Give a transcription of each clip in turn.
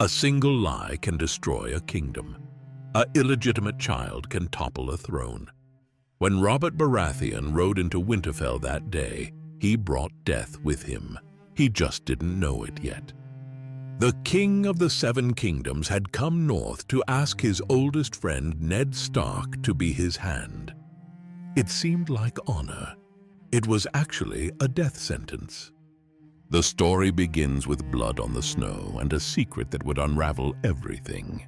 A single lie can destroy a kingdom. An illegitimate child can topple a throne. When Robert Baratheon rode into Winterfell that day, he brought death with him. He just didn't know it yet. The King of the Seven Kingdoms had come north to ask his oldest friend Ned Stark to be his hand. It seemed like honor. It was actually a death sentence. The story begins with blood on the snow and a secret that would unravel everything.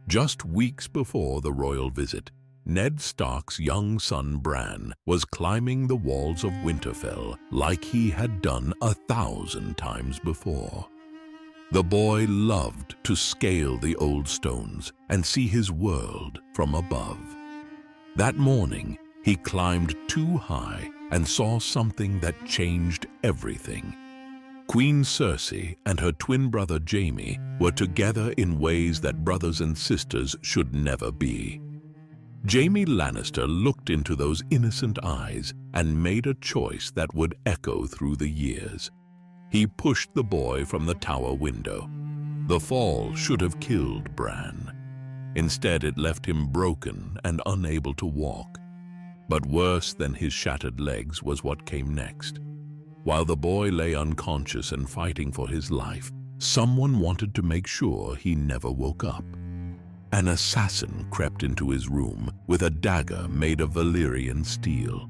Just weeks before the royal visit, Ned Stark's young son Bran was climbing the walls of Winterfell like he had done 1,000 times before. The boy loved to scale the old stones and see his world from above. That morning, he climbed too high and saw something that changed everything. Queen Cersei and her twin brother Jaime were together in ways that brothers and sisters should never be. Jaime Lannister looked into those innocent eyes and made a choice that would echo through the years. He pushed the boy from the tower window. The fall should have killed Bran. Instead, it left him broken and unable to walk. But worse than his shattered legs was what came next. While the boy lay unconscious and fighting for his life, someone wanted to make sure he never woke up. An assassin crept into his room with a dagger made of Valyrian steel.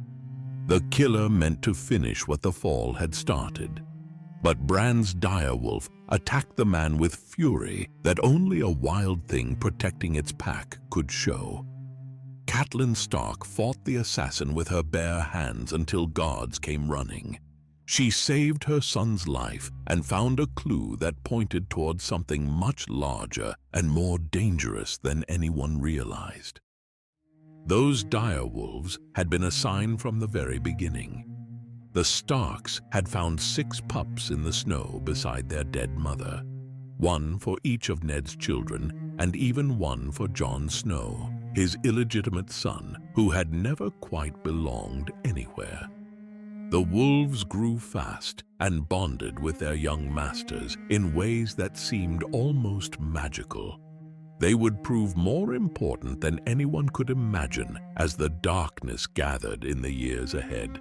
The killer meant to finish what the fall had started. But Bran's direwolf attacked the man with fury that only a wild thing protecting its pack could show. Catelyn Stark fought the assassin with her bare hands until guards came running. She saved her son's life and found a clue that pointed towards something much larger and more dangerous than anyone realized. Those direwolves had been a sign from the very beginning. The Starks had found 6 pups in the snow beside their dead mother, one for each of Ned's children and even one for Jon Snow, his illegitimate son, who had never quite belonged anywhere. The wolves grew fast and bonded with their young masters in ways that seemed almost magical. They would prove more important than anyone could imagine as the darkness gathered in the years ahead.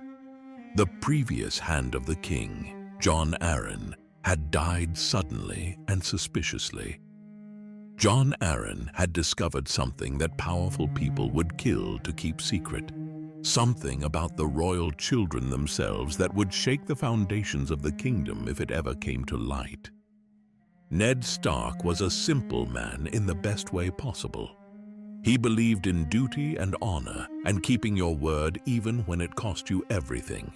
The previous Hand of the King, Jon Arryn, had died suddenly and suspiciously. Jon Arryn had discovered something that powerful people would kill to keep secret. Something about the royal children themselves that would shake the foundations of the kingdom if it ever came to light. Ned Stark was a simple man in the best way possible. He believed in duty and honor and keeping your word even when it cost you everything.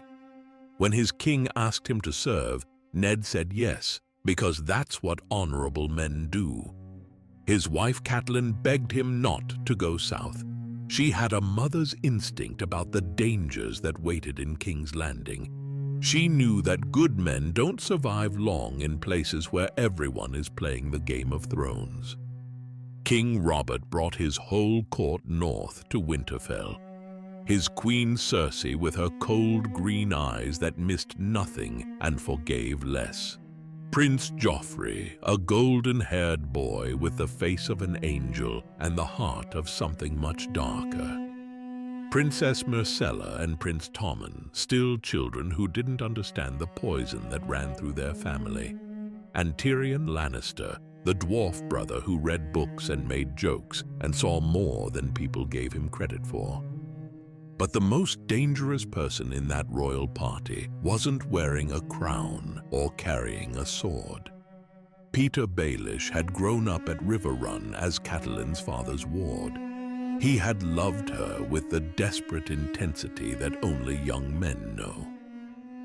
When his king asked him to serve, Ned said yes, because that's what honorable men do. His wife Catelyn begged him not to go south. She had a mother's instinct about the dangers that waited in King's Landing. She knew that good men don't survive long in places where everyone is playing the Game of Thrones. King Robert brought his whole court north to Winterfell. His queen Cersei with her cold green eyes that missed nothing and forgave less. Prince Joffrey, a golden-haired boy with the face of an angel and the heart of something much darker. Princess Myrcella and Prince Tommen, still children who didn't understand the poison that ran through their family. And Tyrion Lannister, the dwarf brother who read books and made jokes and saw more than people gave him credit for. But the most dangerous person in that royal party wasn't wearing a crown or carrying a sword. Peter Baelish had grown up at Riverrun as Catelyn's father's ward. He had loved her with the desperate intensity that only young men know.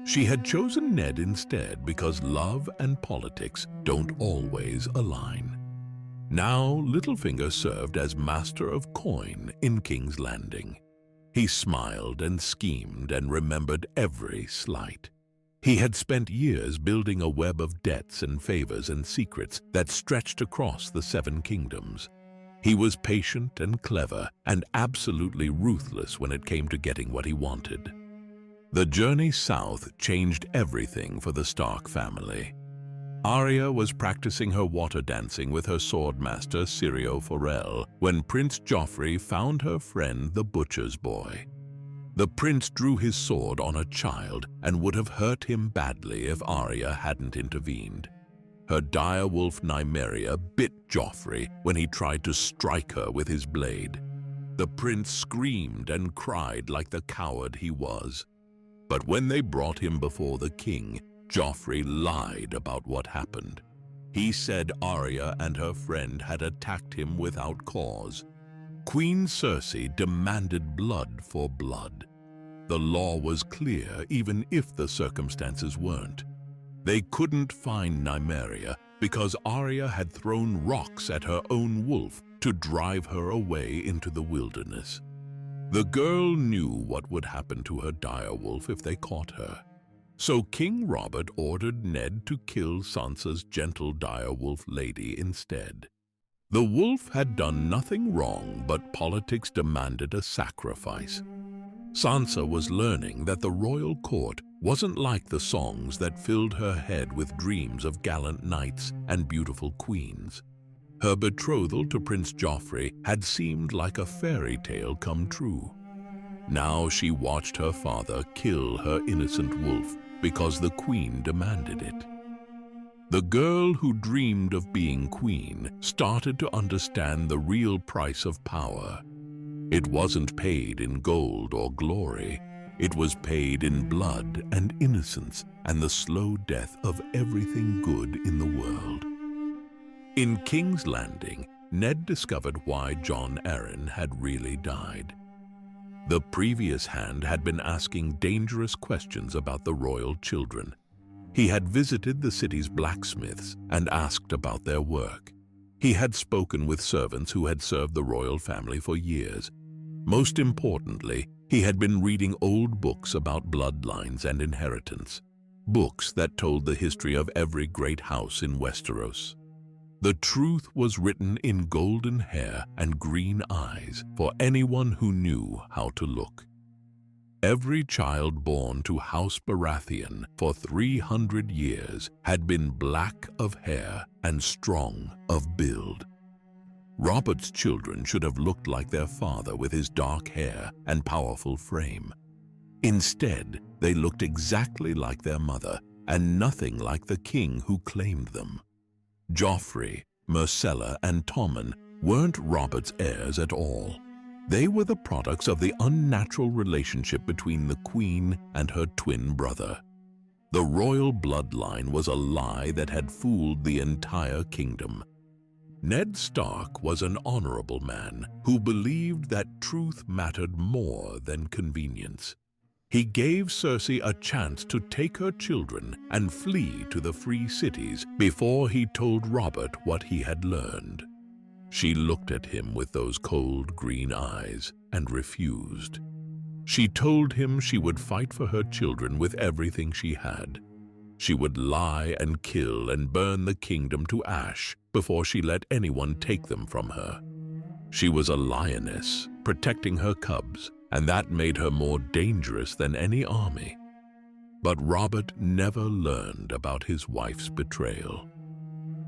She had chosen Ned instead because love and politics don't always align. Now Littlefinger served as Master of Coin in King's Landing. He smiled and schemed and remembered every slight. He had spent years building a web of debts and favors and secrets that stretched across the 7 kingdoms. He was patient and clever and absolutely ruthless when it came to getting what he wanted. The journey south changed everything for the Stark family. Arya was practicing her water dancing with her swordmaster Syrio Forel when Prince Joffrey found her friend the butcher's boy. The prince drew his sword on a child and would have hurt him badly if Arya hadn't intervened. Her direwolf Nymeria bit Joffrey when he tried to strike her with his blade. The prince screamed and cried like the coward he was. But when they brought him before the king, Joffrey lied about what happened. He said Arya and her friend had attacked him without cause. Queen Cersei demanded blood for blood. The law was clear even if the circumstances weren't. They couldn't find Nymeria because Arya had thrown rocks at her own wolf to drive her away into the wilderness. The girl knew what would happen to her direwolf if they caught her. So King Robert ordered Ned to kill Sansa's gentle direwolf lady instead. The wolf had done nothing wrong, but politics demanded a sacrifice. Sansa was learning that the royal court wasn't like the songs that filled her head with dreams of gallant knights and beautiful queens. Her betrothal to Prince Joffrey had seemed like a fairy tale come true. Now she watched her father kill her innocent wolf because the queen demanded it. The girl who dreamed of being queen started to understand the real price of power. It wasn't paid in gold or glory. It was paid in blood and innocence and the slow death of everything good in the world. In King's Landing, Ned discovered why Jon Arryn had really died. The previous hand had been asking dangerous questions about the royal children. He had visited the city's blacksmiths and asked about their work. He had spoken with servants who had served the royal family for years. Most importantly, he had been reading old books about bloodlines and inheritance, books that told the history of every great house in Westeros. The truth was written in golden hair and green eyes for anyone who knew how to look. Every child born to House Baratheon for 300 years had been black of hair and strong of build. Robert's children should have looked like their father with his dark hair and powerful frame. Instead, they looked exactly like their mother and nothing like the king who claimed them. Joffrey, Myrcella, and Tommen weren't Robert's heirs at all. They were the products of the unnatural relationship between the queen and her twin brother. The royal bloodline was a lie that had fooled the entire kingdom. Ned Stark was an honorable man who believed that truth mattered more than convenience. He gave Cersei a chance to take her children and flee to the free cities before he told Robert what he had learned. She looked at him with those cold green eyes and refused. She told him she would fight for her children with everything she had. She would lie and kill and burn the kingdom to ash before she let anyone take them from her. She was a lioness, protecting her cubs, and that made her more dangerous than any army. But Robert never learned about his wife's betrayal.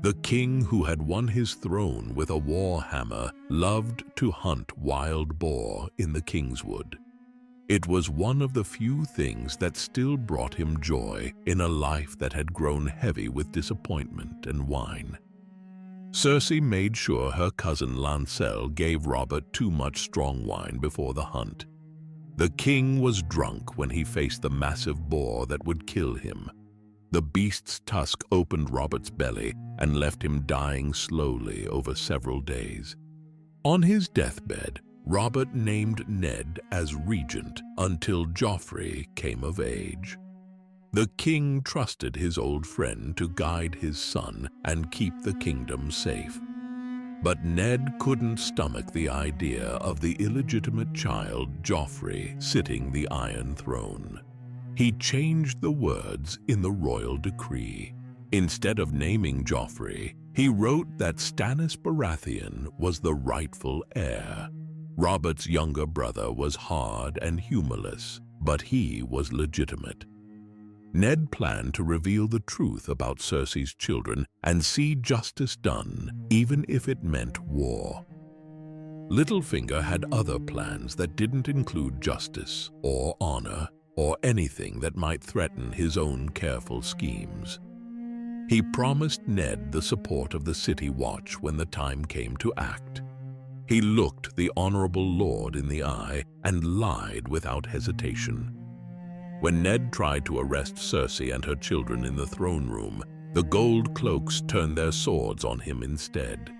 The king who had won his throne with a war hammer loved to hunt wild boar in the Kingswood. It was one of the few things that still brought him joy in a life that had grown heavy with disappointment and wine. Cersei made sure her cousin Lancel gave Robert too much strong wine before the hunt. The king was drunk when he faced the massive boar that would kill him. The beast's tusk opened Robert's belly and left him dying slowly over several days. On his deathbed, Robert named Ned as regent until Joffrey came of age. The king trusted his old friend to guide his son and keep the kingdom safe. But Ned couldn't stomach the idea of the illegitimate child Joffrey sitting the Iron Throne. He changed the words in the royal decree. Instead of naming Joffrey, he wrote that Stannis Baratheon was the rightful heir. Robert's younger brother was hard and humorless, but he was legitimate. Ned planned to reveal the truth about Cersei's children and see justice done, even if it meant war. Littlefinger had other plans that didn't include justice or honor or anything that might threaten his own careful schemes. He promised Ned the support of the City Watch when the time came to act. He looked the honorable lord in the eye and lied without hesitation. When Ned tried to arrest Cersei and her children in the throne room, the gold cloaks turned their swords on him instead.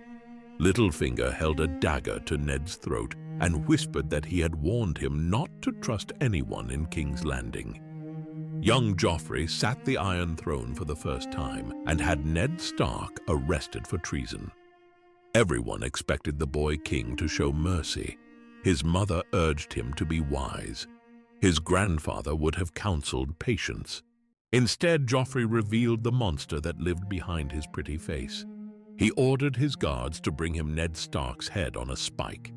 Littlefinger held a dagger to Ned's throat and whispered that he had warned him not to trust anyone in King's Landing. Young Joffrey sat the Iron Throne for the first time and had Ned Stark arrested for treason. Everyone expected the boy king to show mercy. His mother urged him to be wise. His grandfather would have counseled patience. Instead, Joffrey revealed the monster that lived behind his pretty face. He ordered his guards to bring him Ned Stark's head on a spike.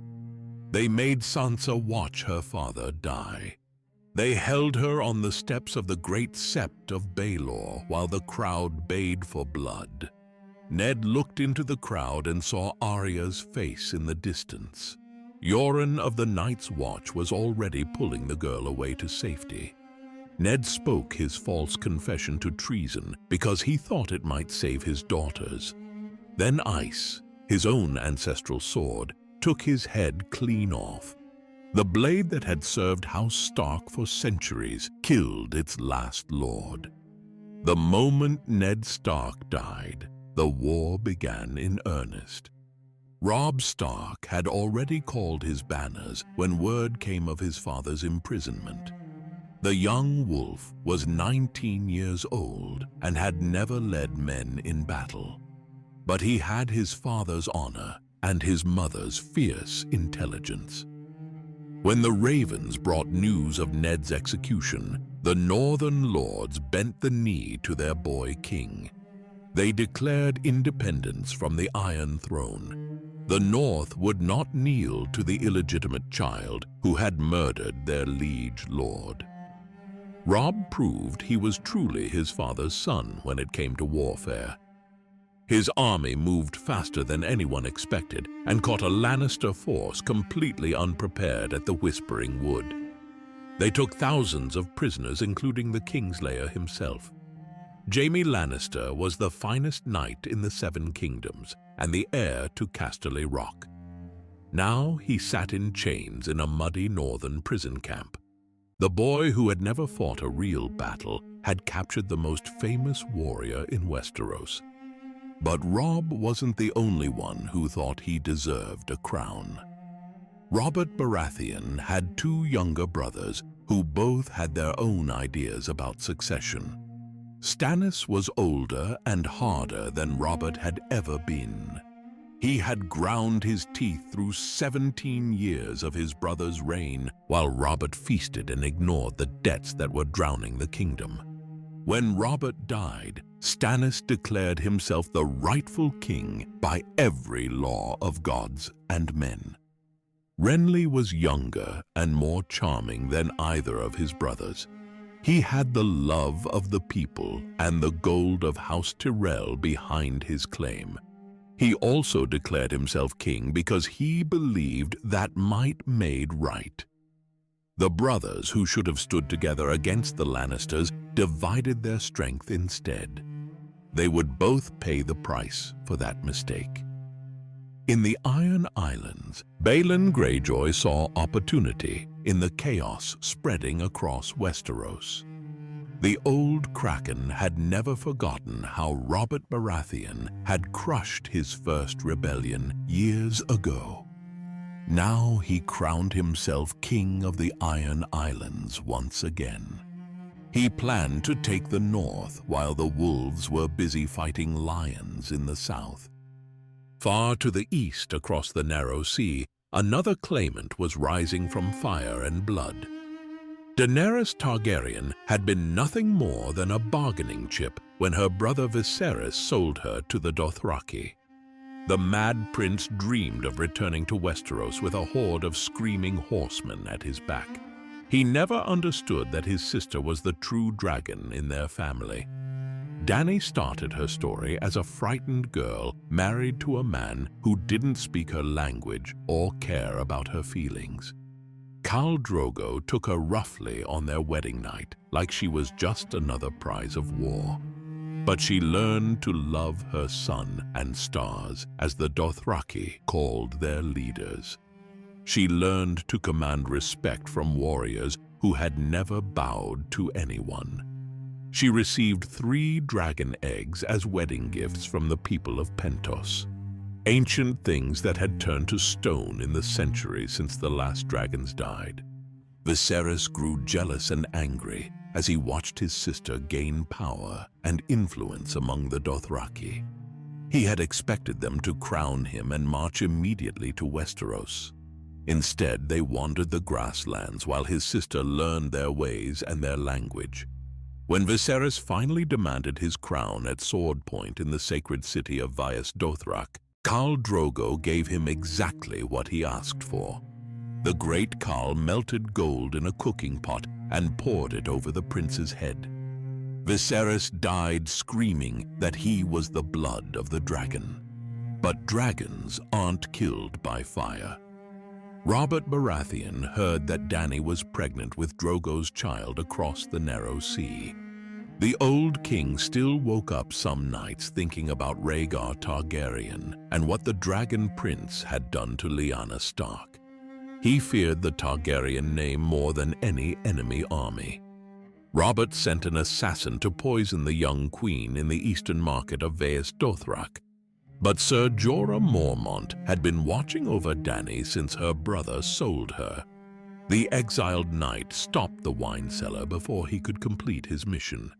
They made Sansa watch her father die. They held her on the steps of the great sept of Baelor while the crowd bayed for blood. Ned looked into the crowd and saw Arya's face in the distance. Yoren of the Night's Watch was already pulling the girl away to safety. Ned spoke his false confession to treason because he thought it might save his daughters. Then Ice, his own ancestral sword, took his head clean off. The blade that had served House Stark for centuries killed its last lord. The moment Ned Stark died, the war began in earnest. Robb Stark had already called his banners when word came of his father's imprisonment. The young wolf was 19 years old and had never led men in battle. But he had his father's honor and his mother's fierce intelligence. When the ravens brought news of Ned's execution, the northern lords bent the knee to their boy king. They declared independence from the Iron Throne. The North would not kneel to the illegitimate child who had murdered their liege lord. Robb proved he was truly his father's son when it came to warfare. His army moved faster than anyone expected and caught a Lannister force completely unprepared at the Whispering Wood. They took thousands of prisoners, including the Kingslayer himself. Jaime Lannister was the finest knight in the Seven Kingdoms and the heir to Casterly Rock. Now he sat in chains in a muddy northern prison camp. The boy who had never fought a real battle had captured the most famous warrior in Westeros. But Robb wasn't the only one who thought he deserved a crown. Robert Baratheon had two younger brothers who both had their own ideas about succession. Stannis was older and harder than Robert had ever been. He had ground his teeth through 17 years of his brother's reign, while Robert feasted and ignored the debts that were drowning the kingdom. When Robert died, Stannis declared himself the rightful king by every law of gods and men. Renly was younger and more charming than either of his brothers. He had the love of the people and the gold of House Tyrell behind his claim. He also declared himself king because he believed that might made right. The brothers who should have stood together against the Lannisters divided their strength instead. They would both pay the price for that mistake. In the Iron Islands, Balon Greyjoy saw opportunity in the chaos spreading across Westeros. The old Kraken had never forgotten how Robert Baratheon had crushed his first rebellion years ago. Now he crowned himself king of the Iron Islands once again. He planned to take the north while the wolves were busy fighting lions in the south. Far to the east across the narrow sea, another claimant was rising from fire and blood. Daenerys Targaryen had been nothing more than a bargaining chip when her brother Viserys sold her to the Dothraki. The Mad Prince dreamed of returning to Westeros with a horde of screaming horsemen at his back. He never understood that his sister was the true dragon in their family. Dany started her story as a frightened girl married to a man who didn't speak her language or care about her feelings. Khal Drogo took her roughly on their wedding night, like she was just another prize of war. But she learned to love her sun and stars, as the Dothraki called their leaders. She learned to command respect from warriors who had never bowed to anyone. She received 3 dragon eggs as wedding gifts from the people of Pentos, ancient things that had turned to stone in the centuries since the last dragons died. Viserys grew jealous and angry as he watched his sister gain power and influence among the Dothraki. He had expected them to crown him and march immediately to Westeros. Instead, they wandered the grasslands while his sister learned their ways and their language. When Viserys finally demanded his crown at sword point in the sacred city of Vaes Dothrak, Khal Drogo gave him exactly what he asked for. The great Khal melted gold in a cooking pot and poured it over the prince's head. Viserys died screaming that he was the blood of the dragon. But dragons aren't killed by fire. Robert Baratheon heard that Dany was pregnant with Drogo's child across the narrow sea. The old king still woke up some nights thinking about Rhaegar Targaryen and what the dragon prince had done to Lyanna Stark. He feared the Targaryen name more than any enemy army. Robert sent an assassin to poison the young queen in the eastern market of Vaes Dothrak. But Ser Jorah Mormont had been watching over Dany since her brother sold her. The exiled knight stopped the wine cellar before he could complete his mission.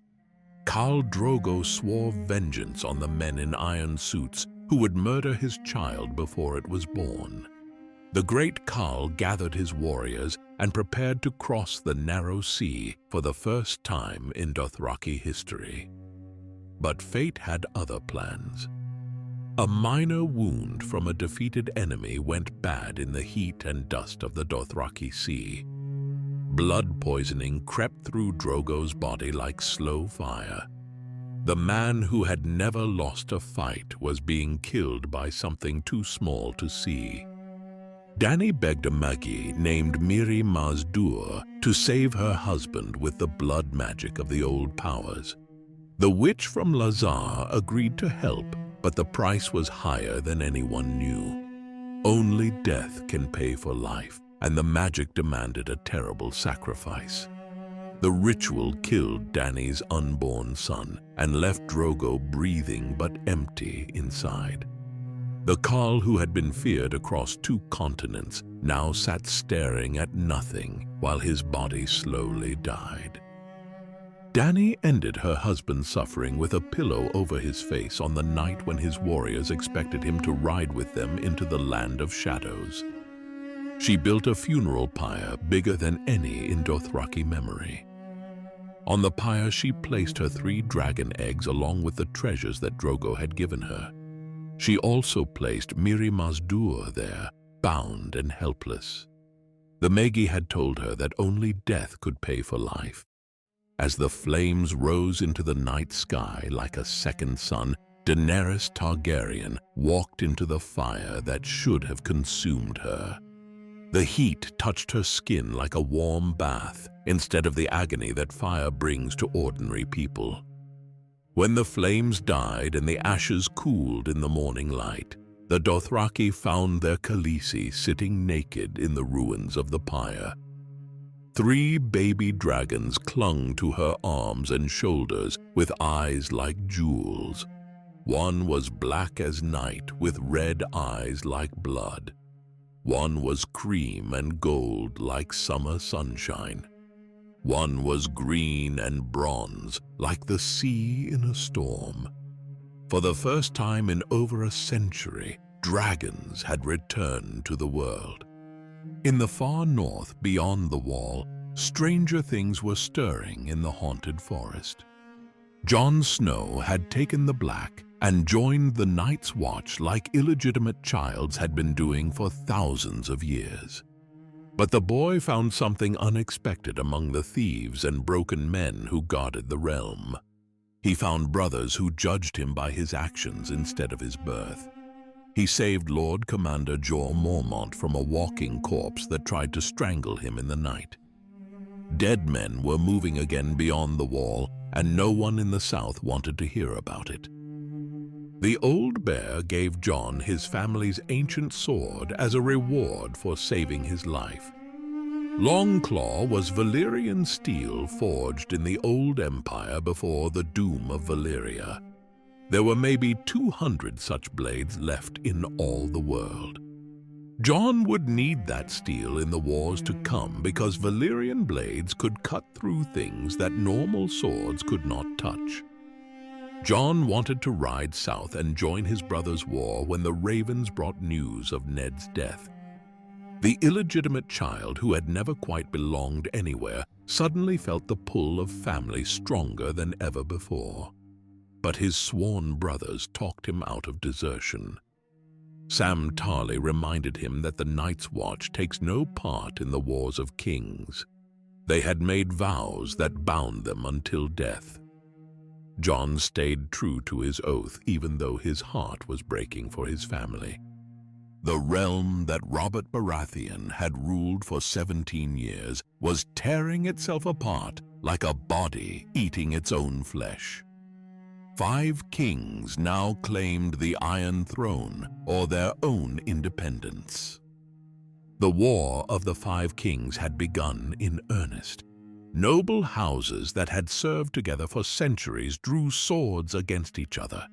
Khal Drogo swore vengeance on the men in iron suits who would murder his child before it was born. The great Khal gathered his warriors and prepared to cross the narrow sea for the first time in Dothraki history. But fate had other plans. A minor wound from a defeated enemy went bad in the heat and dust of the Dothraki Sea. Blood poisoning crept through Drogo's body like slow fire. The man who had never lost a fight was being killed by something too small to see. Dany begged a Magi named Mirri Maz Duur to save her husband with the blood magic of the old powers. The witch from Lazar agreed to help, but the price was higher than anyone knew. Only death can pay for life, and the magic demanded a terrible sacrifice. The ritual killed Dany's unborn son and left Drogo breathing but empty inside. The Khal who had been feared across 2 continents now sat staring at nothing while his body slowly died. Dany ended her husband's suffering with a pillow over his face on the night when his warriors expected him to ride with them into the land of shadows. She built a funeral pyre bigger than any in Dothraki memory. On the pyre she placed her 3 dragon eggs along with the treasures that Drogo had given her. She also placed Mirri Maz Duur there, bound and helpless. The Magi had told her that only death could pay for life. As the flames rose into the night sky like a second sun, Daenerys Targaryen walked into the fire that should have consumed her. The heat touched her skin like a warm bath instead of the agony that fire brings to ordinary people. When the flames died and the ashes cooled in the morning light, the Dothraki found their Khaleesi sitting naked in the ruins of the pyre. 3 baby dragons clung to her arms and shoulders with eyes like jewels. One was black as night with red eyes like blood. One was cream and gold like summer sunshine. One was green and bronze like the sea in a storm. For the first time in over a century, dragons had returned to the world. In the far north, beyond the wall, stranger things were stirring in the haunted forest. Jon Snow had taken the Black and joined the Night's Watch like illegitimate childs had been doing for thousands of years. But the boy found something unexpected among the thieves and broken men who guarded the realm. He found brothers who judged him by his actions instead of his birth. He saved Lord Commander Jorah Mormont from a walking corpse that tried to strangle him in the night. Dead men were moving again beyond the wall, and no one in the south wanted to hear about it. The old bear gave Jon his family's ancient sword as a reward for saving his life. Longclaw was Valyrian steel forged in the old empire before the doom of Valyria. There were maybe 200 such blades left in all the world. Jon would need that steel in the wars to come because Valyrian blades could cut through things that normal swords could not touch. Jon wanted to ride south and join his brother's war when the ravens brought news of Ned's death. The illegitimate child, who had never quite belonged anywhere, suddenly felt the pull of family stronger than ever before. But his sworn brothers talked him out of desertion. Sam Tarly reminded him that the Night's Watch takes no part in the wars of kings. They had made vows that bound them until death. Jon stayed true to his oath even though his heart was breaking for his family. The realm that Robert Baratheon had ruled for 17 years was tearing itself apart like a body eating its own flesh. 5 kings now claimed the Iron Throne or their own independence. The War of the 5 Kings had begun in earnest. Noble houses that had served together for centuries drew swords against each other.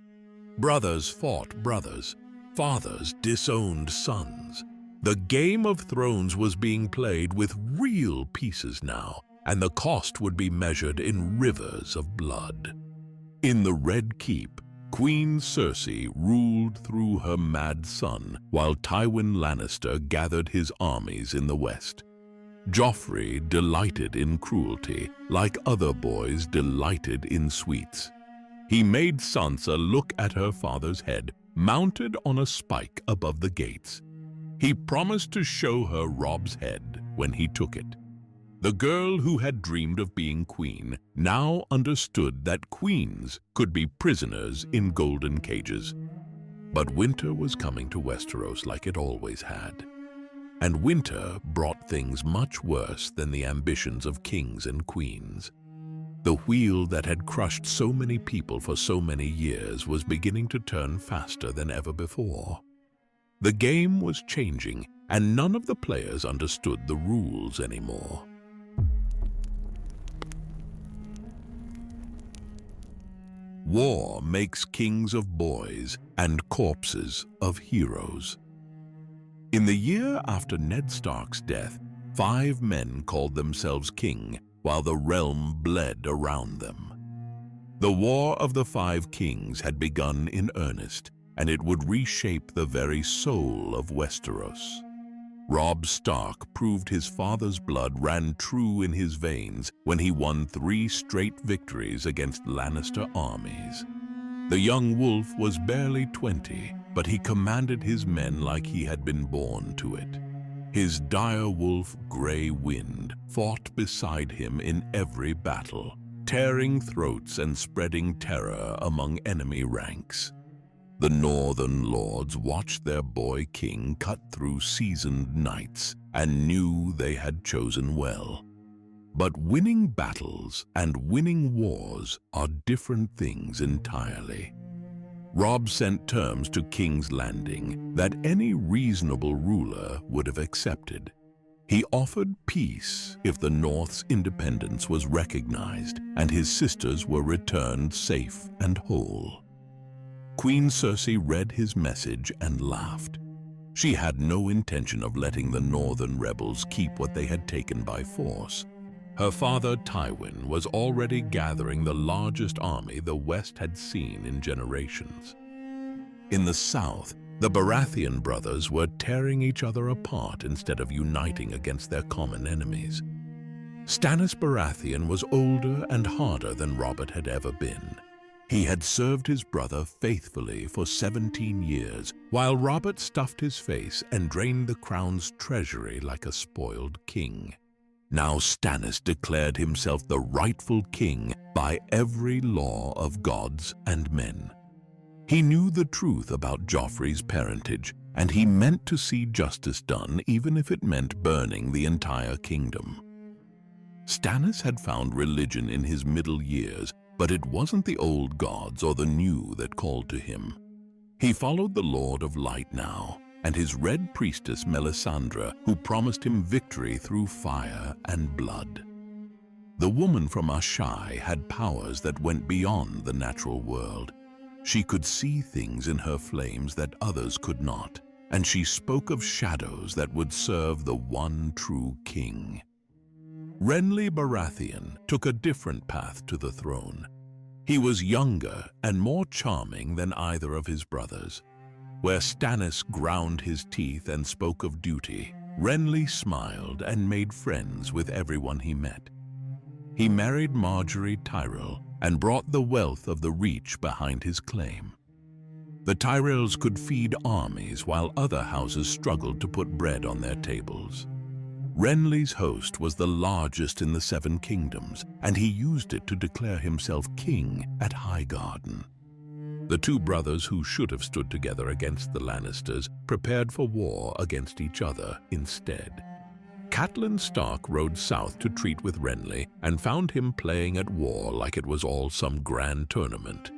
Brothers fought brothers. Fathers disowned sons. The Game of Thrones was being played with real pieces now, and the cost would be measured in rivers of blood. In the Red Keep, Queen Cersei ruled through her mad son, while Tywin Lannister gathered his armies in the west. Joffrey delighted in cruelty, like other boys delighted in sweets. He made Sansa look at her father's head, mounted on a spike above the gates. He promised to show her Robb's head when he took it. The girl who had dreamed of being queen now understood that queens could be prisoners in golden cages. But winter was coming to Westeros like it always had. And winter brought things much worse than the ambitions of kings and queens. The wheel that had crushed so many people for so many years was beginning to turn faster than ever before. The game was changing, and none of the players understood the rules anymore. War makes kings of boys and corpses of heroes. In the year after Ned Stark's death, 5 men called themselves king, while the realm bled around them. The War of the 5 Kings had begun in earnest, and it would reshape the very soul of Westeros. Robb Stark proved his father's blood ran true in his veins when he won 3 straight victories against Lannister armies. The young wolf was barely 20, but he commanded his men like he had been born to it. His dire wolf, Grey Wind, fought beside him in every battle, tearing throats and spreading terror among enemy ranks. The Northern Lords watched their boy king cut through seasoned knights and knew they had chosen well. But winning battles and winning wars are different things entirely. Robb sent terms to King's Landing that any reasonable ruler would have accepted. He offered peace if the North's independence was recognized and his sisters were returned safe and whole. Queen Cersei read his message and laughed. She had no intention of letting the Northern rebels keep what they had taken by force. Her father, Tywin, was already gathering the largest army the West had seen in generations. In the South, the Baratheon brothers were tearing each other apart instead of uniting against their common enemies. Stannis Baratheon was older and harder than Robert had ever been. He had served his brother faithfully for 17 years, while Robert stuffed his face and drained the crown's treasury like a spoiled king. Now Stannis declared himself the rightful king by every law of gods and men. He knew the truth about Joffrey's parentage, and he meant to see justice done even if it meant burning the entire kingdom. Stannis had found religion in his middle years, but it wasn't the old gods or the new that called to him. He followed the Lord of Light now, and his red priestess Melisandre, who promised him victory through fire and blood. The woman from Ashai had powers that went beyond the natural world. She could see things in her flames that others could not, and she spoke of shadows that would serve the one true king. Renly Baratheon took a different path to the throne. He was younger and more charming than either of his brothers. Where Stannis ground his teeth and spoke of duty, Renly smiled and made friends with everyone he met. He married Margaery Tyrell and brought the wealth of the Reach behind his claim. The Tyrells could feed armies while other houses struggled to put bread on their tables. Renly's host was the largest in the Seven Kingdoms, and he used it to declare himself king at Highgarden. The two brothers who should have stood together against the Lannisters prepared for war against each other instead. Catelyn Stark rode south to treat with Renly and found him playing at war like it was all some grand tournament.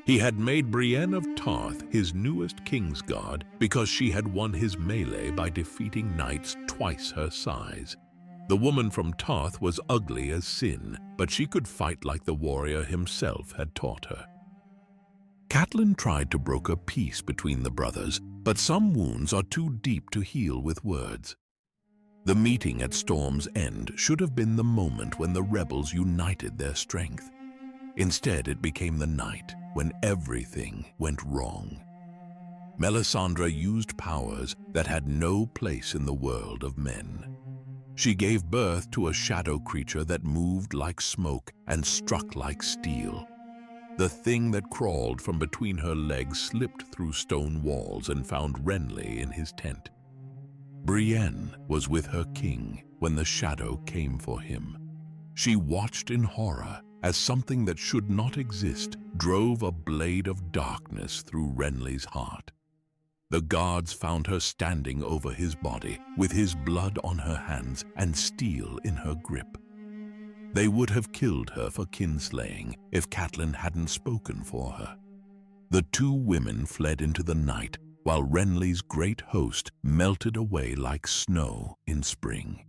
He had made Brienne of Tarth his newest Kingsguard because she had won his melee by defeating knights twice her size. The woman from Tarth was ugly as sin, but she could fight like the warrior himself had taught her. Catelyn tried to broker peace between the brothers, but some wounds are too deep to heal with words. The meeting at Storm's End should have been the moment when the rebels united their strength. Instead, it became the night when everything went wrong. Melisandre used powers that had no place in the world of men. She gave birth to a shadow creature that moved like smoke and struck like steel. The thing that crawled from between her legs slipped through stone walls and found Renly in his tent. Brienne was with her king when the shadow came for him. She watched in horror as something that should not exist drove a blade of darkness through Renly's heart. The guards found her standing over his body, with his blood on her hands and steel in her grip. They would have killed her for kinslaying if Catelyn hadn't spoken for her. The two women fled into the night, while Renly's great host melted away like snow in spring.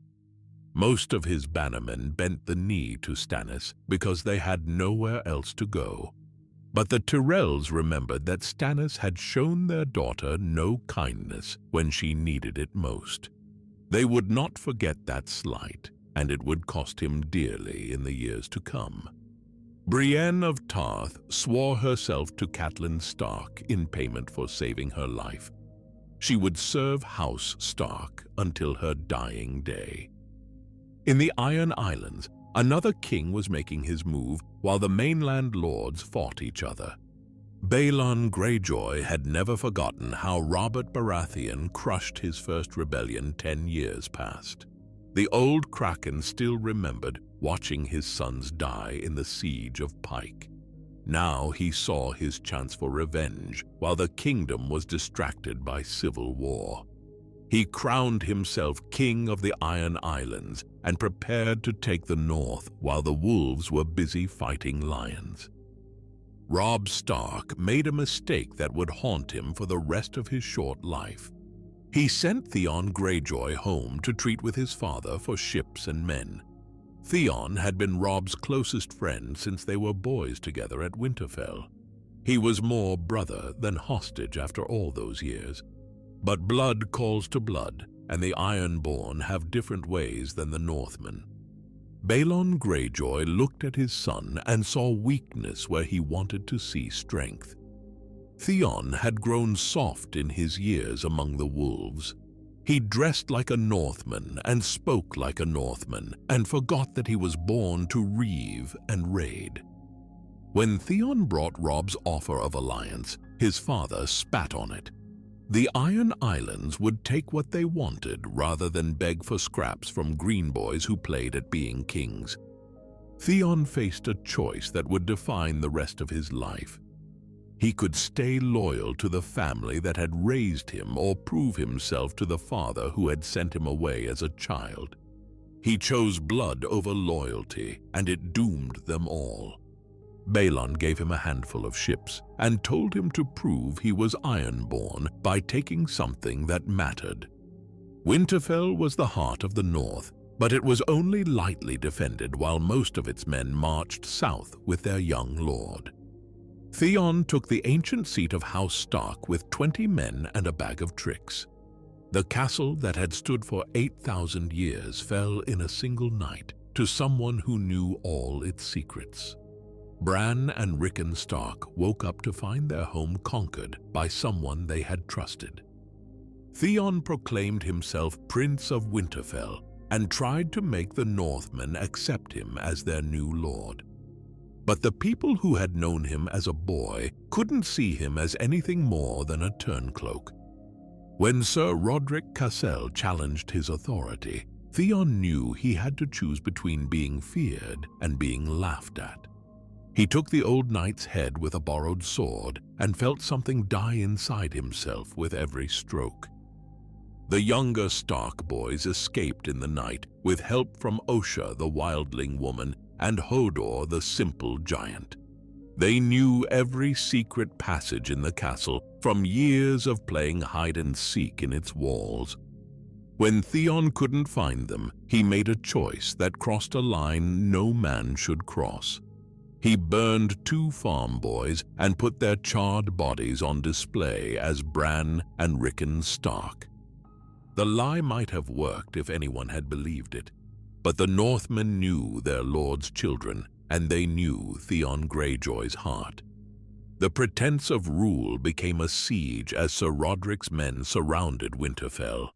Most of his bannermen bent the knee to Stannis because they had nowhere else to go. But the Tyrells remembered that Stannis had shown their daughter no kindness when she needed it most. They would not forget that slight, and it would cost him dearly in the years to come. Brienne of Tarth swore herself to Catelyn Stark in payment for saving her life. She would serve House Stark until her dying day. In the Iron Islands, another king was making his move while the mainland lords fought each other. Balon Greyjoy had never forgotten how Robert Baratheon crushed his first rebellion 10 years past. The old Kraken still remembered watching his sons die in the siege of Pike. Now he saw his chance for revenge while the kingdom was distracted by civil war. He crowned himself king of the Iron Islands and prepared to take the north while the wolves were busy fighting lions. Robb Stark made a mistake that would haunt him for the rest of his short life. He sent Theon Greyjoy home to treat with his father for ships and men. Theon had been Robb's closest friend since they were boys together at Winterfell. He was more brother than hostage after all those years. But blood calls to blood, and the Ironborn have different ways than the Northmen. Balon Greyjoy looked at his son and saw weakness where he wanted to see strength. Theon had grown soft in his years among the wolves. He dressed like a Northman and spoke like a Northman, and forgot that he was born to reave and raid. When Theon brought Robb's offer of alliance, his father spat on it. The Iron Islands would take what they wanted rather than beg for scraps from green boys who played at being kings. Theon faced a choice that would define the rest of his life. He could stay loyal to the family that had raised him or prove himself to the father who had sent him away as a child. He chose blood over loyalty, and it doomed them all. Balon gave him a handful of ships and told him to prove he was Ironborn by taking something that mattered. Winterfell was the heart of the north, but it was only lightly defended while most of its men marched south with their young lord. Theon took the ancient seat of House Stark with 20 men and a bag of tricks. The castle that had stood for 8,000 years fell in a single night to someone who knew all its secrets. Bran and Rickon Stark woke up to find their home conquered by someone they had trusted. Theon proclaimed himself Prince of Winterfell and tried to make the Northmen accept him as their new lord. But the people who had known him as a boy couldn't see him as anything more than a turncloak. When Sir Rodrik Cassel challenged his authority, Theon knew he had to choose between being feared and being laughed at. He took the old knight's head with a borrowed sword and felt something die inside himself with every stroke. The younger Stark boys escaped in the night with help from Osha, the wildling woman, and Hodor, the simple giant. They knew every secret passage in the castle from years of playing hide-and-seek in its walls. When Theon couldn't find them, he made a choice that crossed a line no man should cross. He burned 2 farm boys and put their charred bodies on display as Bran and Rickon Stark. The lie might have worked if anyone had believed it, but the Northmen knew their lord's children, and they knew Theon Greyjoy's heart. The pretense of rule became a siege as Sir Roderick's men surrounded Winterfell.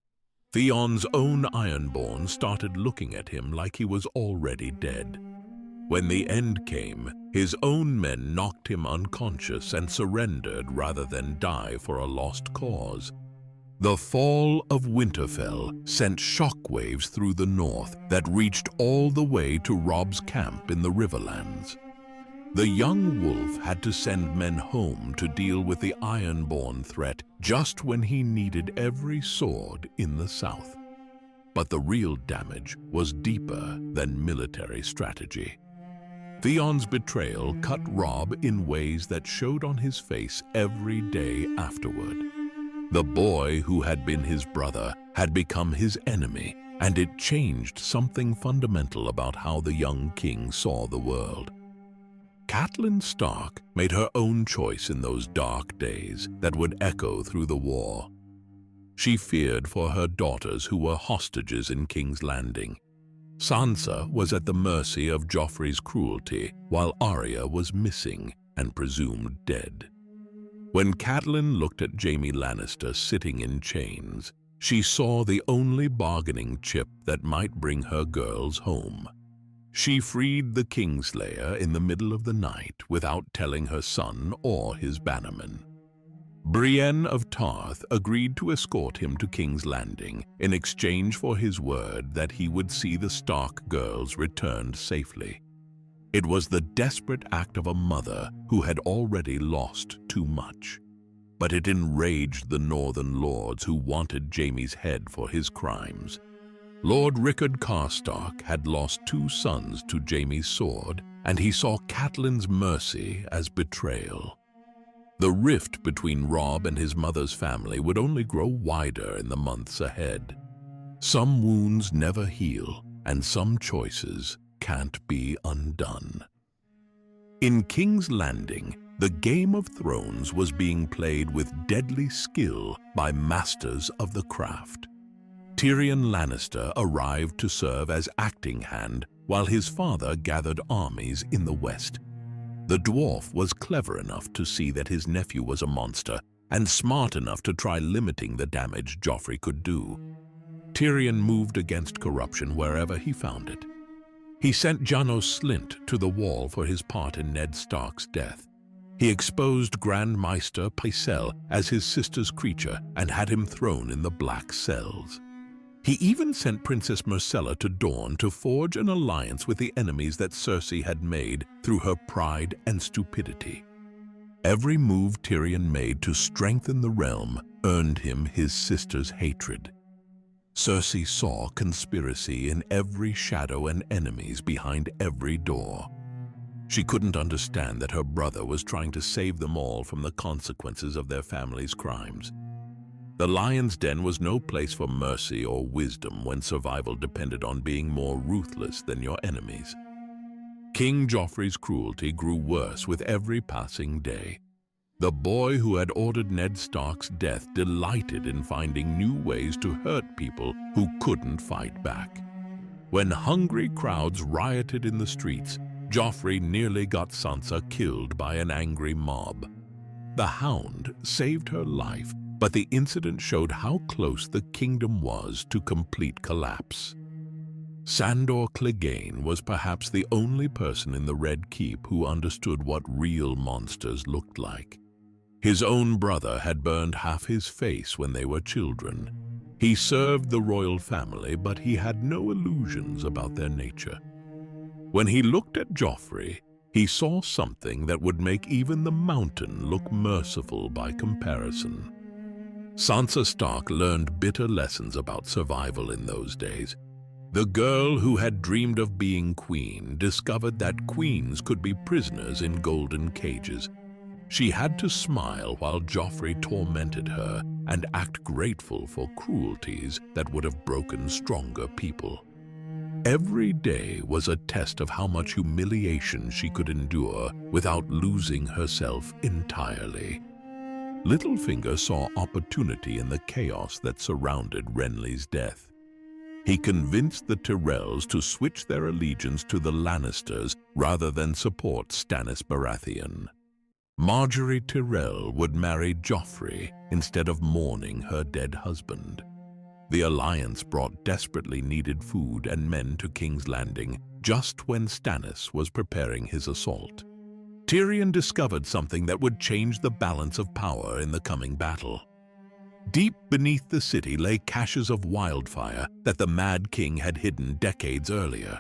Theon's own Ironborn started looking at him like he was already dead. When the end came, his own men knocked him unconscious and surrendered rather than die for a lost cause. The fall of Winterfell sent shockwaves through the north that reached all the way to Robb's camp in the Riverlands. The young wolf had to send men home to deal with the Ironborn threat just when he needed every sword in the south. But the real damage was deeper than military strategy. Theon's betrayal cut Robb in ways that showed on his face every day afterward. The boy who had been his brother had become his enemy, and it changed something fundamental about how the young king saw the world. Catelyn Stark made her own choice in those dark days that would echo through the war. She feared for her daughters who were hostages in King's Landing. Sansa was at the mercy of Joffrey's cruelty, while Arya was missing and presumed dead. When Catelyn looked at Jaime Lannister sitting in chains, she saw the only bargaining chip that might bring her girls home. She freed the Kingslayer in the middle of the night without telling her son or his bannermen. Brienne of Tarth agreed to escort him to King's Landing in exchange for his word that he would see the Stark girls returned safely. It was the desperate act of a mother who had already lost too much. But it enraged the northern lords who wanted Jaime's head for his crimes. Lord Rickard Karstark had lost 2 sons to Jaime's sword, and he saw Catelyn's mercy as betrayal. The rift between Robb and his mother's family would only grow wider in the months ahead. Some wounds never heal, and some choices can't be undone. In King's Landing, the Game of Thrones was being played with deadly skill by masters of the craft. Tyrion Lannister arrived to serve as acting hand while his father gathered armies in the west. The dwarf was clever enough to see that his nephew was a monster and smart enough to try limiting the damage Joffrey could do. Tyrion moved against corruption wherever he found it. He sent Janos Slint to the wall for his part in Ned Stark's death. He exposed Grand Maester Pycelle as his sister's creature and had him thrown in the black cells. He even sent Princess Myrcella to Dorne to forge an alliance with the enemies that Cersei had made through her pride and stupidity. Every move Tyrion made to strengthen the realm earned him his sister's hatred. Cersei saw conspiracy in every shadow and enemies behind every door. She couldn't understand that her brother was trying to save them all from the consequences of their family's crimes. The Lion's Den was no place for mercy or wisdom when survival depended on being more ruthless than your enemies. King Joffrey's cruelty grew worse with every passing day. The boy who had ordered Ned Stark's death delighted in finding new ways to hurt people who couldn't fight back. When hungry crowds rioted in the streets, Joffrey nearly got Sansa killed by an angry mob. The Hound saved her life, but the incident showed how close the kingdom was to complete collapse. Sandor Clegane was perhaps the only person in the Red Keep who understood what real monsters looked like. His own brother had burned half his face when they were children. He served the royal family, but he had no illusions about their nature. When he looked at Joffrey, he saw something that would make even the mountain look merciful by comparison. Sansa Stark learned bitter lessons about survival in those days. The girl who had dreamed of being queen discovered that queens could be prisoners in golden cages. She had to smile while Joffrey tormented her and act grateful for cruelties that would have broken stronger people. Every day was a test of how much humiliation she could endure without losing herself entirely. Littlefinger saw opportunity in the chaos that surrounded Renly's death. He convinced the Tyrells to switch their allegiance to the Lannisters rather than support Stannis Baratheon. Marjorie Tyrell would marry Joffrey instead of mourning her dead husband. The alliance brought desperately needed food and men to King's Landing just when Stannis was preparing his assault. Tyrion discovered something that would change the balance of power in the coming battle. Deep beneath the city lay caches of wildfire that the Mad King had hidden decades earlier.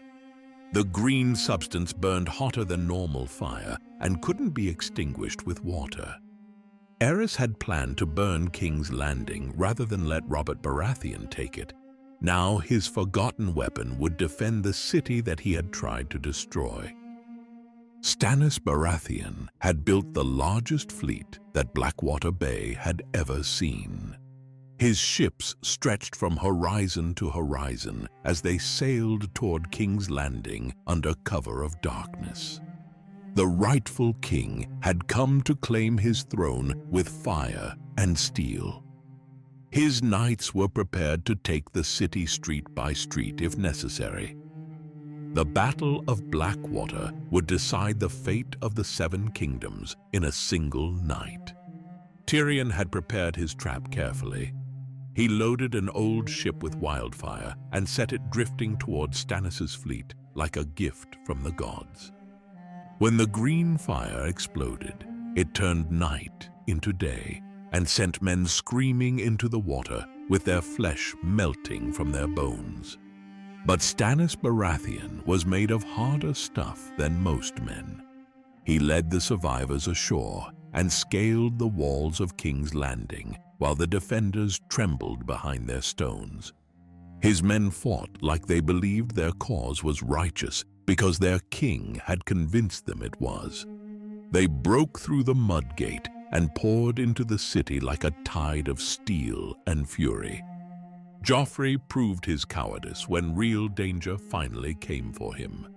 The green substance burned hotter than normal fire and couldn't be extinguished with water. Aerys had planned to burn King's Landing rather than let Robert Baratheon take it. Now his forgotten weapon would defend the city that he had tried to destroy. Stannis Baratheon had built the largest fleet that Blackwater Bay had ever seen. His ships stretched from horizon to horizon as they sailed toward King's Landing under cover of darkness. The rightful king had come to claim his throne with fire and steel. His knights were prepared to take the city street by street if necessary. The Battle of Blackwater would decide the fate of the Seven Kingdoms in a single night. Tyrion had prepared his trap carefully. He loaded an old ship with wildfire and set it drifting towards Stannis' fleet like a gift from the gods. When the green fire exploded, it turned night into day and sent men screaming into the water with their flesh melting from their bones. But Stannis Baratheon was made of harder stuff than most men. He led the survivors ashore and scaled the walls of King's Landing while the defenders trembled behind their stones. His men fought like they believed their cause was righteous because their king had convinced them it was. They broke through the mud gate and poured into the city like a tide of steel and fury. Joffrey proved his cowardice when real danger finally came for him.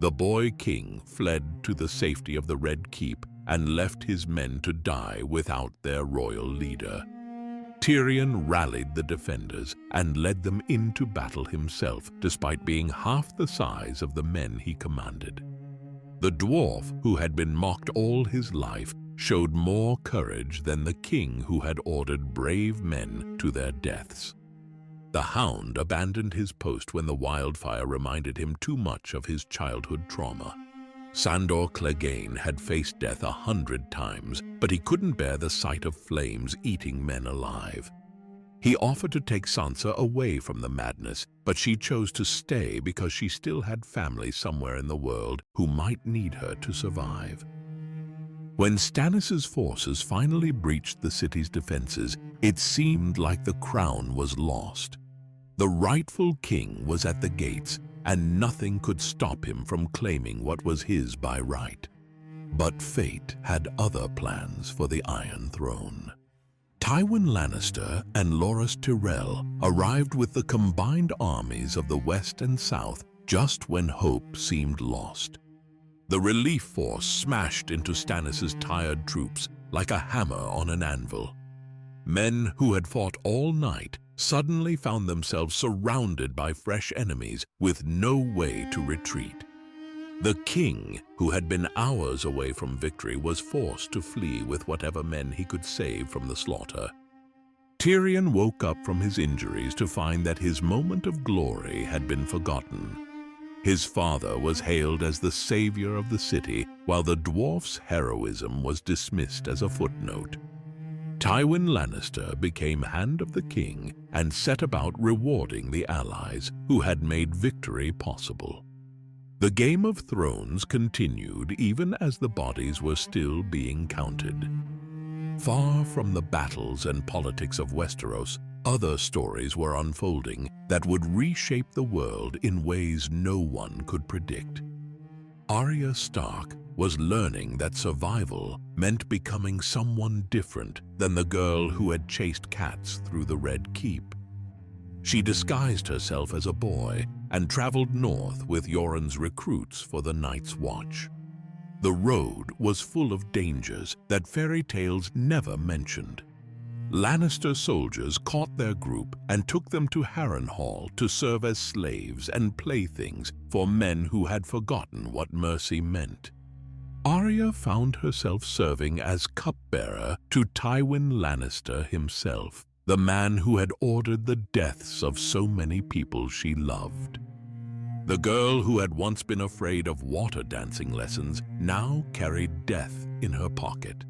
The boy king fled to the safety of the Red Keep and left his men to die without their royal leader. Tyrion rallied the defenders and led them into battle himself, despite being half the size of the men he commanded. The dwarf, who had been mocked all his life, showed more courage than the king who had ordered brave men to their deaths. The Hound abandoned his post when the wildfire reminded him too much of his childhood trauma. Sandor Clegane had faced death 100 times, but he couldn't bear the sight of flames eating men alive. He offered to take Sansa away from the madness, but she chose to stay because she still had family somewhere in the world who might need her to survive. When Stannis' forces finally breached the city's defenses, it seemed like the crown was lost. The rightful king was at the gates, and nothing could stop him from claiming what was his by right. But fate had other plans for the Iron Throne. Tywin Lannister and Loras Tyrell arrived with the combined armies of the West and South just when hope seemed lost. The relief force smashed into Stannis' tired troops like a hammer on an anvil. Men who had fought all night suddenly found themselves surrounded by fresh enemies with no way to retreat. The king, who had been hours away from victory, was forced to flee with whatever men he could save from the slaughter. Tyrion woke up from his injuries to find that his moment of glory had been forgotten. His father was hailed as the savior of the city, while the dwarf's heroism was dismissed as a footnote. Tywin Lannister became Hand of the King and set about rewarding the allies who had made victory possible. The Game of Thrones continued even as the bodies were still being counted. Far from the battles and politics of Westeros, other stories were unfolding that would reshape the world in ways no one could predict. Arya Stark was learning that survival meant becoming someone different than the girl who had chased cats through the Red Keep. She disguised herself as a boy and traveled north with Yoren's recruits for the Night's Watch. The road was full of dangers that fairy tales never mentioned. Lannister soldiers caught their group and took them to Harrenhal to serve as slaves and playthings for men who had forgotten what mercy meant. Arya found herself serving as cupbearer to Tywin Lannister himself, the man who had ordered the deaths of so many people she loved. The girl who had once been afraid of water dancing lessons now carried death in her pocket.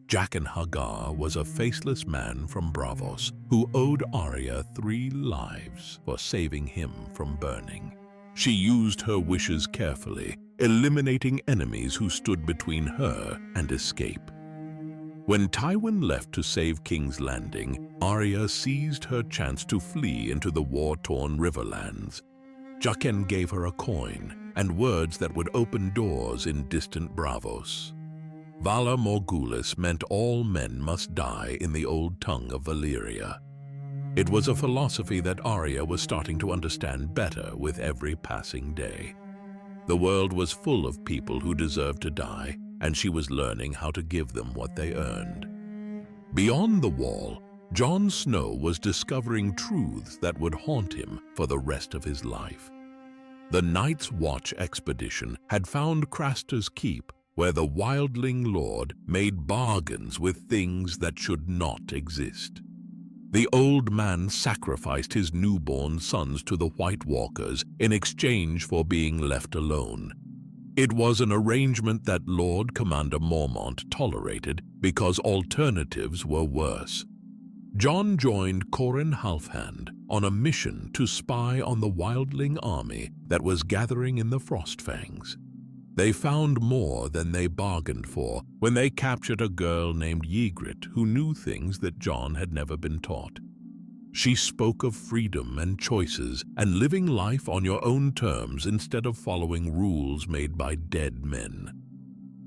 Jaqen H'ghar was a faceless man from Braavos who owed Arya 3 lives for saving him from burning. She used her wishes carefully, eliminating enemies who stood between her and escape. When Tywin left to save King's Landing, Arya seized her chance to flee into the war-torn Riverlands. Jaqen gave her a coin and words that would open doors in distant Braavos. Vala Morghulis meant all men must die in the old tongue of Valyria. It was a philosophy that Arya was starting to understand better with every passing day. The world was full of people who deserved to die, and she was learning how to give them what they earned. Beyond the Wall, Jon Snow was discovering truths that would haunt him for the rest of his life. The Night's Watch expedition had found Craster's Keep, where the Wildling Lord made bargains with things that should not exist. The old man sacrificed his newborn sons to the White Walkers in exchange for being left alone. It was an arrangement that Lord Commander Mormont tolerated because alternatives were worse. Jon joined Qhorin Halfhand on a mission to spy on the Wildling army that was gathering in the Frostfangs. They found more than they bargained for when they captured a girl named Ygritte who knew things that Jon had never been taught. She spoke of freedom and choices and living life on your own terms instead of following rules made by dead men.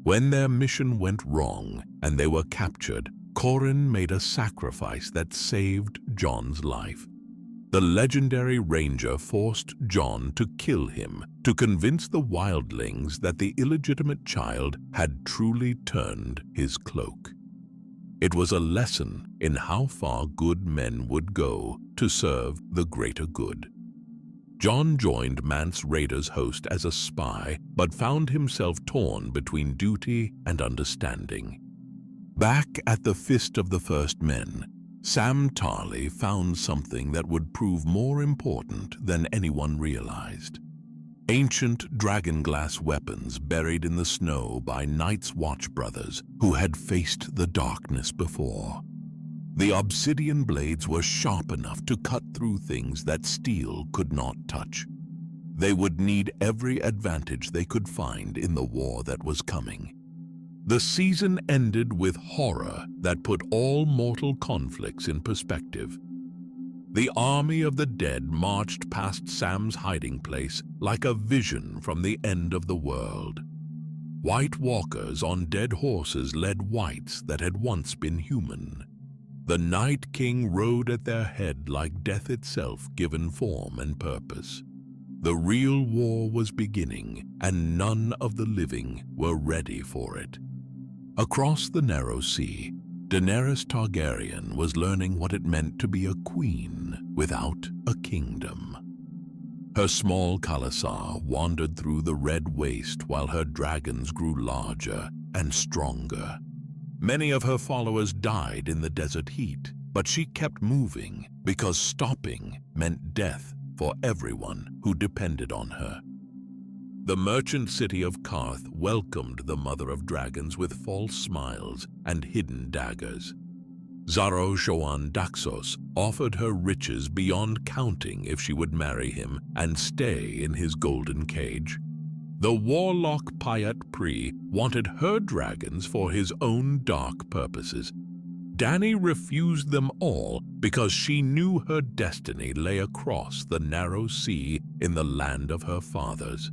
When their mission went wrong and they were captured, Qhorin made a sacrifice that saved Jon's life. The legendary ranger forced Jon to kill him to convince the wildlings that the illegitimate child had truly turned his cloak. It was a lesson in how far good men would go to serve the greater good. Jon joined Mance Rayder's host as a spy, but found himself torn between duty and understanding. Back at the Fist of the First Men, Sam Tarly found something that would prove more important than anyone realized. Ancient dragonglass weapons buried in the snow by Night's Watch brothers who had faced the darkness before. The obsidian blades were sharp enough to cut through things that steel could not touch. They would need every advantage they could find in the war that was coming. The season ended with horror that put all mortal conflicts in perspective. The army of the dead marched past Sam's hiding place like a vision from the end of the world. White walkers on dead horses led whites that had once been human. The Night King rode at their head like death itself given form and purpose. The real war was beginning, and none of the living were ready for it. Across the narrow sea, Daenerys Targaryen was learning what it meant to be a queen without a kingdom. Her small khalasar wandered through the red waste while her dragons grew larger and stronger. Many of her followers died in the desert heat, but she kept moving because stopping meant death for everyone who depended on her. The merchant city of Karth welcomed the Mother of Dragons with false smiles and hidden daggers. Xaro Xhoan Daxos offered her riches beyond counting if she would marry him and stay in his golden cage. The warlock Pyat Pri wanted her dragons for his own dark purposes. Dany refused them all because she knew her destiny lay across the narrow sea in the land of her fathers.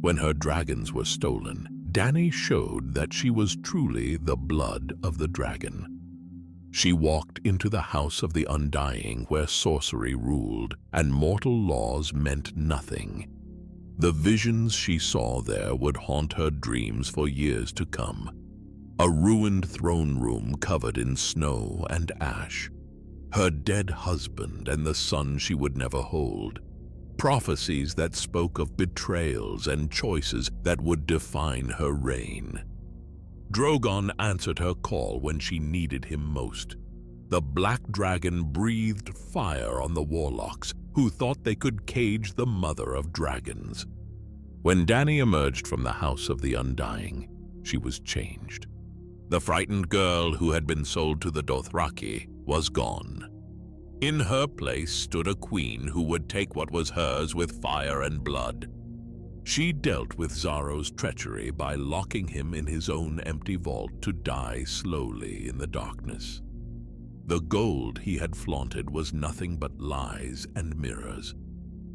When her dragons were stolen, Dany showed that she was truly the blood of the dragon. She walked into the house of the Undying where sorcery ruled and mortal laws meant nothing. The visions she saw there would haunt her dreams for years to come. A ruined throne room covered in snow and ash. Her dead husband and the son she would never hold. Prophecies that spoke of betrayals and choices that would define her reign. Drogon answered her call when she needed him most. The Black Dragon breathed fire on the warlocks who thought they could cage the Mother of Dragons. When Dany emerged from the House of the Undying, she was changed. The frightened girl who had been sold to the Dothraki was gone. In her place stood a queen who would take what was hers with fire and blood. She dealt with Xaro's treachery by locking him in his own empty vault to die slowly in the darkness. The gold he had flaunted was nothing but lies and mirrors.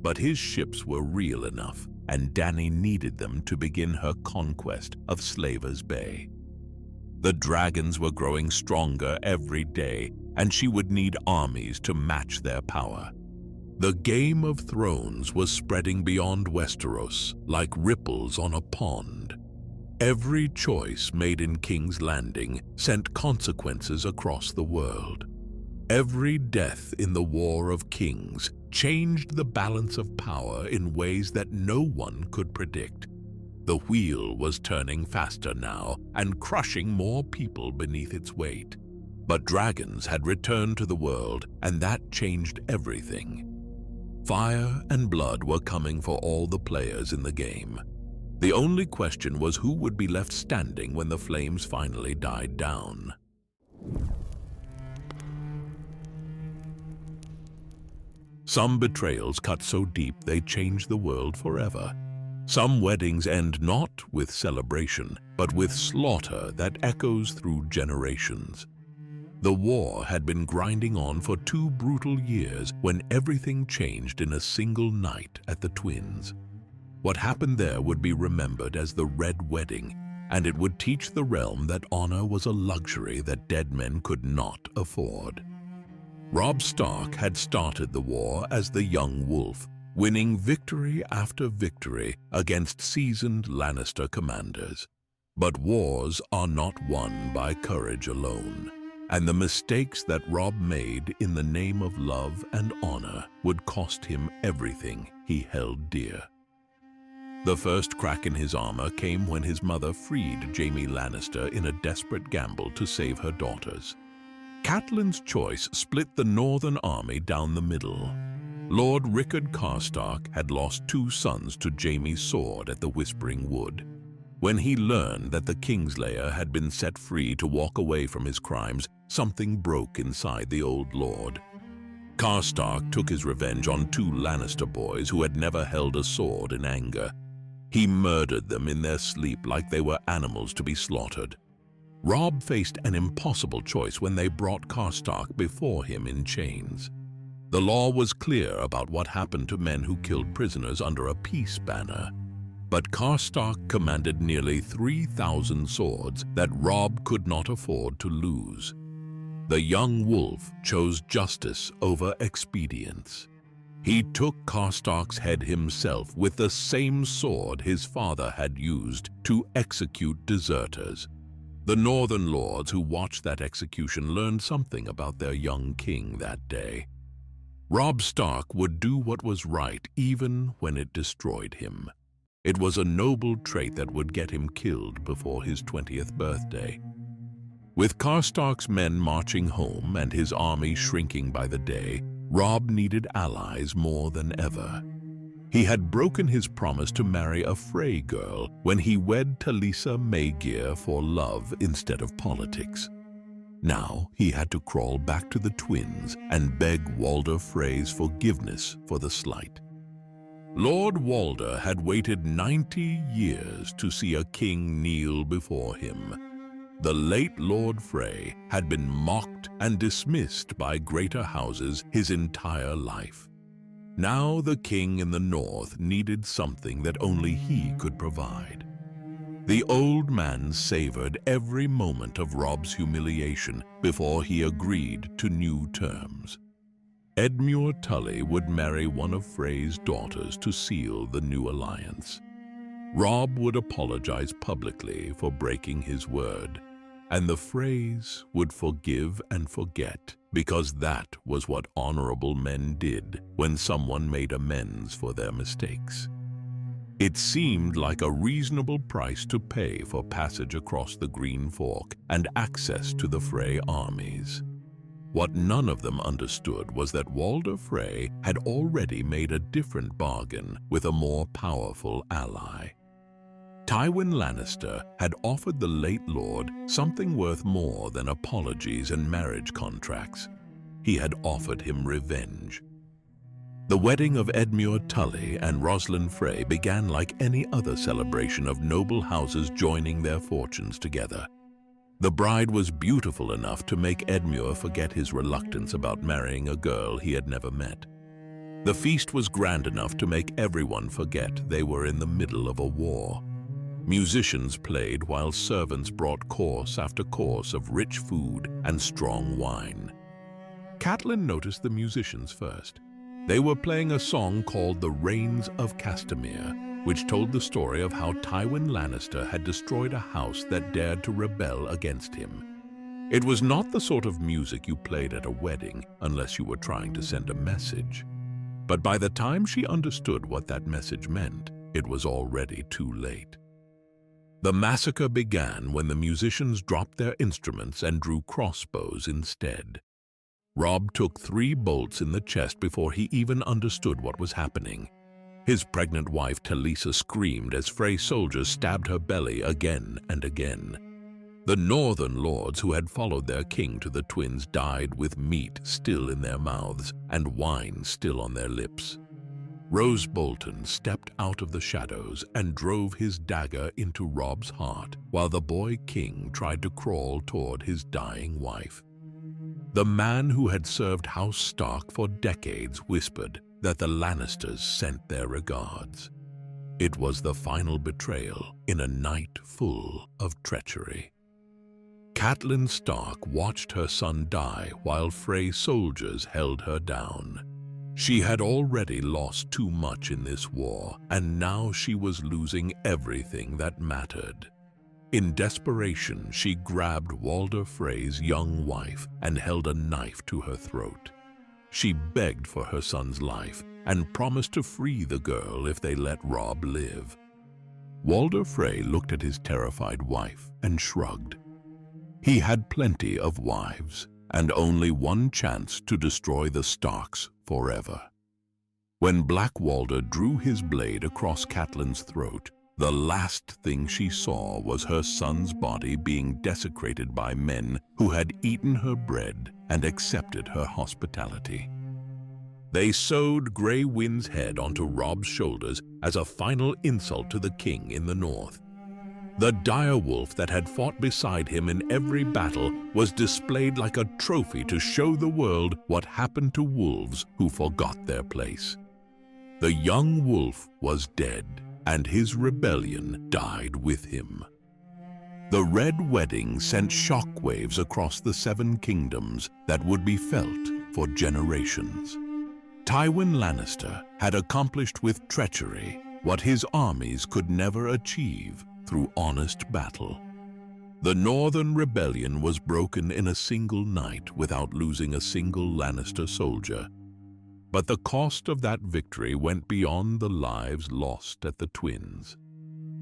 But his ships were real enough, and Dany needed them to begin her conquest of Slaver's Bay. The dragons were growing stronger every day, and she would need armies to match their power. The Game of Thrones was spreading beyond Westeros like ripples on a pond. Every choice made in King's Landing sent consequences across the world. Every death in the War of Kings changed the balance of power in ways that no one could predict. The wheel was turning faster now and crushing more people beneath its weight. But dragons had returned to the world, and that changed everything. Fire and blood were coming for all the players in the game. The only question was who would be left standing when the flames finally died down. Some betrayals cut so deep they changed the world forever. Some weddings end not with celebration, but with slaughter that echoes through generations. The war had been grinding on for 2 brutal years when everything changed in a single night at the Twins. What happened there would be remembered as the Red Wedding, and it would teach the realm that honor was a luxury that dead men could not afford. Robb Stark had started the war as the young wolf, winning victory after victory against seasoned Lannister commanders. But wars are not won by courage alone, and the mistakes that Robb made in the name of love and honor would cost him everything he held dear. The first crack in his armor came when his mother freed Jaime Lannister in a desperate gamble to save her daughters. Catelyn's choice split the northern army down the middle. Lord Rickard Karstark had lost 2 sons to Jaime's sword at the Whispering Wood. When he learned that the Kingslayer had been set free to walk away from his crimes, something broke inside the old lord. Karstark took his revenge on 2 Lannister boys who had never held a sword in anger. He murdered them in their sleep like they were animals to be slaughtered. Robb faced an impossible choice when they brought Karstark before him in chains. The law was clear about what happened to men who killed prisoners under a peace banner. But Karstark commanded nearly 3,000 swords that Robb could not afford to lose. The young wolf chose justice over expedience. He took Karstark's head himself with the same sword his father had used to execute deserters. The northern lords who watched that execution learned something about their young king that day. Robb Stark would do what was right even when it destroyed him. It was a noble trait that would get him killed before his 20th birthday. With Karstark's men marching home and his army shrinking by the day, Robb needed allies more than ever. He had broken his promise to marry a Frey girl when he wed Talisa Maegir for love instead of politics. Now he had to crawl back to the twins and beg Walder Frey's forgiveness for the slight. Lord Walder had waited 90 years to see a king kneel before him. The late Lord Frey had been mocked and dismissed by greater houses his entire life. Now the king in the north needed something that only he could provide. The old man savored every moment of Robb's humiliation before he agreed to new terms. Edmure Tully would marry one of Frey's daughters to seal the new alliance. Robb would apologize publicly for breaking his word, and the Freys would forgive and forget, because that was what honorable men did when someone made amends for their mistakes. It seemed like a reasonable price to pay for passage across the Green Fork and access to the Frey armies. What none of them understood was that Walder Frey had already made a different bargain with a more powerful ally. Tywin Lannister had offered the late lord something worth more than apologies and marriage contracts. He had offered him revenge. The wedding of Edmure Tully and Rosalind Frey began like any other celebration of noble houses joining their fortunes together. The bride was beautiful enough to make Edmure forget his reluctance about marrying a girl he had never met. The feast was grand enough to make everyone forget they were in the middle of a war. Musicians played while servants brought course after course of rich food and strong wine. Catelyn noticed the musicians first. They were playing a song called The Rains of Castamere, which told the story of how Tywin Lannister had destroyed a house that dared to rebel against him. It was not the sort of music you played at a wedding unless you were trying to send a message. But by the time she understood what that message meant, it was already too late. The massacre began when the musicians dropped their instruments and drew crossbows instead. Robb took 3 bolts in the chest before he even understood what was happening. His pregnant wife Talisa screamed as Frey soldiers stabbed her belly again and again. The northern lords who had followed their king to the twins died with meat still in their mouths and wine still on their lips. Roose Bolton stepped out of the shadows and drove his dagger into Robb's heart while the boy king tried to crawl toward his dying wife. The man who had served House Stark for decades whispered that the Lannisters sent their regards. It was the final betrayal in a night full of treachery. Catelyn Stark watched her son die while Frey soldiers held her down. She had already lost too much in this war, and now she was losing everything that mattered. In desperation, she grabbed Walder Frey's young wife and held a knife to her throat. She begged for her son's life and promised to free the girl if they let Robb live. Walder Frey looked at his terrified wife and shrugged. He had plenty of wives, and only one chance to destroy the Starks forever. When Blackwalder drew his blade across Catelyn's throat, the last thing she saw was her son's body being desecrated by men who had eaten her bread and accepted her hospitality. They sewed Grey Wind's head onto Robb's shoulders as a final insult to the king in the north. The dire wolf that had fought beside him in every battle was displayed like a trophy to show the world what happened to wolves who forgot their place. The young wolf was dead, and his rebellion died with him. The Red Wedding sent shockwaves across the Seven Kingdoms that would be felt for generations. Tywin Lannister had accomplished with treachery what his armies could never achieve through honest battle. The Northern Rebellion was broken in a single night without losing a single Lannister soldier. But the cost of that victory went beyond the lives lost at the Twins.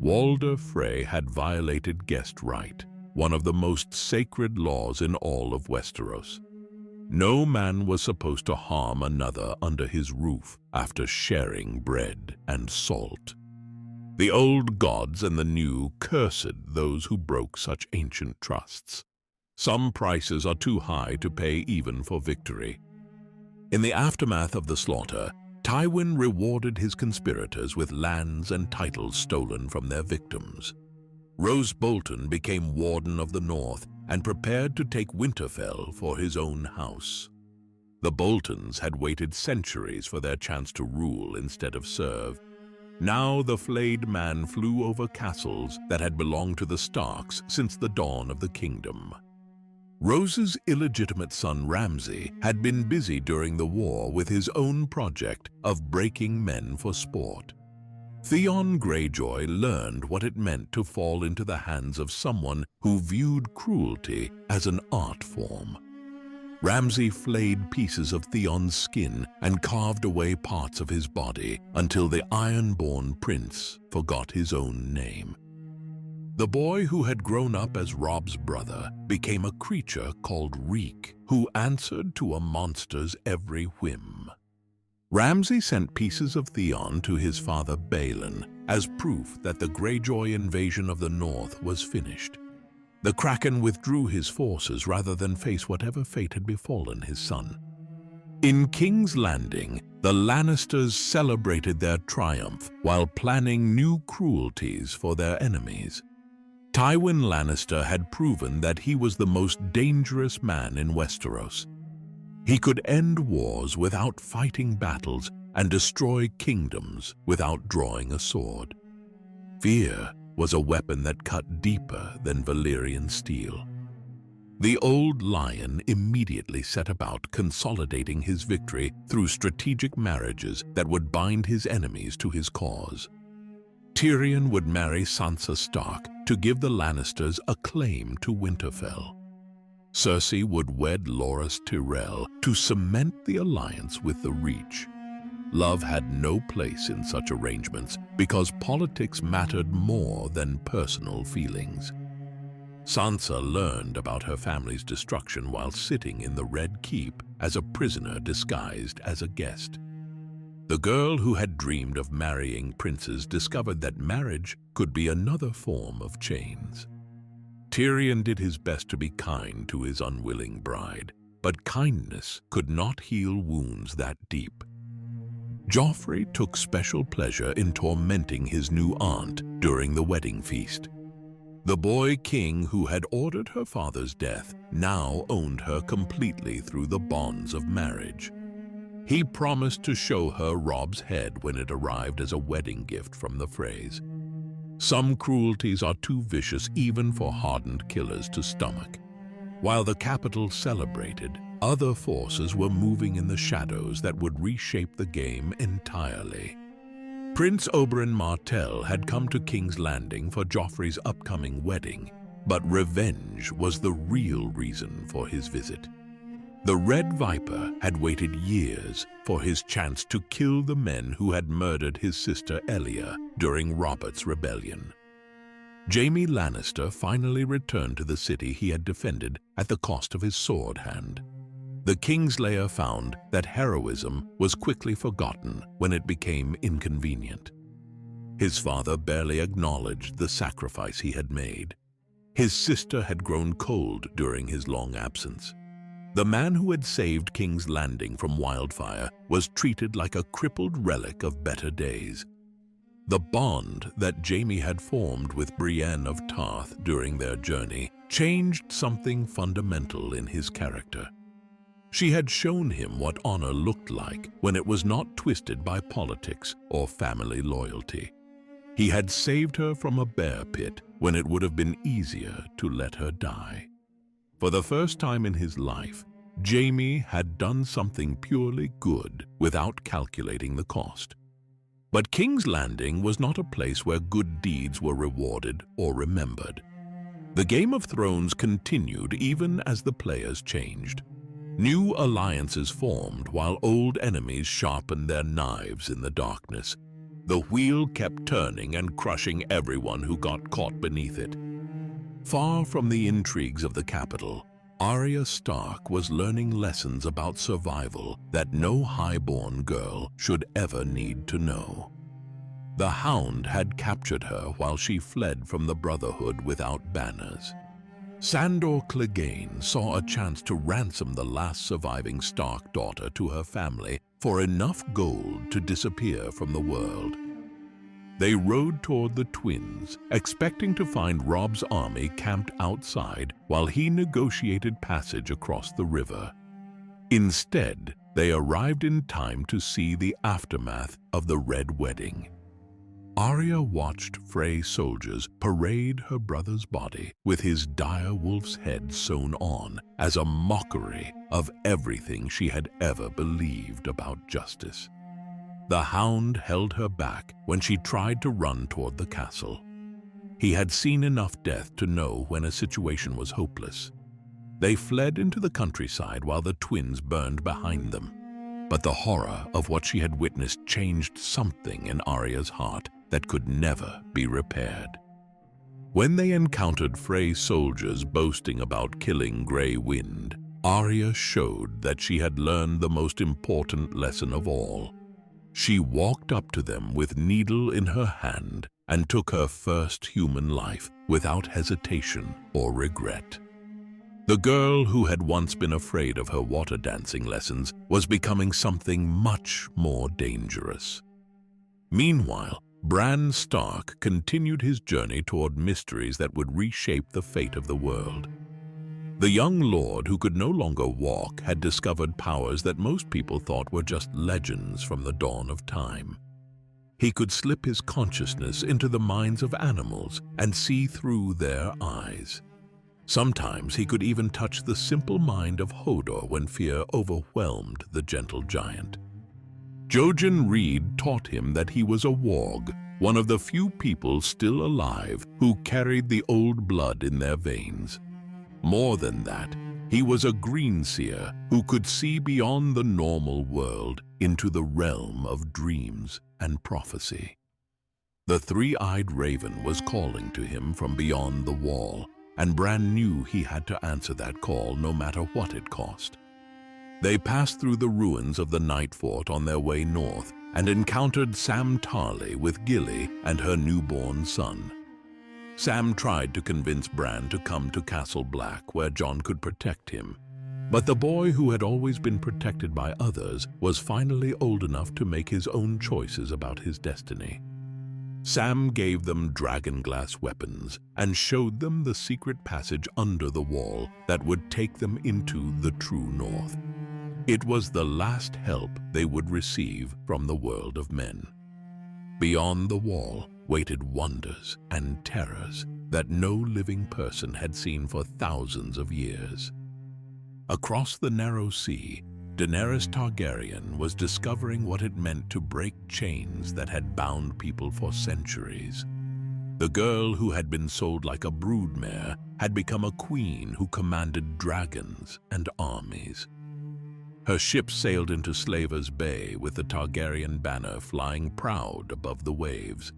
Walder Frey had violated guest right, one of the most sacred laws in all of Westeros. No man was supposed to harm another under his roof after sharing bread and salt. The old gods and the new cursed those who broke such ancient trusts. Some prices are too high to pay even for victory. In the aftermath of the slaughter, Tywin rewarded his conspirators with lands and titles stolen from their victims. Roose Bolton became Warden of the North and prepared to take Winterfell for his own house. The Boltons had waited centuries for their chance to rule instead of serve. Now the flayed man flew over castles that had belonged to the Starks since the dawn of the kingdom. Rose's illegitimate son Ramsay had been busy during the war with his own project of breaking men for sport. Theon Greyjoy learned what it meant to fall into the hands of someone who viewed cruelty as an art form. Ramsay flayed pieces of Theon's skin and carved away parts of his body until the Ironborn prince forgot his own name. The boy who had grown up as Robb's brother became a creature called Reek, who answered to a monster's every whim. Ramsay sent pieces of Theon to his father Balon as proof that the Greyjoy invasion of the North was finished. The Kraken withdrew his forces rather than face whatever fate had befallen his son. In King's Landing, the Lannisters celebrated their triumph while planning new cruelties for their enemies. Tywin Lannister had proven that he was the most dangerous man in Westeros. He could end wars without fighting battles and destroy kingdoms without drawing a sword. Fear was a weapon that cut deeper than Valyrian steel. The old lion immediately set about consolidating his victory through strategic marriages that would bind his enemies to his cause. Tyrion would marry Sansa Stark to give the Lannisters a claim to Winterfell. Cersei would wed Loras Tyrell to cement the alliance with the Reach. Love had no place in such arrangements because politics mattered more than personal feelings. Sansa learned about her family's destruction while sitting in the Red Keep as a prisoner disguised as a guest. The girl who had dreamed of marrying princes discovered that marriage could be another form of chains. Tyrion did his best to be kind to his unwilling bride, but kindness could not heal wounds that deep. Joffrey took special pleasure in tormenting his new aunt during the wedding feast. The boy king who had ordered her father's death now owned her completely through the bonds of marriage. He promised to show her Robb's head when it arrived as a wedding gift from the Freys. Some cruelties are too vicious even for hardened killers to stomach. While the capital celebrated, other forces were moving in the shadows that would reshape the game entirely. Prince Oberyn Martell had come to King's Landing for Joffrey's upcoming wedding, but revenge was the real reason for his visit. The Red Viper had waited years for his chance to kill the men who had murdered his sister Elia during Robert's rebellion. Jaime Lannister finally returned to the city he had defended at the cost of his sword hand. The Kingslayer found that heroism was quickly forgotten when it became inconvenient. His father barely acknowledged the sacrifice he had made. His sister had grown cold during his long absence. The man who had saved King's Landing from wildfire was treated like a crippled relic of better days. The bond that Jaime had formed with Brienne of Tarth during their journey changed something fundamental in his character. She had shown him what honor looked like when it was not twisted by politics or family loyalty. He had saved her from a bear pit when it would have been easier to let her die. For the first time in his life, Jaime had done something purely good without calculating the cost. But King's Landing was not a place where good deeds were rewarded or remembered. The Game of Thrones continued even as the players changed. New alliances formed while old enemies sharpened their knives in the darkness. The wheel kept turning and crushing everyone who got caught beneath it. Far from the intrigues of the capital, Arya Stark was learning lessons about survival that no highborn girl should ever need to know. The Hound had captured her while she fled from the Brotherhood without banners. Sandor Clegane saw a chance to ransom the last surviving Stark daughter to her family for enough gold to disappear from the world. They rode toward the twins, expecting to find Robb's army camped outside while he negotiated passage across the river. Instead, they arrived in time to see the aftermath of the Red Wedding. Arya watched Frey soldiers parade her brother's body with his dire wolf's head sewn on as a mockery of everything she had ever believed about justice. The Hound held her back when she tried to run toward the castle. He had seen enough death to know when a situation was hopeless. They fled into the countryside while the twins burned behind them. But the horror of what she had witnessed changed something in Arya's heart that could never be repaired. When they encountered Frey soldiers boasting about killing Grey Wind, Arya showed that she had learned the most important lesson of all. She walked up to them with needle in her hand and took her first human life without hesitation or regret. The girl who had once been afraid of her water dancing lessons was becoming something much more dangerous. Meanwhile, Bran Stark continued his journey toward mysteries that would reshape the fate of the world. The young lord who could no longer walk had discovered powers that most people thought were just legends from the dawn of time. He could slip his consciousness into the minds of animals and see through their eyes. Sometimes he could even touch the simple mind of Hodor when fear overwhelmed the gentle giant. Jojen Reed taught him that he was a warg, one of the few people still alive who carried the old blood in their veins. More than that, he was a greenseer who could see beyond the normal world into the realm of dreams and prophecy. The three-eyed raven was calling to him from beyond the wall, and Bran knew he had to answer that call no matter what it cost. They passed through the ruins of the Night Fort on their way north and encountered Sam Tarly with Gilly and her newborn son. Sam tried to convince Bran to come to Castle Black where Jon could protect him, but the boy who had always been protected by others was finally old enough to make his own choices about his destiny. Sam gave them dragonglass weapons and showed them the secret passage under the wall that would take them into the true north. It was the last help they would receive from the world of men. Beyond the wall waited wonders and terrors that no living person had seen for thousands of years. Across the narrow sea, Daenerys Targaryen was discovering what it meant to break chains that had bound people for centuries. The girl who had been sold like a broodmare had become a queen who commanded dragons and armies. Her ship sailed into Slaver's Bay with the Targaryen banner flying proud above the waves.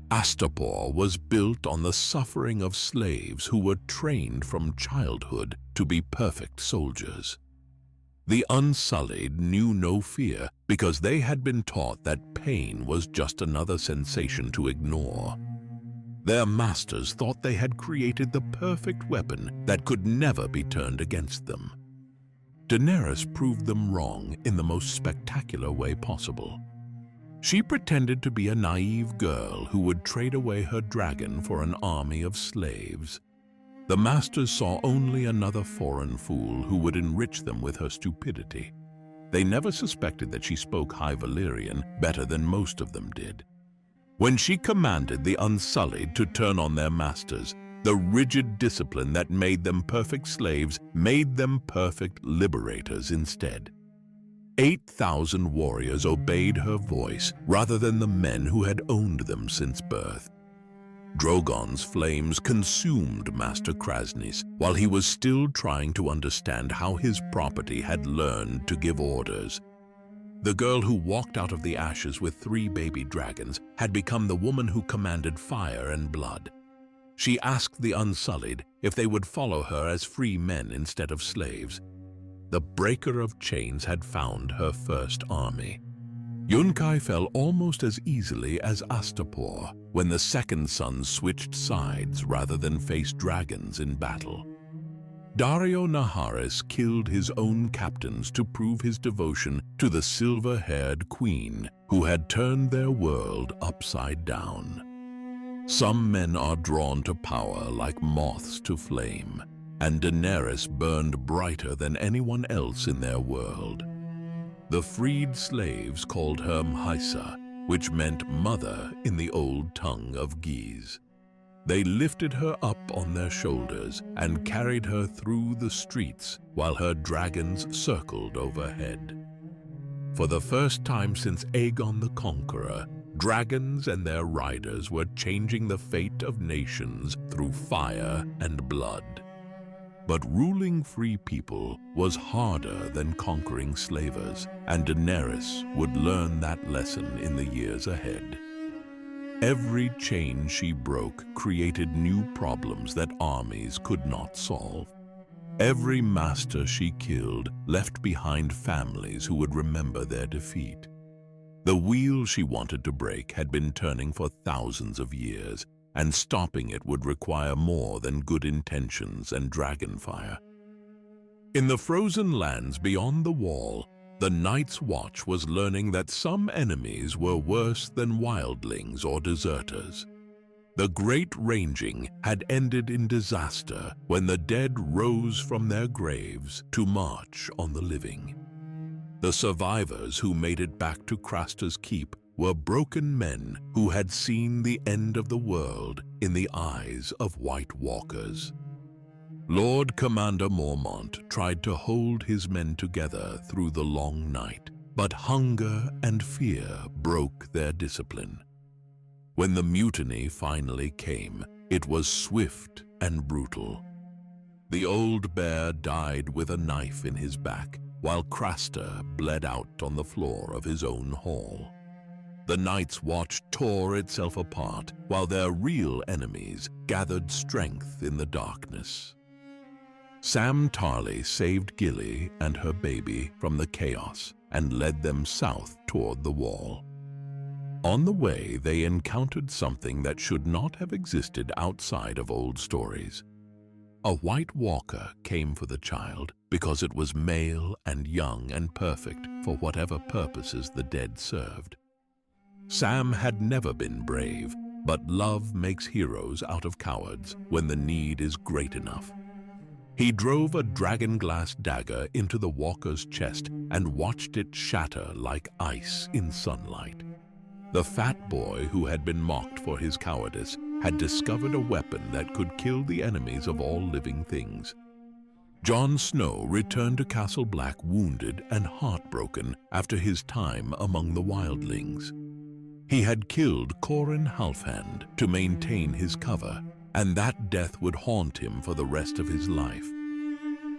Astapor was built on the suffering of slaves who were trained from childhood to be perfect soldiers. The Unsullied knew no fear because they had been taught that pain was just another sensation to ignore. Their masters thought they had created the perfect weapon that could never be turned against them. Daenerys proved them wrong in the most spectacular way possible. She pretended to be a naive girl who would trade away her dragon for an army of slaves. The masters saw only another foreign fool who would enrich them with her stupidity. They never suspected that she spoke High Valyrian better than most of them did. When she commanded the Unsullied to turn on their masters, the rigid discipline that made them perfect slaves made them perfect liberators instead. 8,000 warriors obeyed her voice rather than the men who had owned them since birth. Drogon's flames consumed Master Krasnys while he was still trying to understand how his property had learned to give orders. The girl who walked out of the ashes with 3 baby dragons had become the woman who commanded fire and blood. She asked the Unsullied if they would follow her as free men instead of slaves. The breaker of chains had found her first army. Yunkai fell almost as easily as Astapor when the second son switched sides rather than face dragons in battle. Daario Naharis killed his own captains to prove his devotion to the silver-haired queen who had turned their world upside down. Some men are drawn to power like moths to flame, and Daenerys burned brighter than anyone else in their world. The freed slaves called her Mhaisa, which meant mother in the old tongue of Giz. They lifted her up on their shoulders and carried her through the streets while her dragons circled overhead. For the first time since Aegon the Conqueror, dragons and their riders were changing the fate of nations through fire and blood. But ruling free people was harder than conquering slavers, and Daenerys would learn that lesson in the years ahead. Every chain she broke created new problems that armies could not solve. Every master she killed left behind families who would remember their defeat. The wheel she wanted to break had been turning for thousands of years, and stopping it would require more than good intentions and dragonfire. In the frozen lands beyond the Wall, the Night's Watch was learning that some enemies were worse than wildlings or deserters. The Great Ranging had ended in disaster when the dead rose from their graves to march on the living. The survivors who made it back to Craster's Keep were broken men who had seen the end of the world in the eyes of White Walkers. Lord Commander Mormont tried to hold his men together through the long night, but hunger and fear broke their discipline. When the mutiny finally came, it was swift and brutal. The old bear died with a knife in his back, while Craster bled out on the floor of his own hall. The Night's Watch tore itself apart, while their real enemies gathered strength in the darkness. Sam Tarly saved Gilly and her baby from the chaos and led them south toward the Wall. On the way, they encountered something that should not have existed outside of old stories. A White Walker came for the child because it was male and young and perfect for whatever purposes the dead served. Sam had never been brave, but love makes heroes out of cowards when the need is great enough. He drove a dragon-glass dagger into the walker's chest and watched it shatter like ice in sunlight. The fat boy who had been mocked for his cowardice had discovered a weapon that could kill the enemies of all living things. Jon Snow returned to Castle Black wounded and heartbroken after his time among the wildlings. He had killed Qhorin Halfhand to maintain his cover, and that death would haunt him for the rest of his life.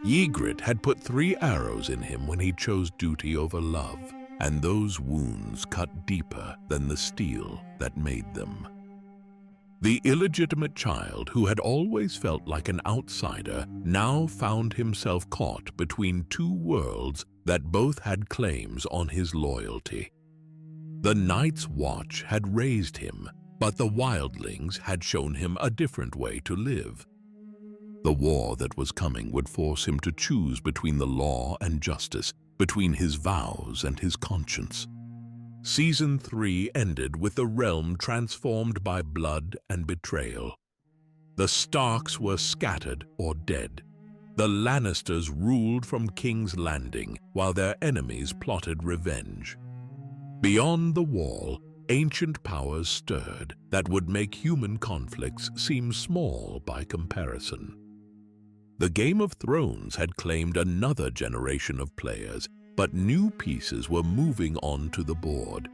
Ygritte had put 3 arrows in him when he chose duty over love, and those wounds cut deeper than the steel that made them. The illegitimate child, who had always felt like an outsider, now found himself caught between two worlds that both had claims on his loyalty. The Night's Watch had raised him, but the wildlings had shown him a different way to live. The war that was coming would force him to choose between the law and justice, between his vows and his conscience. Season 3 ended with the realm transformed by blood and betrayal. The Starks were scattered or dead. The Lannisters ruled from King's Landing, while their enemies plotted revenge. Beyond the wall, ancient powers stirred that would make human conflicts seem small by comparison. The Game of Thrones had claimed another generation of players, but new pieces were moving onto the board.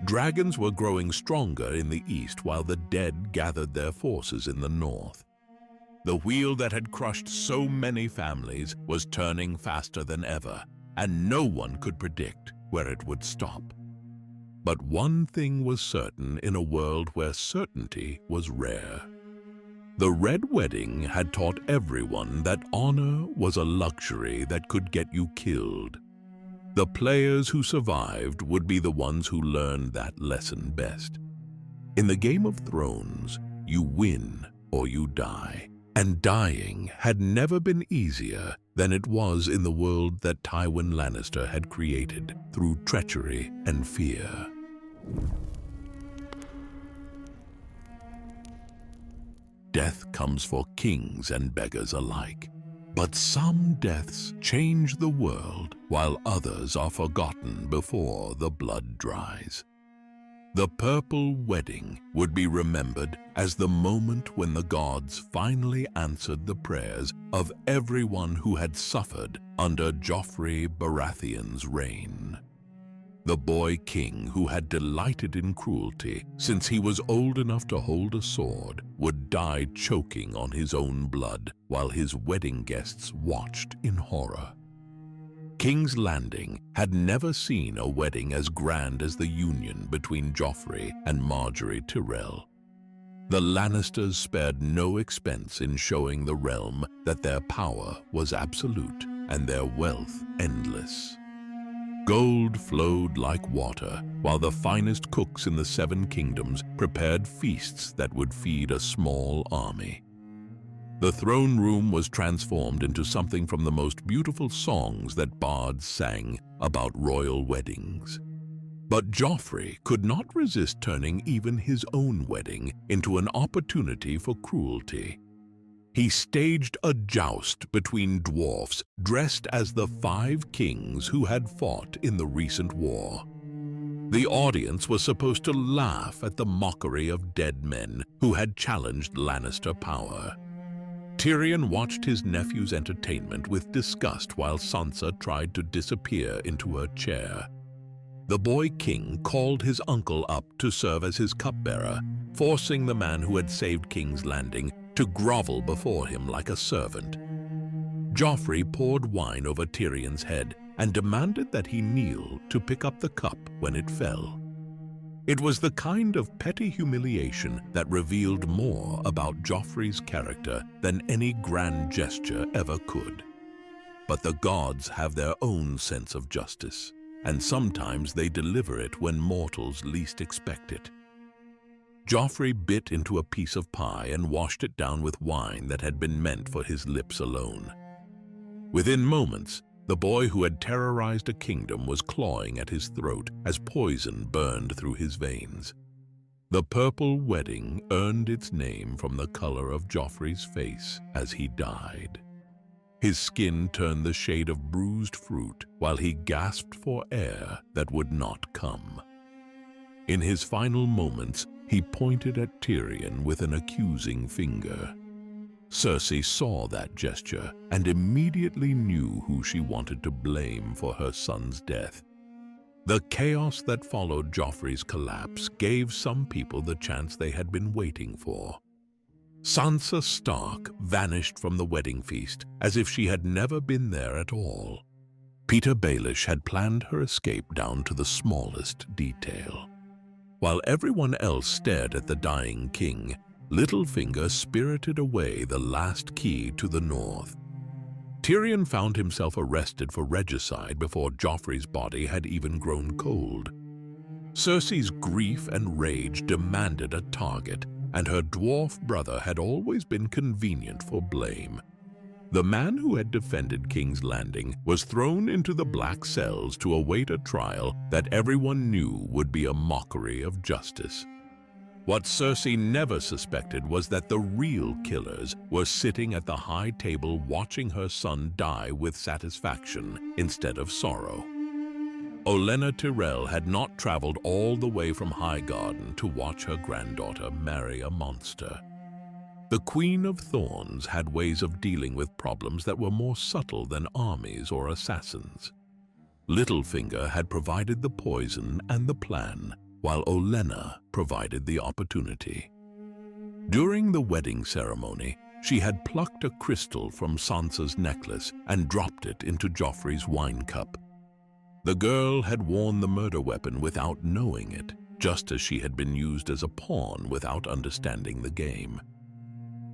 Dragons were growing stronger in the east while the dead gathered their forces in the north. The wheel that had crushed so many families was turning faster than ever, and no one could predict where it would stop. But one thing was certain in a world where certainty was rare. The Red Wedding had taught everyone that honor was a luxury that could get you killed. The players who survived would be the ones who learned that lesson best. In the Game of Thrones, you win or you die, and dying had never been easier than it was in the world that Tywin Lannister had created through treachery and fear. Death comes for kings and beggars alike. But some deaths change the world, while others are forgotten before the blood dries. The Purple Wedding would be remembered as the moment when the gods finally answered the prayers of everyone who had suffered under Joffrey Baratheon's reign. The boy king who had delighted in cruelty since he was old enough to hold a sword would die choking on his own blood while his wedding guests watched in horror. King's Landing had never seen a wedding as grand as the union between Joffrey and Margaery Tyrell. The Lannisters spared no expense in showing the realm that their power was absolute and their wealth endless. Gold flowed like water, while the finest cooks in the Seven Kingdoms prepared feasts that would feed a small army. The throne room was transformed into something from the most beautiful songs that bards sang about royal weddings. But Joffrey could not resist turning even his own wedding into an opportunity for cruelty. He staged a joust between dwarfs dressed as the 5 kings who had fought in the recent war. The audience was supposed to laugh at the mockery of dead men who had challenged Lannister power. Tyrion watched his nephew's entertainment with disgust while Sansa tried to disappear into her chair. The boy king called his uncle up to serve as his cupbearer, forcing the man who had saved King's Landing to grovel before him like a servant. Joffrey poured wine over Tyrion's head and demanded that he kneel to pick up the cup when it fell. It was the kind of petty humiliation that revealed more about Joffrey's character than any grand gesture ever could. But the gods have their own sense of justice, and sometimes they deliver it when mortals least expect it. Joffrey bit into a piece of pie and washed it down with wine that had been meant for his lips alone. Within moments, the boy who had terrorized a kingdom was clawing at his throat as poison burned through his veins. The Purple Wedding earned its name from the color of Joffrey's face as he died. His skin turned the shade of bruised fruit while he gasped for air that would not come. In his final moments, he pointed at Tyrion with an accusing finger. Cersei saw that gesture and immediately knew who she wanted to blame for her son's death. The chaos that followed Joffrey's collapse gave some people the chance they had been waiting for. Sansa Stark vanished from the wedding feast as if she had never been there at all. Peter Baelish had planned her escape down to the smallest detail. While everyone else stared at the dying king, Littlefinger spirited away the last key to the north. Tyrion found himself arrested for regicide before Joffrey's body had even grown cold. Cersei's grief and rage demanded a target, and her dwarf brother had always been convenient for blame. The man who had defended King's Landing was thrown into the black cells to await a trial that everyone knew would be a mockery of justice. What Cersei never suspected was that the real killers were sitting at the high table watching her son die with satisfaction instead of sorrow. Olenna Tyrell had not traveled all the way from Highgarden to watch her granddaughter marry a monster. The Queen of Thorns had ways of dealing with problems that were more subtle than armies or assassins. Littlefinger had provided the poison and the plan, while Olenna provided the opportunity. During the wedding ceremony, she had plucked a crystal from Sansa's necklace and dropped it into Joffrey's wine cup. The girl had worn the murder weapon without knowing it, just as she had been used as a pawn without understanding the game.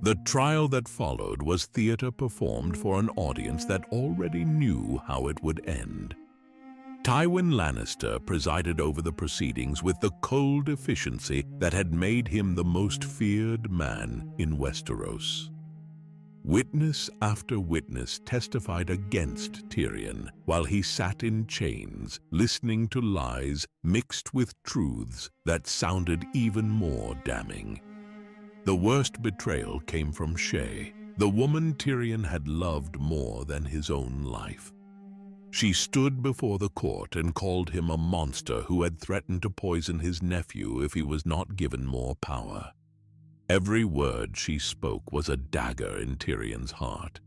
The trial that followed was theater performed for an audience that already knew how it would end. Tywin Lannister presided over the proceedings with the cold efficiency that had made him the most feared man in Westeros. Witness after witness testified against Tyrion while he sat in chains, listening to lies mixed with truths that sounded even more damning. The worst betrayal came from Shae, the woman Tyrion had loved more than his own life. She stood before the court and called him a monster who had threatened to poison his nephew if he was not given more power. Every word she spoke was a dagger in Tyrion's heart.